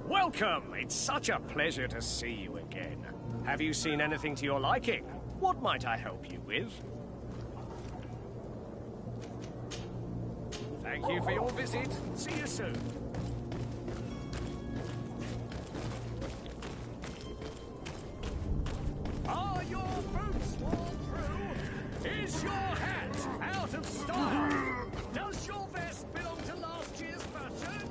[SPEAKER 8] Welcome! It's such a pleasure to see you again. Have you seen anything to your liking? What might I help you with? Thank you for your visit. See you soon. Are your boots worn through? Is your hat Out of stock! Does your vest belong to last year's fashion?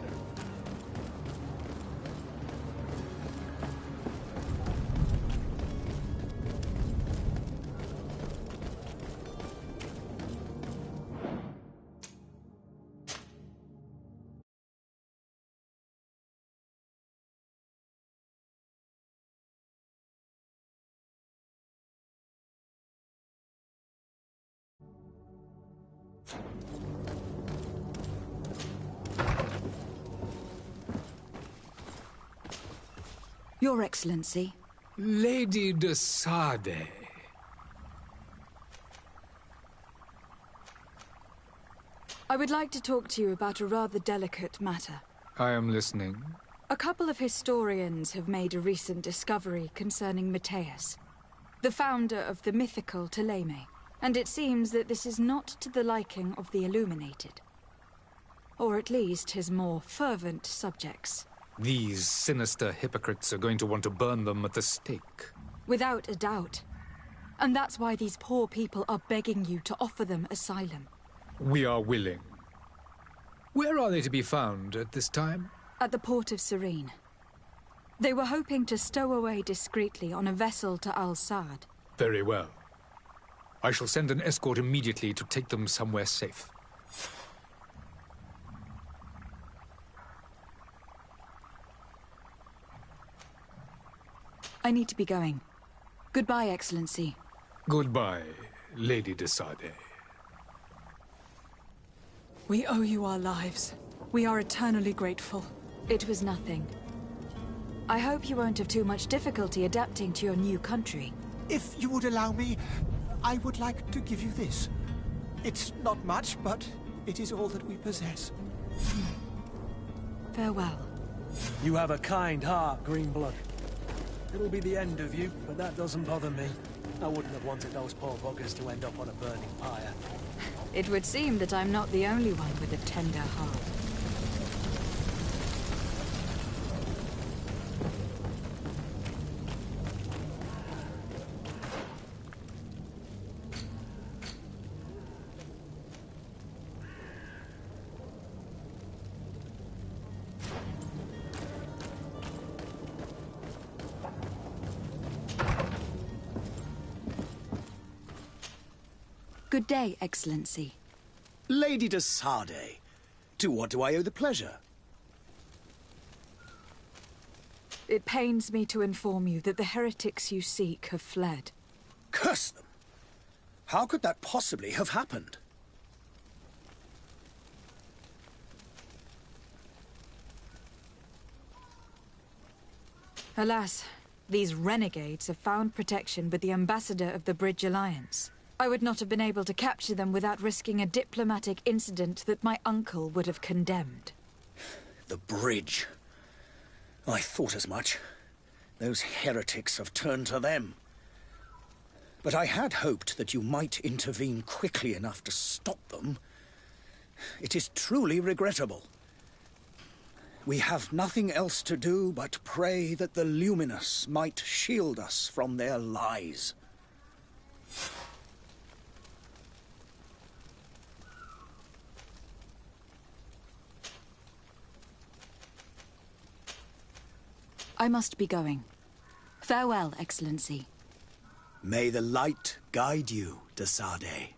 [SPEAKER 4] Your Excellency.
[SPEAKER 7] Lady de Sade.
[SPEAKER 4] I would like to talk to you about a rather delicate matter.
[SPEAKER 7] I am listening.
[SPEAKER 4] A couple of historians have made a recent discovery concerning Matthias, the founder of the mythical Ptolemy, and it seems that this is not to the liking of the Illuminated. Or at least his more fervent subjects.
[SPEAKER 7] These sinister hypocrites are going to want to burn them at the stake.
[SPEAKER 4] Without a doubt. And that's why these poor people are begging you to offer them asylum.
[SPEAKER 7] We are willing. Where are they to be found at this time?
[SPEAKER 4] At the port of Serene. They were hoping to stow away discreetly on a vessel to Al-Sad.
[SPEAKER 7] Very well. I shall send an escort immediately to take them somewhere safe.
[SPEAKER 4] I need to be going. Goodbye, Excellency.
[SPEAKER 7] Goodbye, Lady de Sade.
[SPEAKER 14] We owe you our lives. We are eternally grateful.
[SPEAKER 4] It was nothing. I hope you won't have too much difficulty adapting to your new country.
[SPEAKER 18] If you would allow me, I would like to give you this. It's not much, but it is all that we possess.
[SPEAKER 4] Farewell.
[SPEAKER 5] You have a kind heart, Greenblood. It'll be the end of you, but that doesn't bother me. I wouldn't have wanted those poor buggers to end up on a burning pyre.
[SPEAKER 4] It would seem that I'm not the only one with a tender heart. Good day, Excellency.
[SPEAKER 12] Lady de Sade, to what do I owe the pleasure?
[SPEAKER 4] It pains me to inform you that the heretics you seek have fled.
[SPEAKER 12] Curse them! How could that possibly have happened?
[SPEAKER 4] Alas, these renegades have found protection with the ambassador of the Bridge Alliance. I would not have been able to capture them without risking a diplomatic incident that my uncle would have condemned.
[SPEAKER 12] The bridge. I thought as much. Those heretics have turned to them. But I had hoped that you might intervene quickly enough to stop them. It is truly regrettable. We have nothing else to do but pray that the Luminous might shield us from their lies.
[SPEAKER 4] I must be going. Farewell, Excellency.
[SPEAKER 12] May the light guide you, de Sade.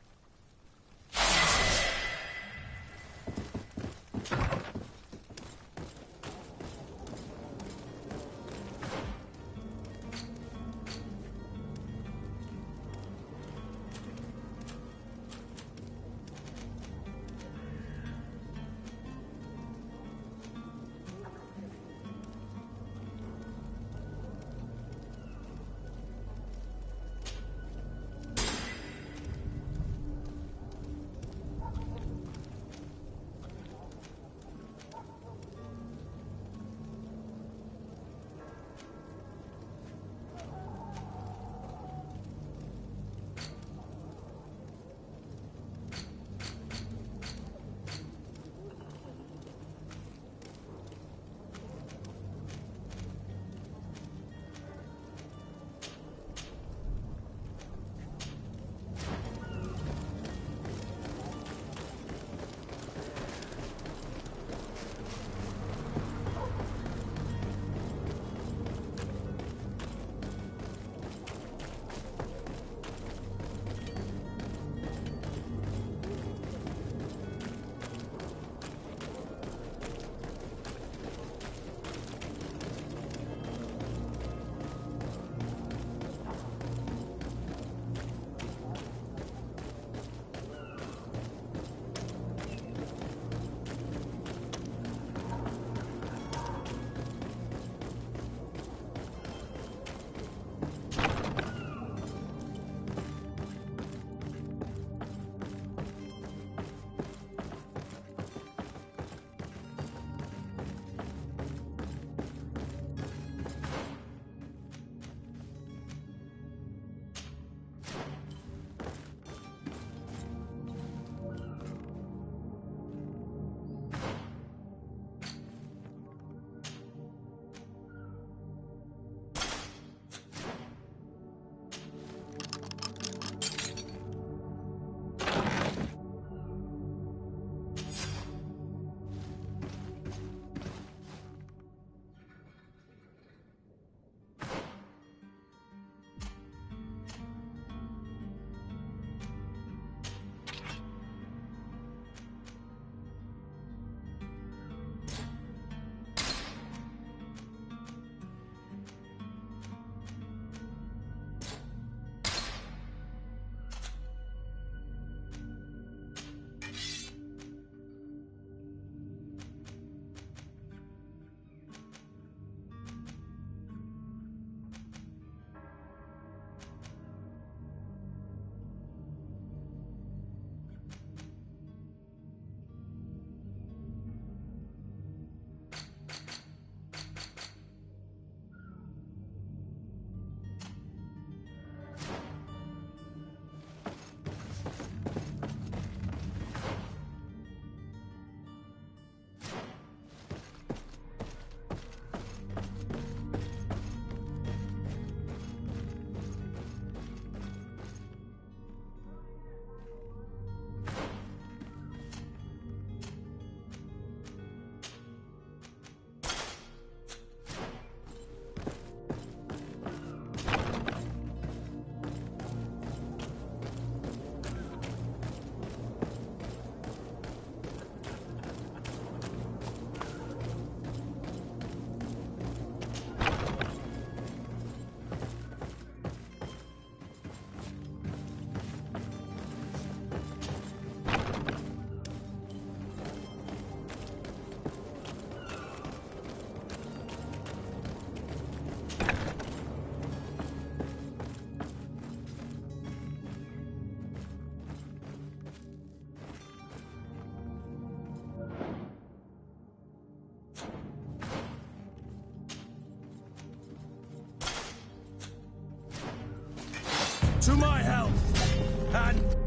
[SPEAKER 5] to my health, and...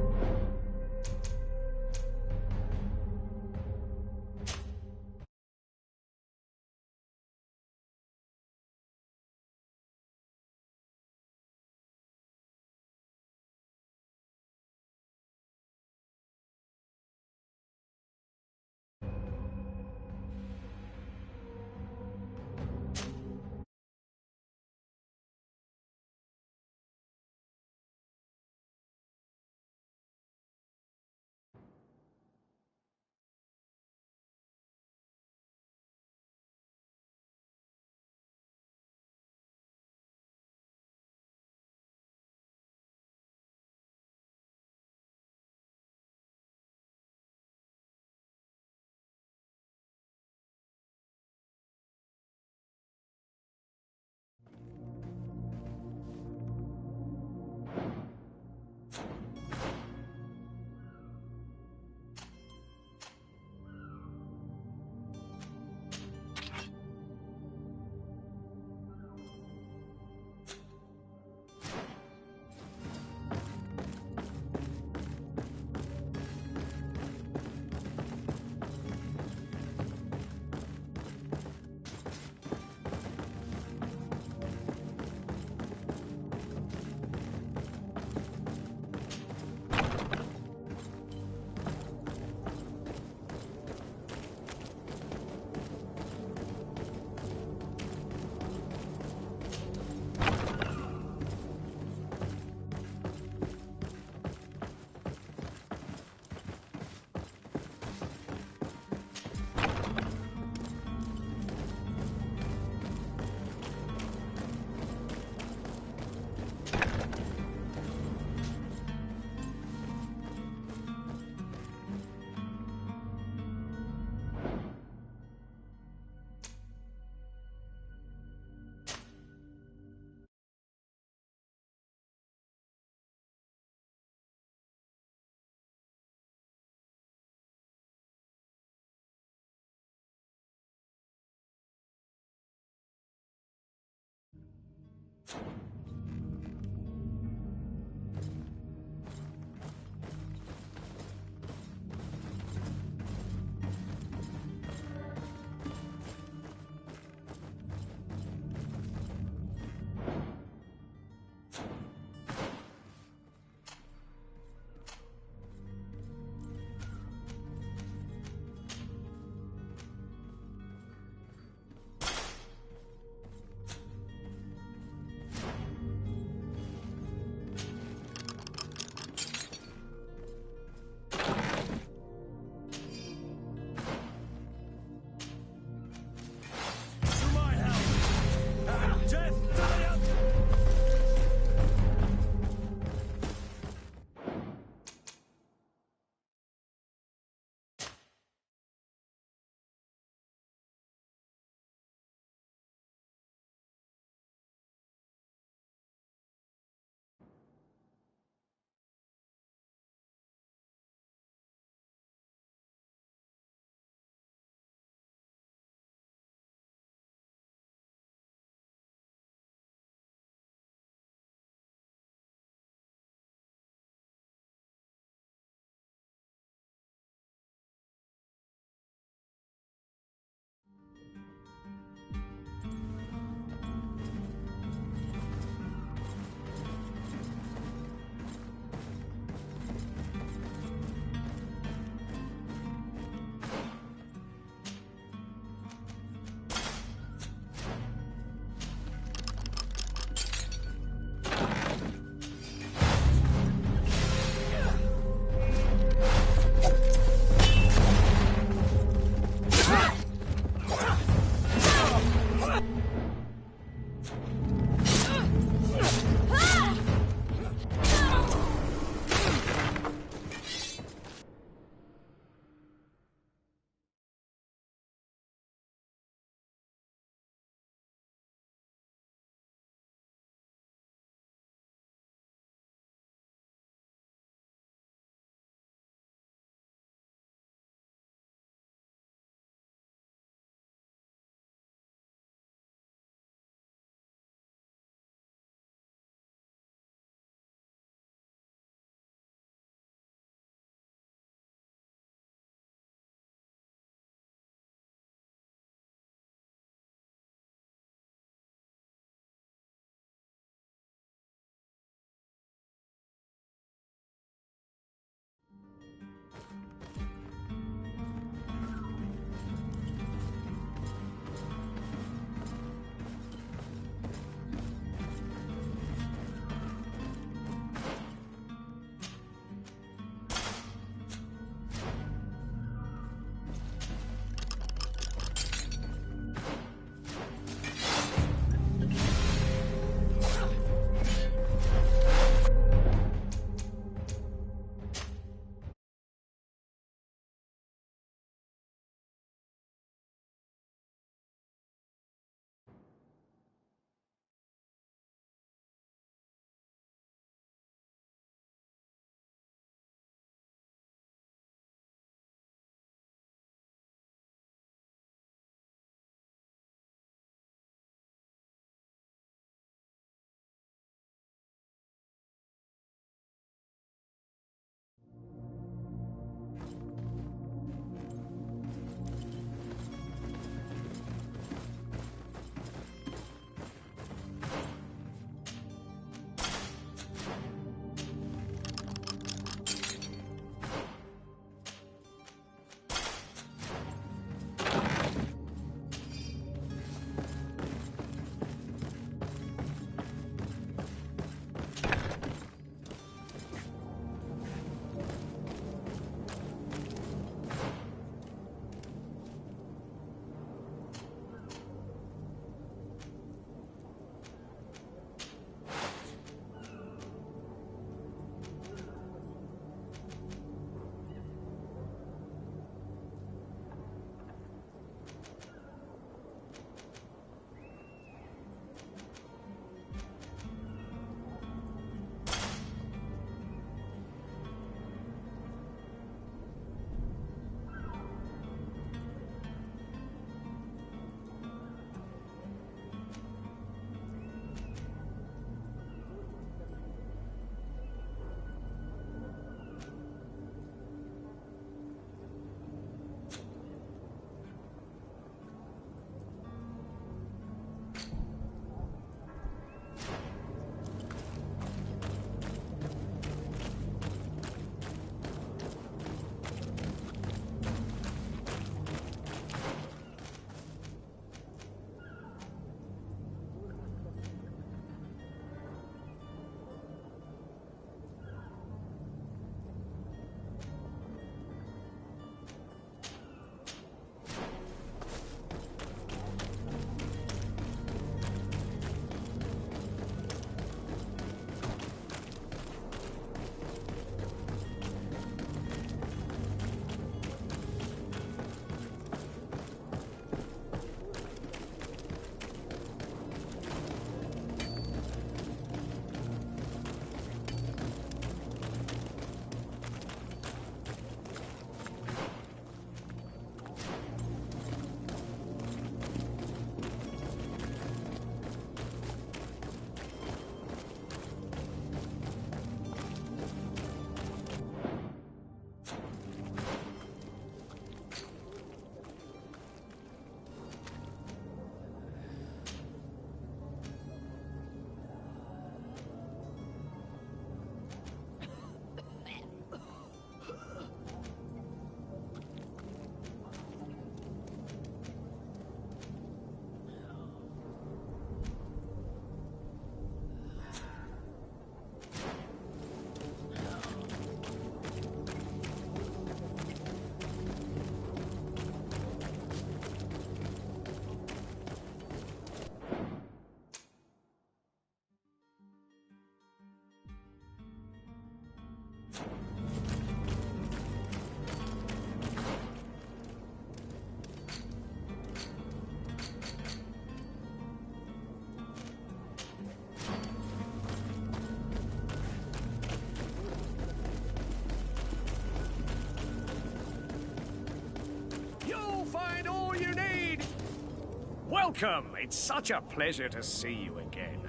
[SPEAKER 8] Welcome! It's such a pleasure to see you again.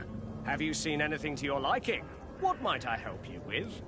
[SPEAKER 8] Have you seen anything to your liking? What might I help you with?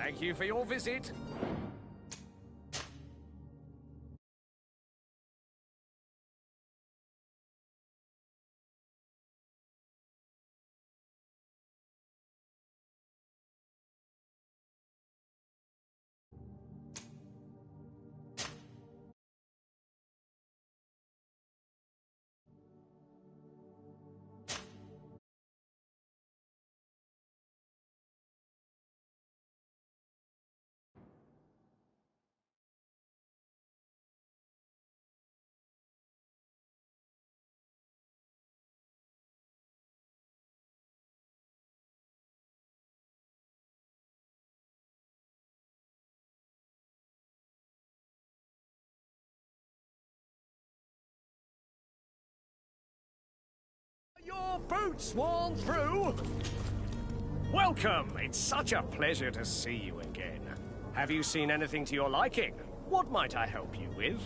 [SPEAKER 8] Thank you for your visit. Your boots worn through? Welcome! It's such a pleasure to see you again. Have you seen anything to your liking? What might I help you with?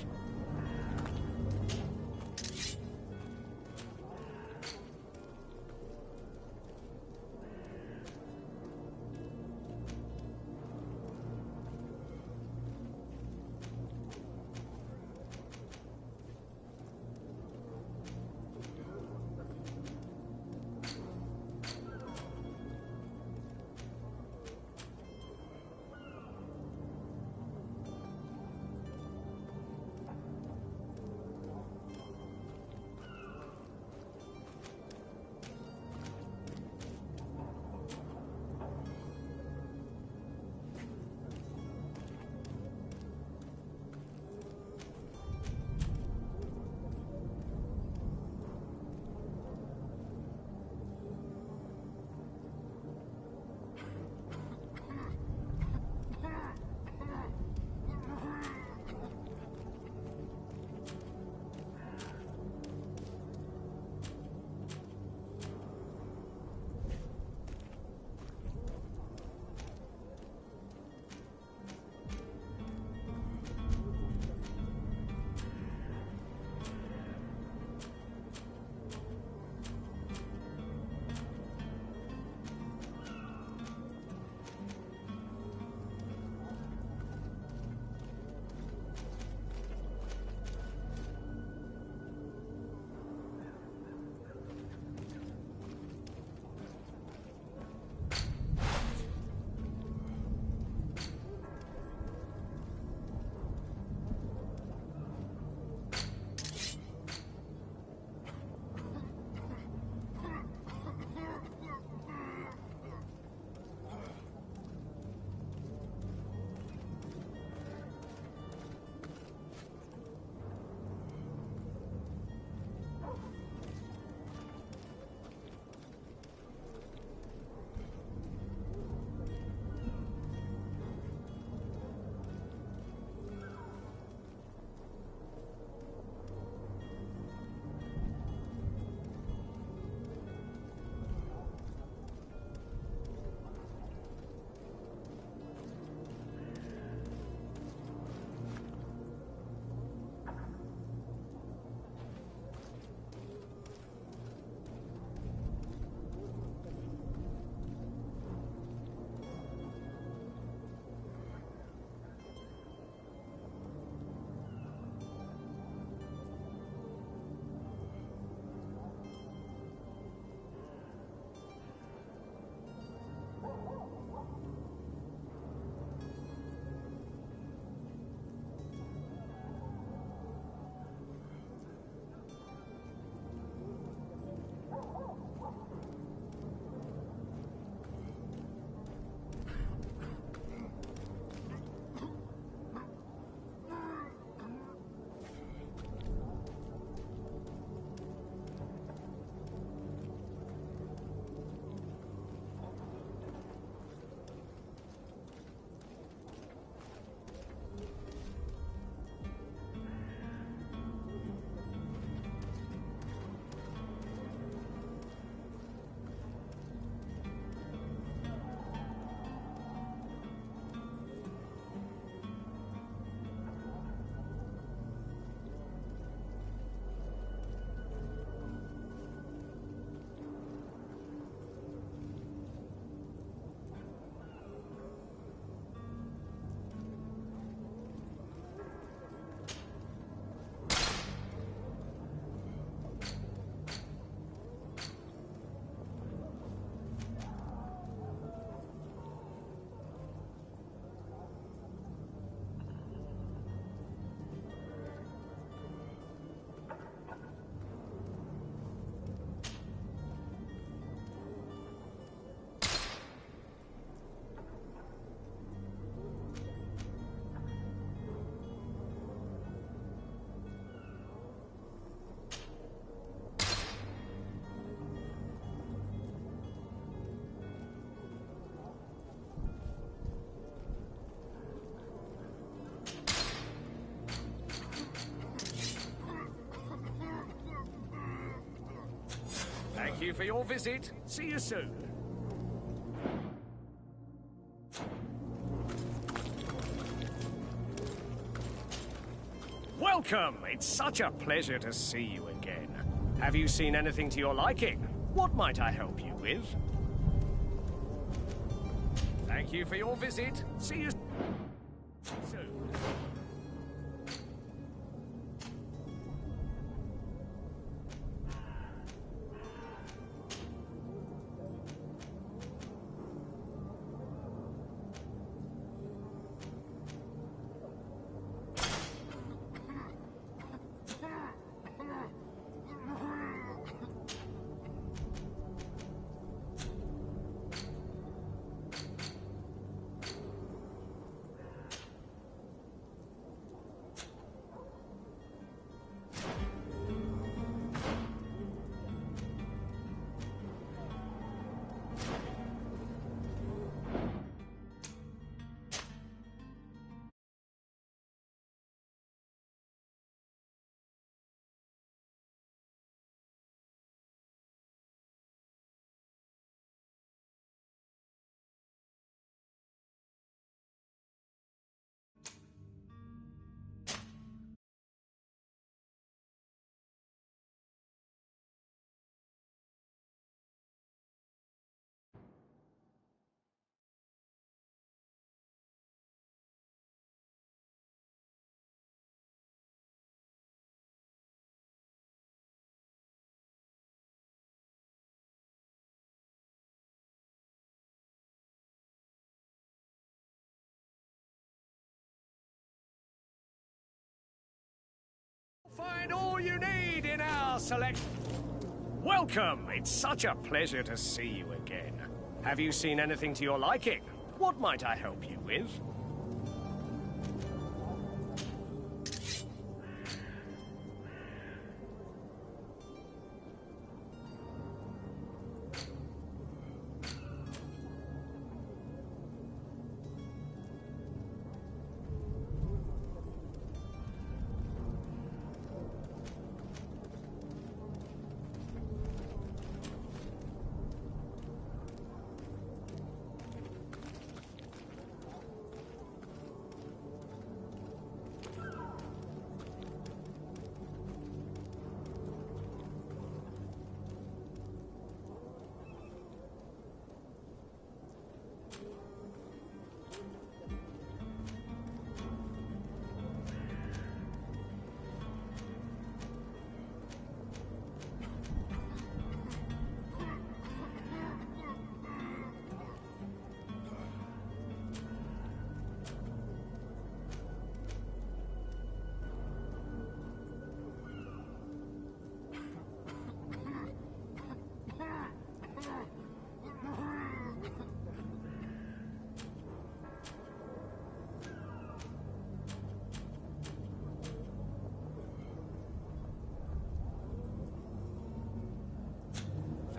[SPEAKER 8] Thank you for your visit. See you soon. Welcome! It's such a pleasure to see you again. Have you seen anything to your liking? What might I help you with? Thank you for your visit. See you soon. Find all you need in our selection. Welcome! It's such a pleasure to see you again. Have you seen anything to your liking? What might I help you with?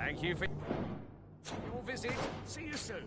[SPEAKER 8] Thank you for your visit. See you soon.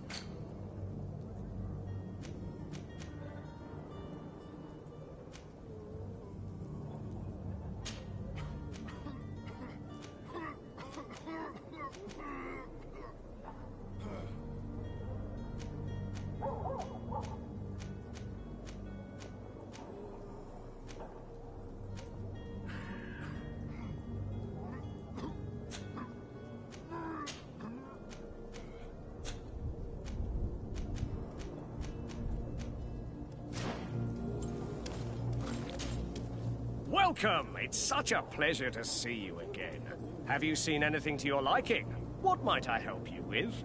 [SPEAKER 8] Welcome! It's such a pleasure to see you again. Have you seen anything to your liking? What might I help you with?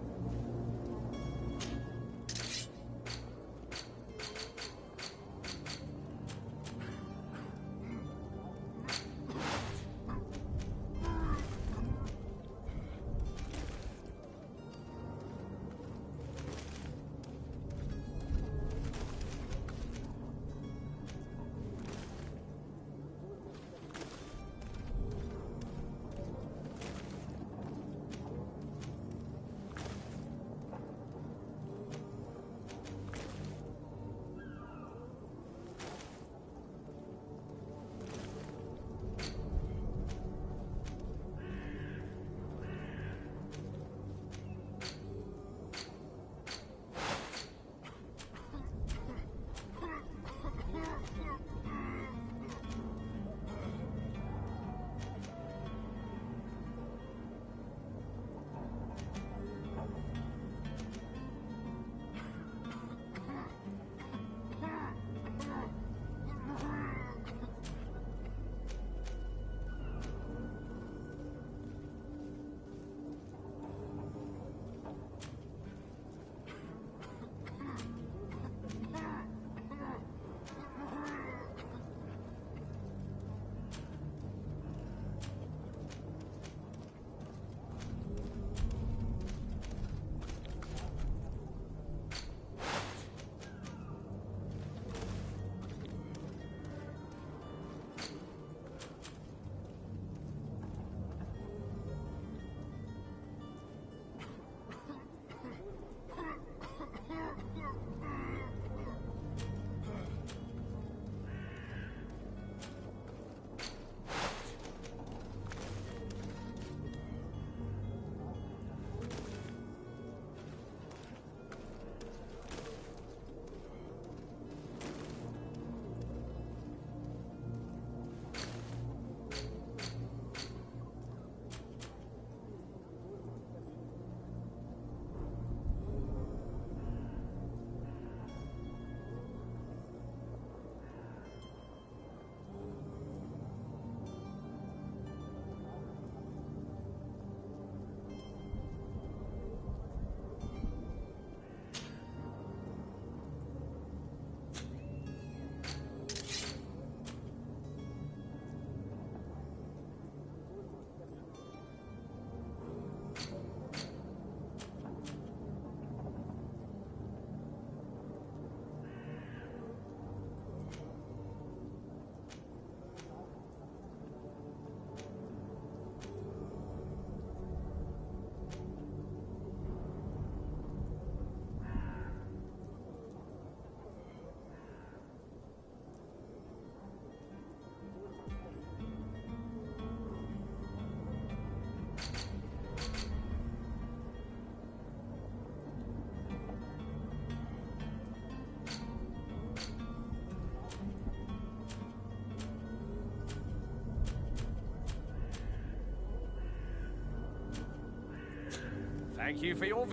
[SPEAKER 8] Thank you for your...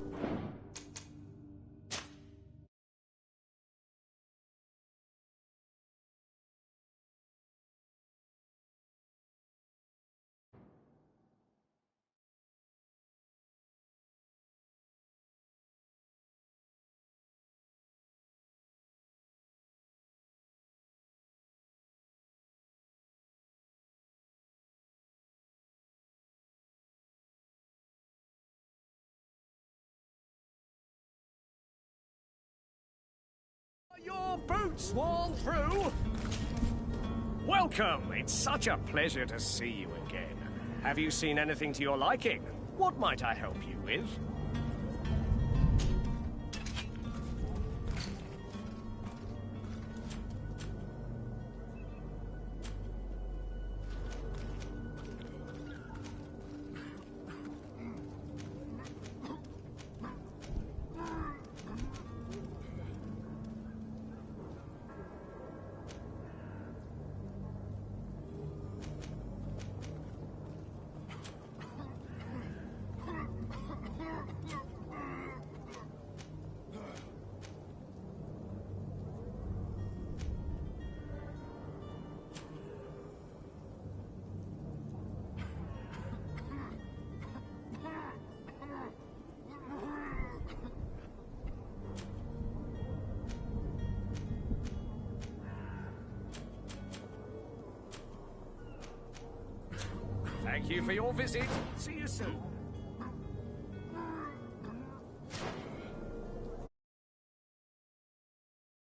[SPEAKER 8] Your boots worn through? Welcome! It's such a pleasure to see you again. Have you seen anything to your liking? What might I help you with? Thank you for your visit. See you soon.